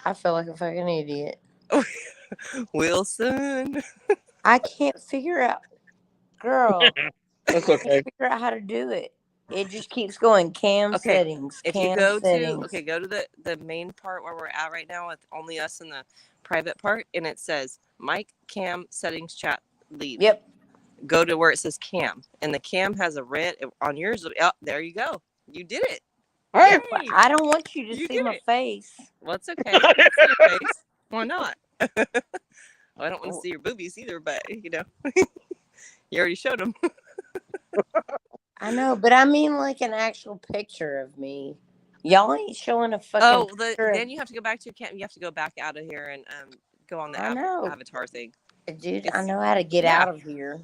I feel like a fucking idiot. Wilson. I can't figure out, girl. That's I okay. can't figure out how to do it. It just keeps going. Cam Okay, settings. If Cam you go settings. to go to the main part where we're at right now with only us in the private part, and it says mic, cam, settings, chat, leave. Yep. Go to where it says cam, and the cam has a red on yours. Oh, there you go. You did it. Hey, But I don't want you to You see did my it. face. Well, it's okay. I can see your face. Why not? Well, I don't want to see your boobies either, but you already showed them. I know, but I mean like an actual picture of me. Y'all ain't showing a fucking picture. Then you have to go back to your cam. You have to go back out of here and go on the I know. avatar thing. Dude, I know how to get out of here.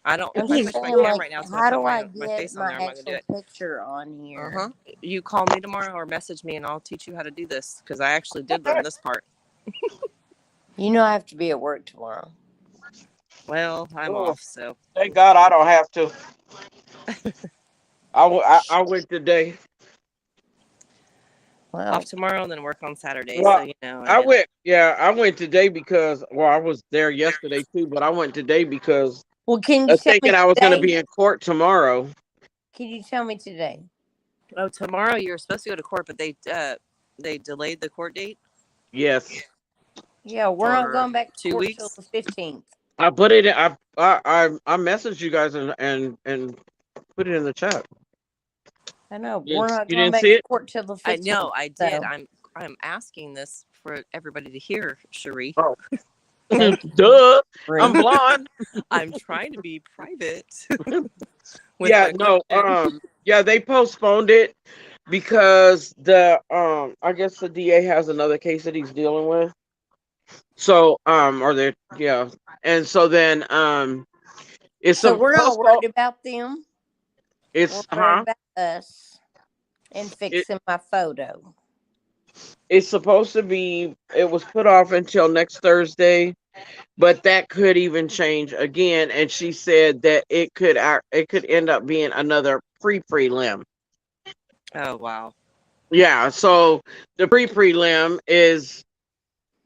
I don't. I'm If I just push my saying, cam like, right now, it's how gonna do put I my get face on my there. I'm not gonna do actual it. picture on here? You call me tomorrow or message me, and I'll teach you how to do this because I actually did learn this part. You know I have to be at work tomorrow. Well, I'm off, so thank God I don't have to. I went today. Well, off tomorrow and then work on Saturday. Well, So I went. Yeah, I went today because I was there yesterday too, but I went today because well, can I you was tell me thinking I was going to today? be in court tomorrow. Can you tell me today? Oh, tomorrow you're supposed to go to court, but they delayed the court date. Yes. Yeah, we're not For going back to 2 court weeks? till the 15th. I put it. I messaged you guys and put it in the chat. I know. You We're not you going didn't back see to it? court till the 15th. I know, I did. So. I'm asking this for everybody to hear, Cherie. Oh. Duh. I'm blonde. I'm trying to be private. Yeah, no. Yeah, they postponed it because I guess the DA has another case that he's dealing with. So and so then it's So some we're not postpone. worried about them. It's We're worried about us and fixing my photo. It's supposed to be. It was put off until next Thursday, but that could even change again. And she said that it could end up being another prelim. Oh wow. Yeah. So the prelim is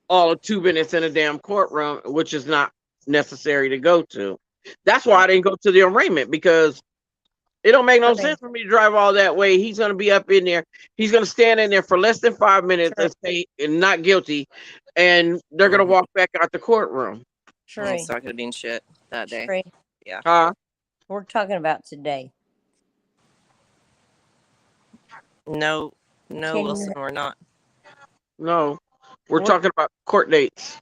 all of 2 minutes in a damn courtroom, which is not necessary to go to. That's why I didn't go to the arraignment because it don't make no sense for me to drive all that way. He's going to be up in there. He's going to stand in there for less than 5 minutes and say not guilty, and they're going to walk back out the courtroom. Sure, it's not going to mean shit that day. Sure. Yeah. We're talking about today. No, Wilson, we're not. No, we're talking about court dates.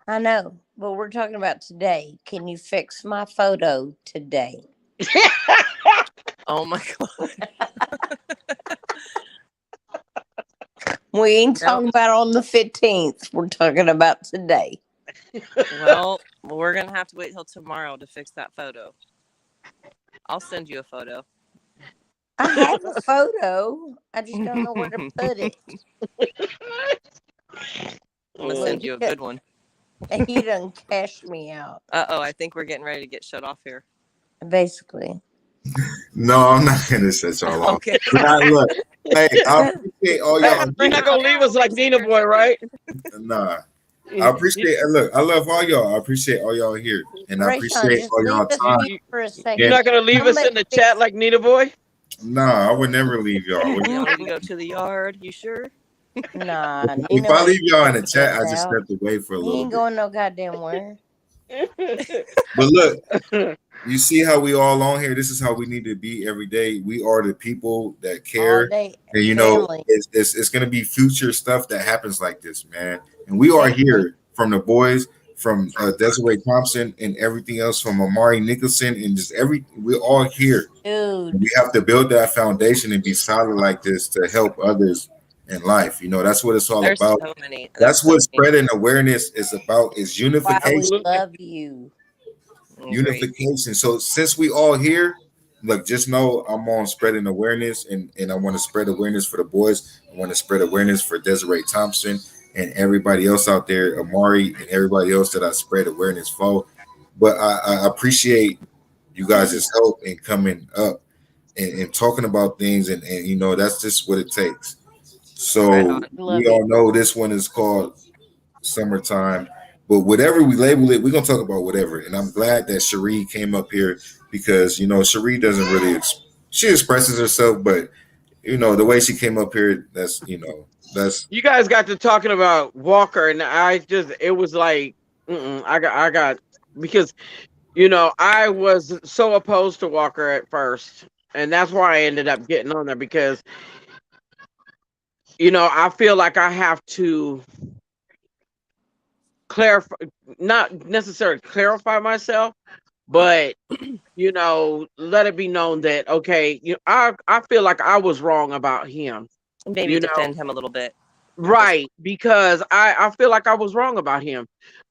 I know, but we're talking about today. Can you fix my photo today? Oh my God. We ain't talking about on the 15th. We're talking about today. Well, we're going to have to wait till tomorrow to fix that photo. I'll send you a photo. I have a photo. I just don't know where to put it. I'm going to send you a good one. You done cashed me out. Uh-oh, I think we're getting ready to get shut off here. Basically. No, I'm not going to shut y'all off. Okay. Look, hey, I appreciate all y'all. You're not going to leave us like Nina Boy, right? Nah. I appreciate it. Look, I love all y'all. I appreciate all y'all here. And I appreciate all y'all time. For a second. You're not going to leave us in the chat like Nina Boy? Nah, I would never leave y'all. Y'all need to go to the yard. You sure? Nah. If I leave y'all in the chat, I just stepped away for a little bit. He ain't going no goddamn where. But look, you see how we all on here. This is how we need to be every day. We are the people that care, and you know, it's going to be future stuff that happens like this, man. And we are here from the boys, from Desiree Thompson, and everything else, from Amari Nicholson, and just we're all here. Dude, we have to build that foundation and be solid like this to help others in life. You know, that's what it's all about. So many. That's what spreading awareness is about, is unification. I love you. Unification. So since we all here, look, just know I'm on spreading awareness, and I want to spread awareness for the boys. I want to spread awareness for Desiree Thompson and everybody else out there, Amari, and everybody else that I spread awareness for. But I appreciate you guys' help in coming up and talking about things, and you know that's just what it takes. Right So on. we Love you. all know this one is called Summertime, but whatever we label it, we're gonna talk about whatever. And I'm glad that Cherie came up here because you know Cherie doesn't really she expresses herself, but you know the way she came up here, that's you know that's You guys got to talking about Walker, and I just it was like, I got because I was so opposed to Walker at first, and that's why I ended up getting on there because I feel like I have to clarify, not necessarily clarify myself, but let it be known that okay, I feel like I was wrong about him, Maybe you know, defend him a little bit at this right? Because I feel like I was wrong about him.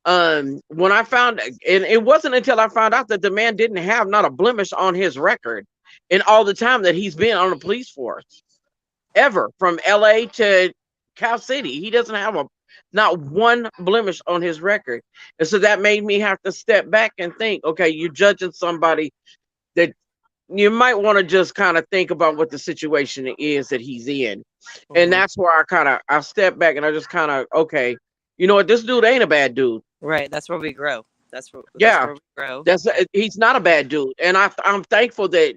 When I found, and it wasn't until I found out that the man didn't have not a blemish on his record in all the time that he's been on the police force ever from LA to Cal City. He doesn't have not one blemish on his record. And so that made me have to step back and think, okay, you're judging somebody that you might want to just kind of think about what the situation is that he's in. And point. that's where I stepped back and I just kind of, okay, you know what, this dude ain't a bad dude. Right. That's where we grow. That's Yeah, where we grow. he's not a bad dude, and I'm thankful that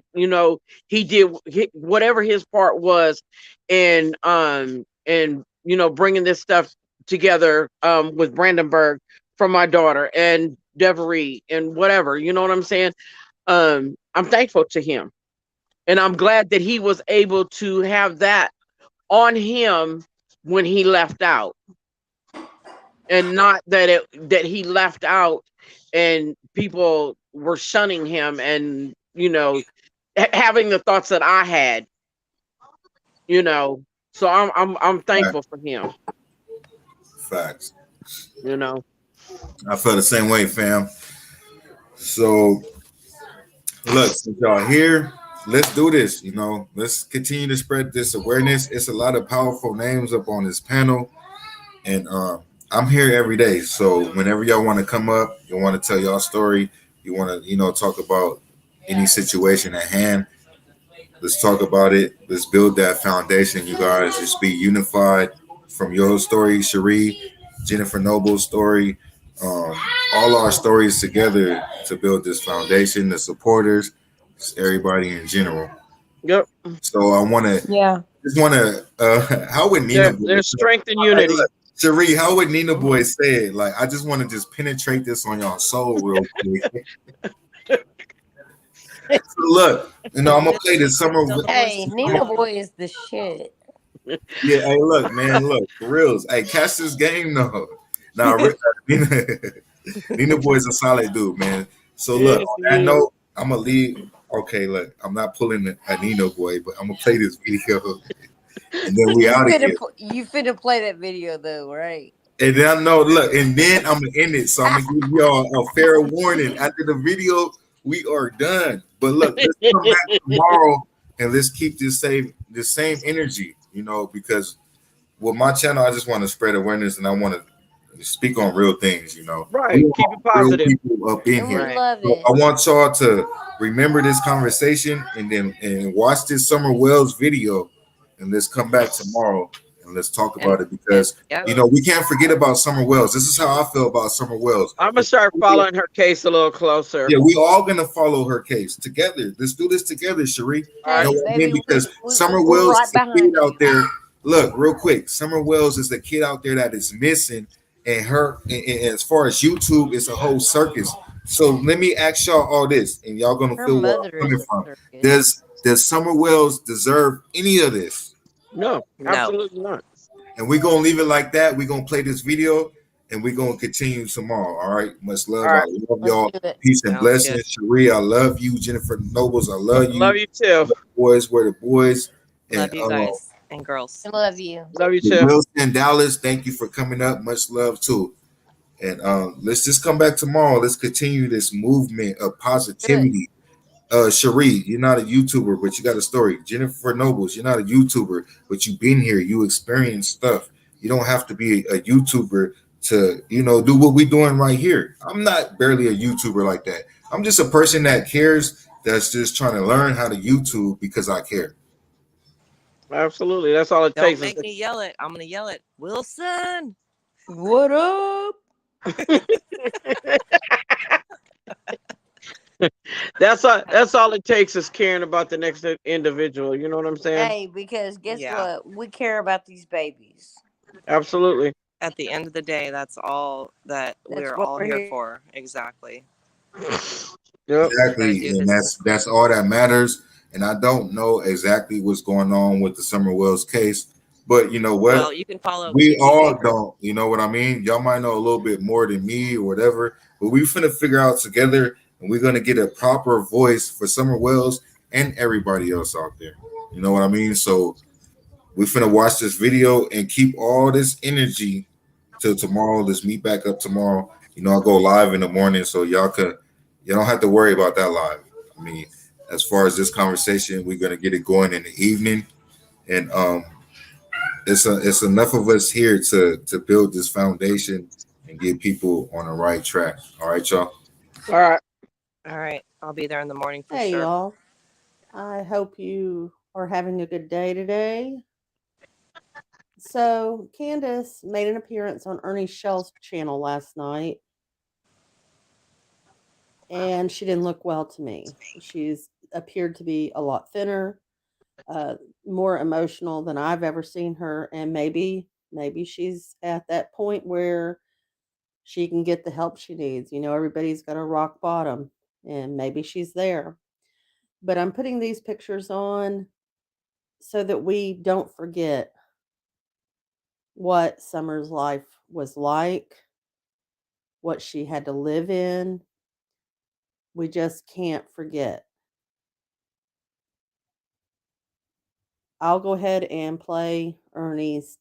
he did whatever his part was, and bringing this stuff together with Brandenburg for my daughter and Devery and whatever, you know what I'm saying. I'm thankful to him, and I'm glad that he was able to have that on him when he left out, and not that he left out and people were shunning him and having the thoughts that I had, you know. So I'm thankful for him, facts. you know. I felt the same way, fam. So look, since y'all here, let's do this. You know, let's continue to spread this awareness. It's a lot of powerful names up on this panel, and I'm here every day. So whenever y'all want to come up, you want to tell y'all story, you want to talk about any situation at hand. Let's talk about it. Let's build that foundation, you guys. Just be unified from your story, Cherie, Jennifer Noble's story, um, all our stories together to build this foundation, the supporters, just everybody in general. Yep. So I want to Yeah. just want to, how would Nina Boy, There's strength and hey, unity. look, Cherie, how would Nina Boy say it? Like, I just want to just penetrate this on y'all soul real quick. So look, I'm gonna play this summer. Hey, Nina Boy is the shit. Yeah, hey, look, man, look, for reals. Hey, catch this game though. Nah, Nina, Nina Boy's a solid dude, man. So look, Yes, on he that is. note, I'm gonna leave. Okay, look, I'm not pulling a Nina Boy, but I'm gonna play this video, and then we out of here. You finna play that video though, right? And then I know, look, and then I'm gonna end it. So I'm gonna give y'all a fair warning. After the video, we are done. But look, let's come back tomorrow and let's keep the same energy, because with my channel, I just want to spread awareness and I want to speak on real things, Right. We Keep want it real positive. people up in And we here. Right. love So it. I want y'all to remember this conversation and watch this Summer Wells video, and let's come back tomorrow and let's talk about it because Yep. we can't forget about Summer Wells. This is how I feel about Summer Wells. I'm gonna start following her case a little closer. Yeah, we all gonna follow her case together. Let's do this together, Cherie. All right. You know what I mean? Baby, Because Summer we're Wells right is a behind kid you. out there. Look, real quick. Summer Wells is the kid out there that is missing, and and as far as YouTube, it's a whole circus. So let me ask y'all all this, and y'all gonna Her feel where I'm mother coming is a from. circus. Does Summer Wells deserve any of this? No, No. absolutely not. And we're gonna leave it like that. We're gonna play this video and we're gonna continue tomorrow. All right. Much love. All I right. love Let's y'all. do it. Peace and Sounds blessings. good. Cherie, I love you. Jennifer Nobles, I love Love you. you too. Boys, we're the boys. And Love you guys and girls. I love you. Love you the too. Wilson Dallas, thank you for coming up. Much love too. And let's just come back tomorrow. Let's continue this movement of Do it. positivity, Cherie, you're not a YouTuber, but you got a story. Jennifer Nobles, you're not a YouTuber, but you've been here. You experienced stuff. You don't have to be a YouTuber to, do what we're doing right here. I'm not barely a YouTuber like that. I'm just a person that cares, that's just trying to learn how to YouTube because I care. Absolutely. That's all it Don't takes. make me yell it. I'm gonna yell it. Wilson. What up? That's all it takes is caring about the next individual. You know what I'm saying? Hey, because guess Yeah. what? We care about these babies. Absolutely. At the end of the day, that's all that That's we're what all we're here here. for. Exactly. Yep. Gotta Exactly, do and his. that's all that matters. And I don't know exactly what's going on with the Summer Wells case, but you know what? Well, you can follow We Kiki all Baker. don't. You know what I mean? Y'all might know a little bit more than me or whatever, but we finna figure out together, and we're gonna get a proper voice for Summer Wells and everybody else out there. You know what I mean? So we finna watch this video and keep all this energy till tomorrow. Let's meet back up tomorrow. I'll go live in the morning, so you don't have to worry about that live. I mean, as far as this conversation, we're gonna get it going in the evening, and it's enough of us here to build this foundation and get people on the right track. All right, y'all. All right. All right. I'll be there in the morning for Hey, sure. y'all. I hope you are having a good day today. So, Candace made an appearance on Ernie Shell's channel last night, and she didn't look well to me. She's appeared to be a lot thinner, uh, more emotional than I've ever seen her, and maybe she's at that point where she can get the help she needs. Everybody's got a rock bottom, and maybe she's there. But I'm putting these pictures on so that we don't forget what Summer's life was like, what she had to live in. We just can't forget. I'll go ahead and play Ernie's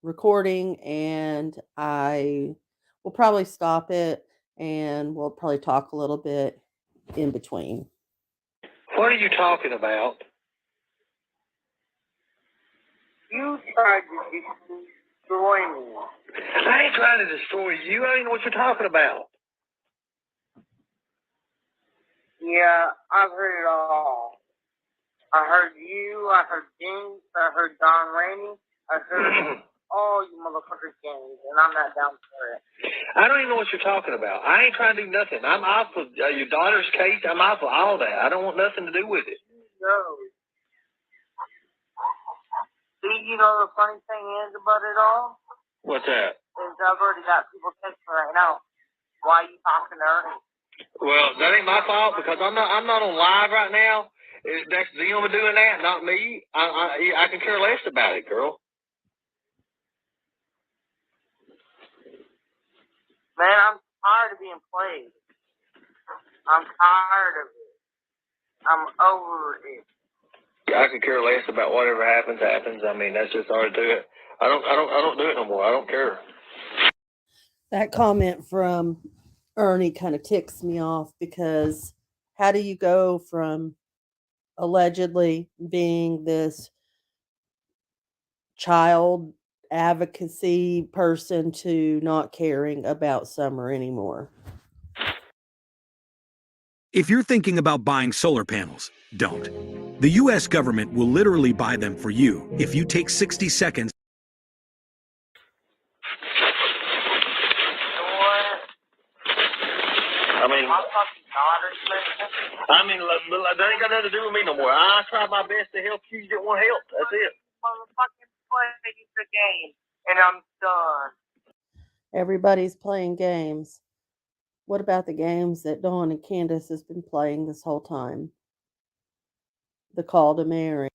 recording, and I will probably stop it, and we'll probably talk a little bit in between. What are you talking about? You tried to destroy me. I ain't trying to destroy you. I don't even know what you're talking about. Yeah, I've heard it all. I heard you, I heard James, I heard Don Rainey, I heard all you motherfuckers games, and I'm not down for it. I don't even know what you're talking about. I ain't trying to do nothing. I'm off of your daughter's case. I'm off of all that. I don't want nothing to do with it. No. See, you know the funny thing is about it all? What's that? Is I've already got people texting right now. Why are you talking to Ernie? Well, that ain't my fault because I'm not on live right now. That's them doing that, not me. I can care less about it, girl. Man, I'm tired of being played. I'm tired of it. I'm over it. I can care less about whatever happens. I mean, that's just hard to do it. I don't do it no more. I don't care. That comment from Ernie kind of ticks me off because how do you go from allegedly being this child advocacy person to not caring about Summer anymore? If you're thinking about buying solar panels, don't. The US government will literally buy them for you if you take 60 seconds. I mean, that ain't got nothing to do with me no more. I try my best to help you. You don't want help. That's it. Motherfucking play the game, and I'm done. Everybody's playing games. What about the games that Dawn and Candace has been playing this whole time? The call to marry.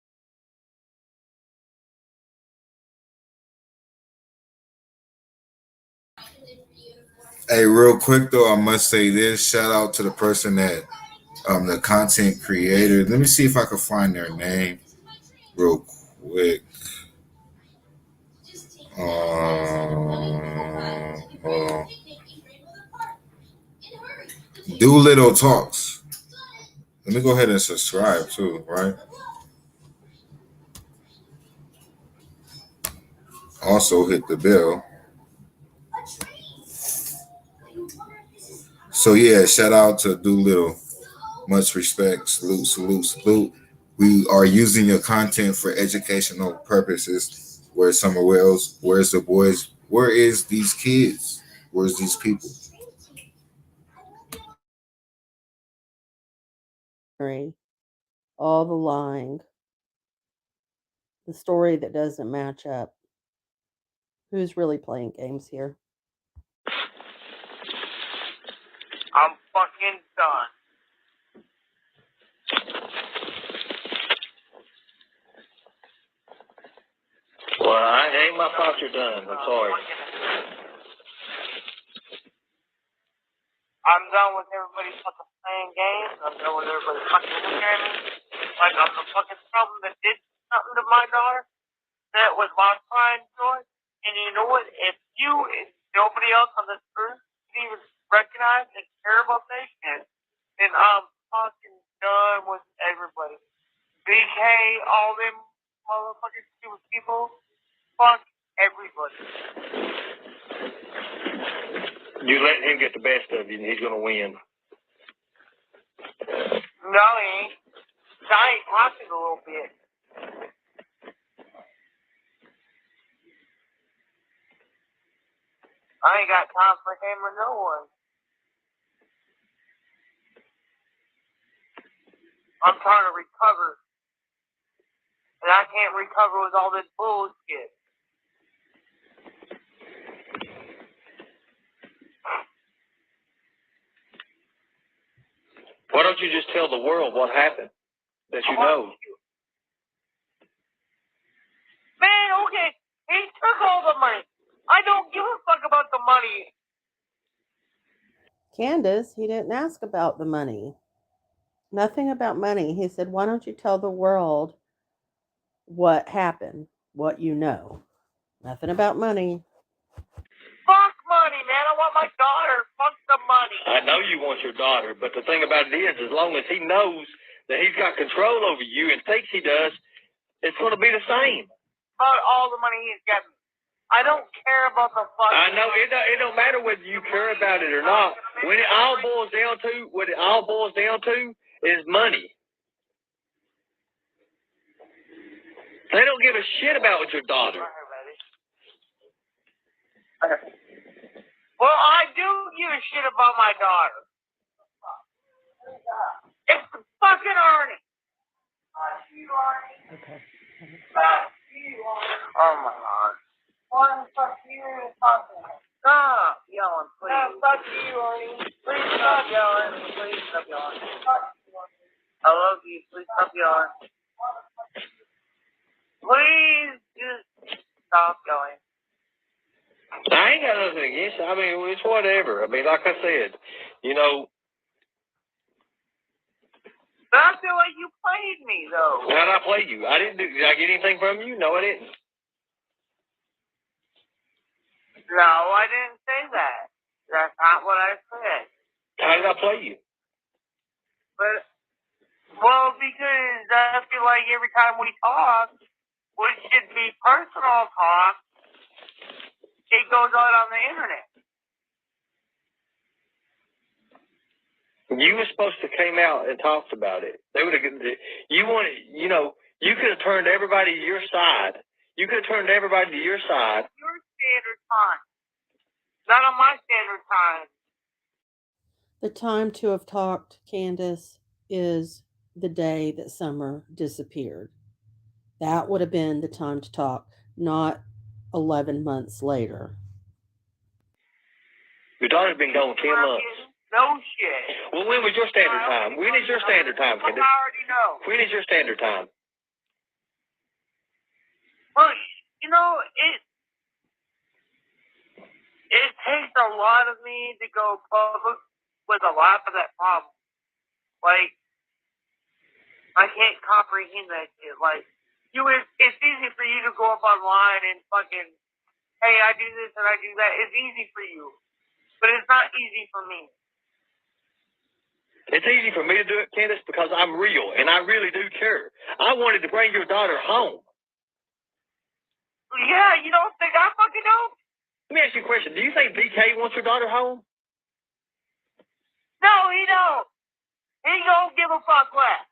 Hey, real quick though, I must say this. Shout out to the person that the content creator. Let me see if I can find their name real quick. Hold on. Doolittle Talks. Let me go ahead and subscribe too, right? Also hit the bell. So yeah, shout out to Doolittle. Much respect. Salute, salute, salute. We are using your content for educational purposes. Where's Summer Wells? Where's the boys? Where is these kids? Where's these people? All the lying, the story that doesn't match up. Who's really playing games here? I'm fucking done. Well, ain't my fault you're done. I'm sorry. I'm done with everybody fucking playing games. I'm done with everybody fucking looking at me like I'm the fucking problem that did something to my daughter that was my pride and joy. And you know what? If nobody else on this earth can even recognize and care about that shit, then I'm fucking done with everybody. BK, all them motherfucking stupid people, fuck everybody. You let him get the best of you, and he's going to win. No, he ain't. I ain't talking a little bit. I ain't got time for him or no one. I'm trying to recover. And I can't recover with all this bullshit. Why don't you just tell the world what happened that you know? Man, okay, he took all the money. I don't give a fuck about the money. Candace, he didn't ask about the money. Nothing about money. He said, why don't you tell the world what happened, what you know? Nothing about money. Fuck money, man. I want my daughter. Fuck the money. I know you want your daughter, but the thing about it is, as long as he knows that he's got control over you and thinks he does, it's going to be the same. About all the money he's getting. I don't care about the fuck. I know it don't matter whether you care about it or not. When it all boils down to, is money. They don't give a shit about your daughter. Well, I do give a shit about my daughter. It's fucking Arnie. Okay. Oh my god. What the fuck you talking about? Stop yelling, please. No, fuck you, Arnie. Please stop yelling. Please stop yelling. I love you. Please stop yelling. Please just stop yelling. I ain't got nothing against it. I mean, it's whatever. I mean, like I said, you know. But I feel like you played me, though. How did I play you? Did I get anything from you? No, I didn't. No, I didn't say that. That's not what I said. How did I play you? But, well, because I feel like every time we talk, which should be personal talk, it goes out on the internet. You were supposed to came out and talked about it. They would have. You wanted, you know, you could have turned everybody to your side. You could have turned everybody to your side. Your standard time, not on my standard time. The time to have talked, Candace, is the day that Summer disappeared. That would have been the time to talk, not 11 months later. Your daughter's been gone 10 months. No shit. Well, when was your standard time? When is your standard time, Candace? I already know. When is your standard time? Well, you know, it takes a lot of me to go public with a lot of that problem. Like, I can't comprehend that shit. Like, it's easy for you to go up online and fucking, hey, I do this and I do that. It's easy for you. But it's not easy for me. It's easy for me to do it, Candace, because I'm real and I really do care. I wanted to bring your daughter home. Yeah, you don't think I fucking don't? Let me ask you a question. Do you think BK wants your daughter home? No, he don't. He don't give a fuck what.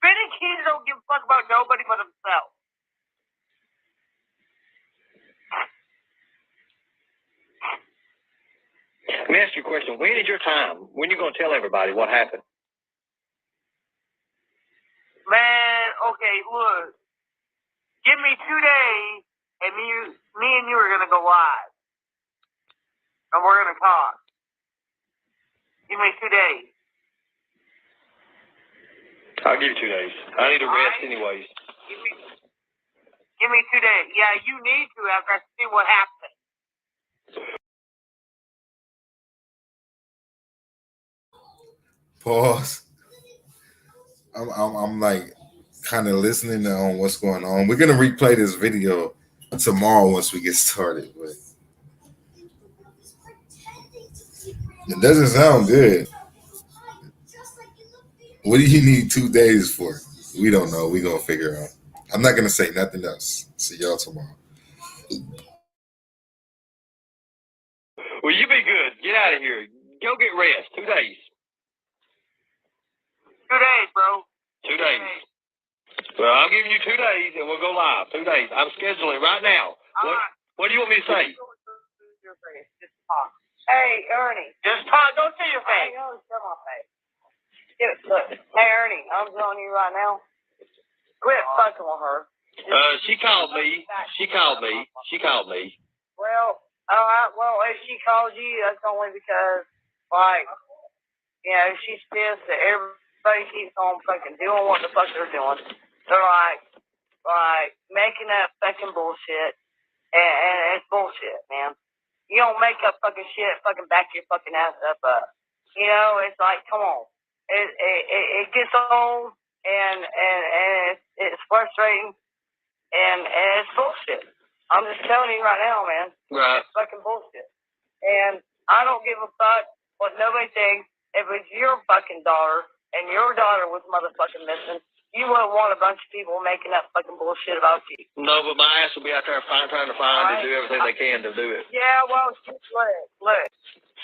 Benny Keys don't give a fuck about nobody but himself. Let me ask you a question. When is your time? When are you going to tell everybody what happened? Man, okay, look. Give me 2 days, and me and you are gonna go live, and we're gonna talk. Give me 2 days. I'll give you 2 days. I need to rest anyways. Give me 2 days. Yeah, you need to after I see what happened. Pause. I'm like kind of listening on what's going on. We're gonna replay this video tomorrow once we get started, but it doesn't sound good. What do you need 2 days for? We don't know. We're gonna figure out. I'm not gonna say nothing else. See y'all tomorrow. Well, you be good. Get out of here. Go get rest. 2 days. 2 days, bro. 2 days. Well, I'm giving you 2 days, and we'll go live. 2 days. I'm scheduling right now. What do you want me to say? Just talk. Hey, Ernie. Just talk. Don't see your face. I know, show my face. Look. Hey, Ernie, I'm telling you right now. Quit fucking with her. She called me. She called me. She called me. Well, all right. Well, if she calls you, that's only because, like, you know, she's pissed that everybody keeps on fucking doing what the fuck they're doing. They're like making up fucking bullshit, and it's bullshit, man. You don't make up fucking shit, fucking back your fucking ass up. You know, it's like, come on. It gets old, and it's frustrating, and it's bullshit. I'm just telling you right now, man. Right. It's fucking bullshit. And I don't give a fuck what nobody thinks. If it's your fucking daughter and your daughter was motherfucking missing, you wouldn't want a bunch of people making up fucking bullshit about you. No, but my ass will be out there trying to find and do everything they can to do it. Yeah, well, look.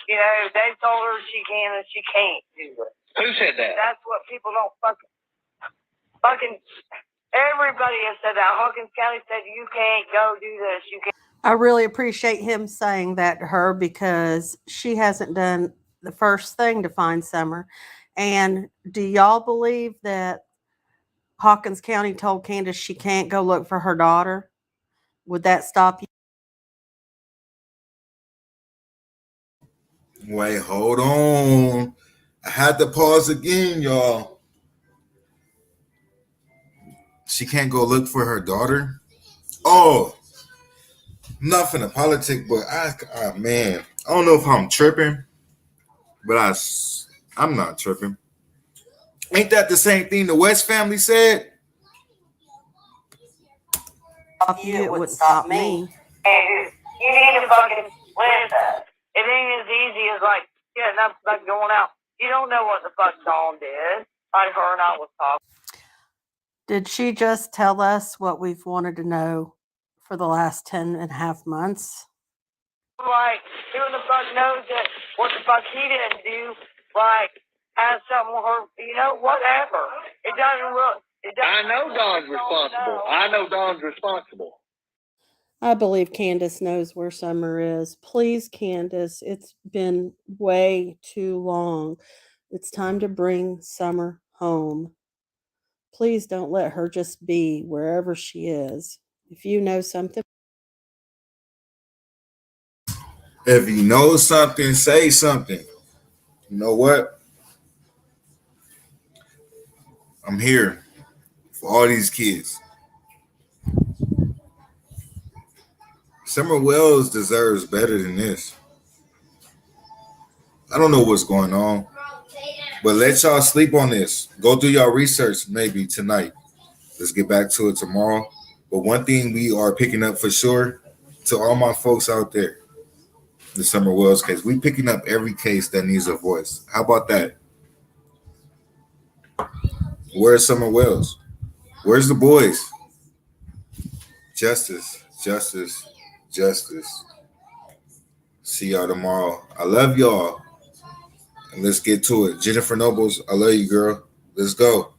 You know, they told her she can and she can't do it. Who said that? That's what people don't fucking. Everybody has said that. Hawkins County said you can't go do this. You can't. I really appreciate him saying that to her because she hasn't done the first thing to find Summer. And do y'all believe that Hawkins County told Candace she can't go look for her daughter? Would that stop you? Wait, hold on. I had to pause again, y'all. She can't go look for her daughter? Oh, nothing in politics, but man, I don't know if I'm tripping, but I'm not tripping. Ain't that the same thing the West family said? It wouldn't stop me. And you need to fucking listen. It ain't as easy as like getting up, like going out. You don't know what the fuck Dawn did. Like her and I was talking. Did she just tell us what we've wanted to know for the last 10.5 months? Like, who the fuck knows that what the fuck he didn't do? Like, has something with her, you know, whatever. It doesn't really. I know Don's responsible. I know Don's responsible. I believe Candace knows where Summer is. Please, Candace, it's been way too long. It's time to bring Summer home. Please don't let her just be wherever she is. If you know something. If you know something, say something. You know what? I'm here for all these kids. Summer Wells deserves better than this. I don't know what's going on, but let y'all sleep on this. Go do y'all research maybe tonight. Let's get back to it tomorrow. But one thing we are picking up for sure, to all my folks out there, the Summer Wells case. We picking up every case that needs a voice. How about that? Where's Summer Wells? Where's the boys? Justice, justice, justice. See y'all tomorrow. I love y'all. And let's get to it. Jennifer Nobles, I love you, girl. Let's go.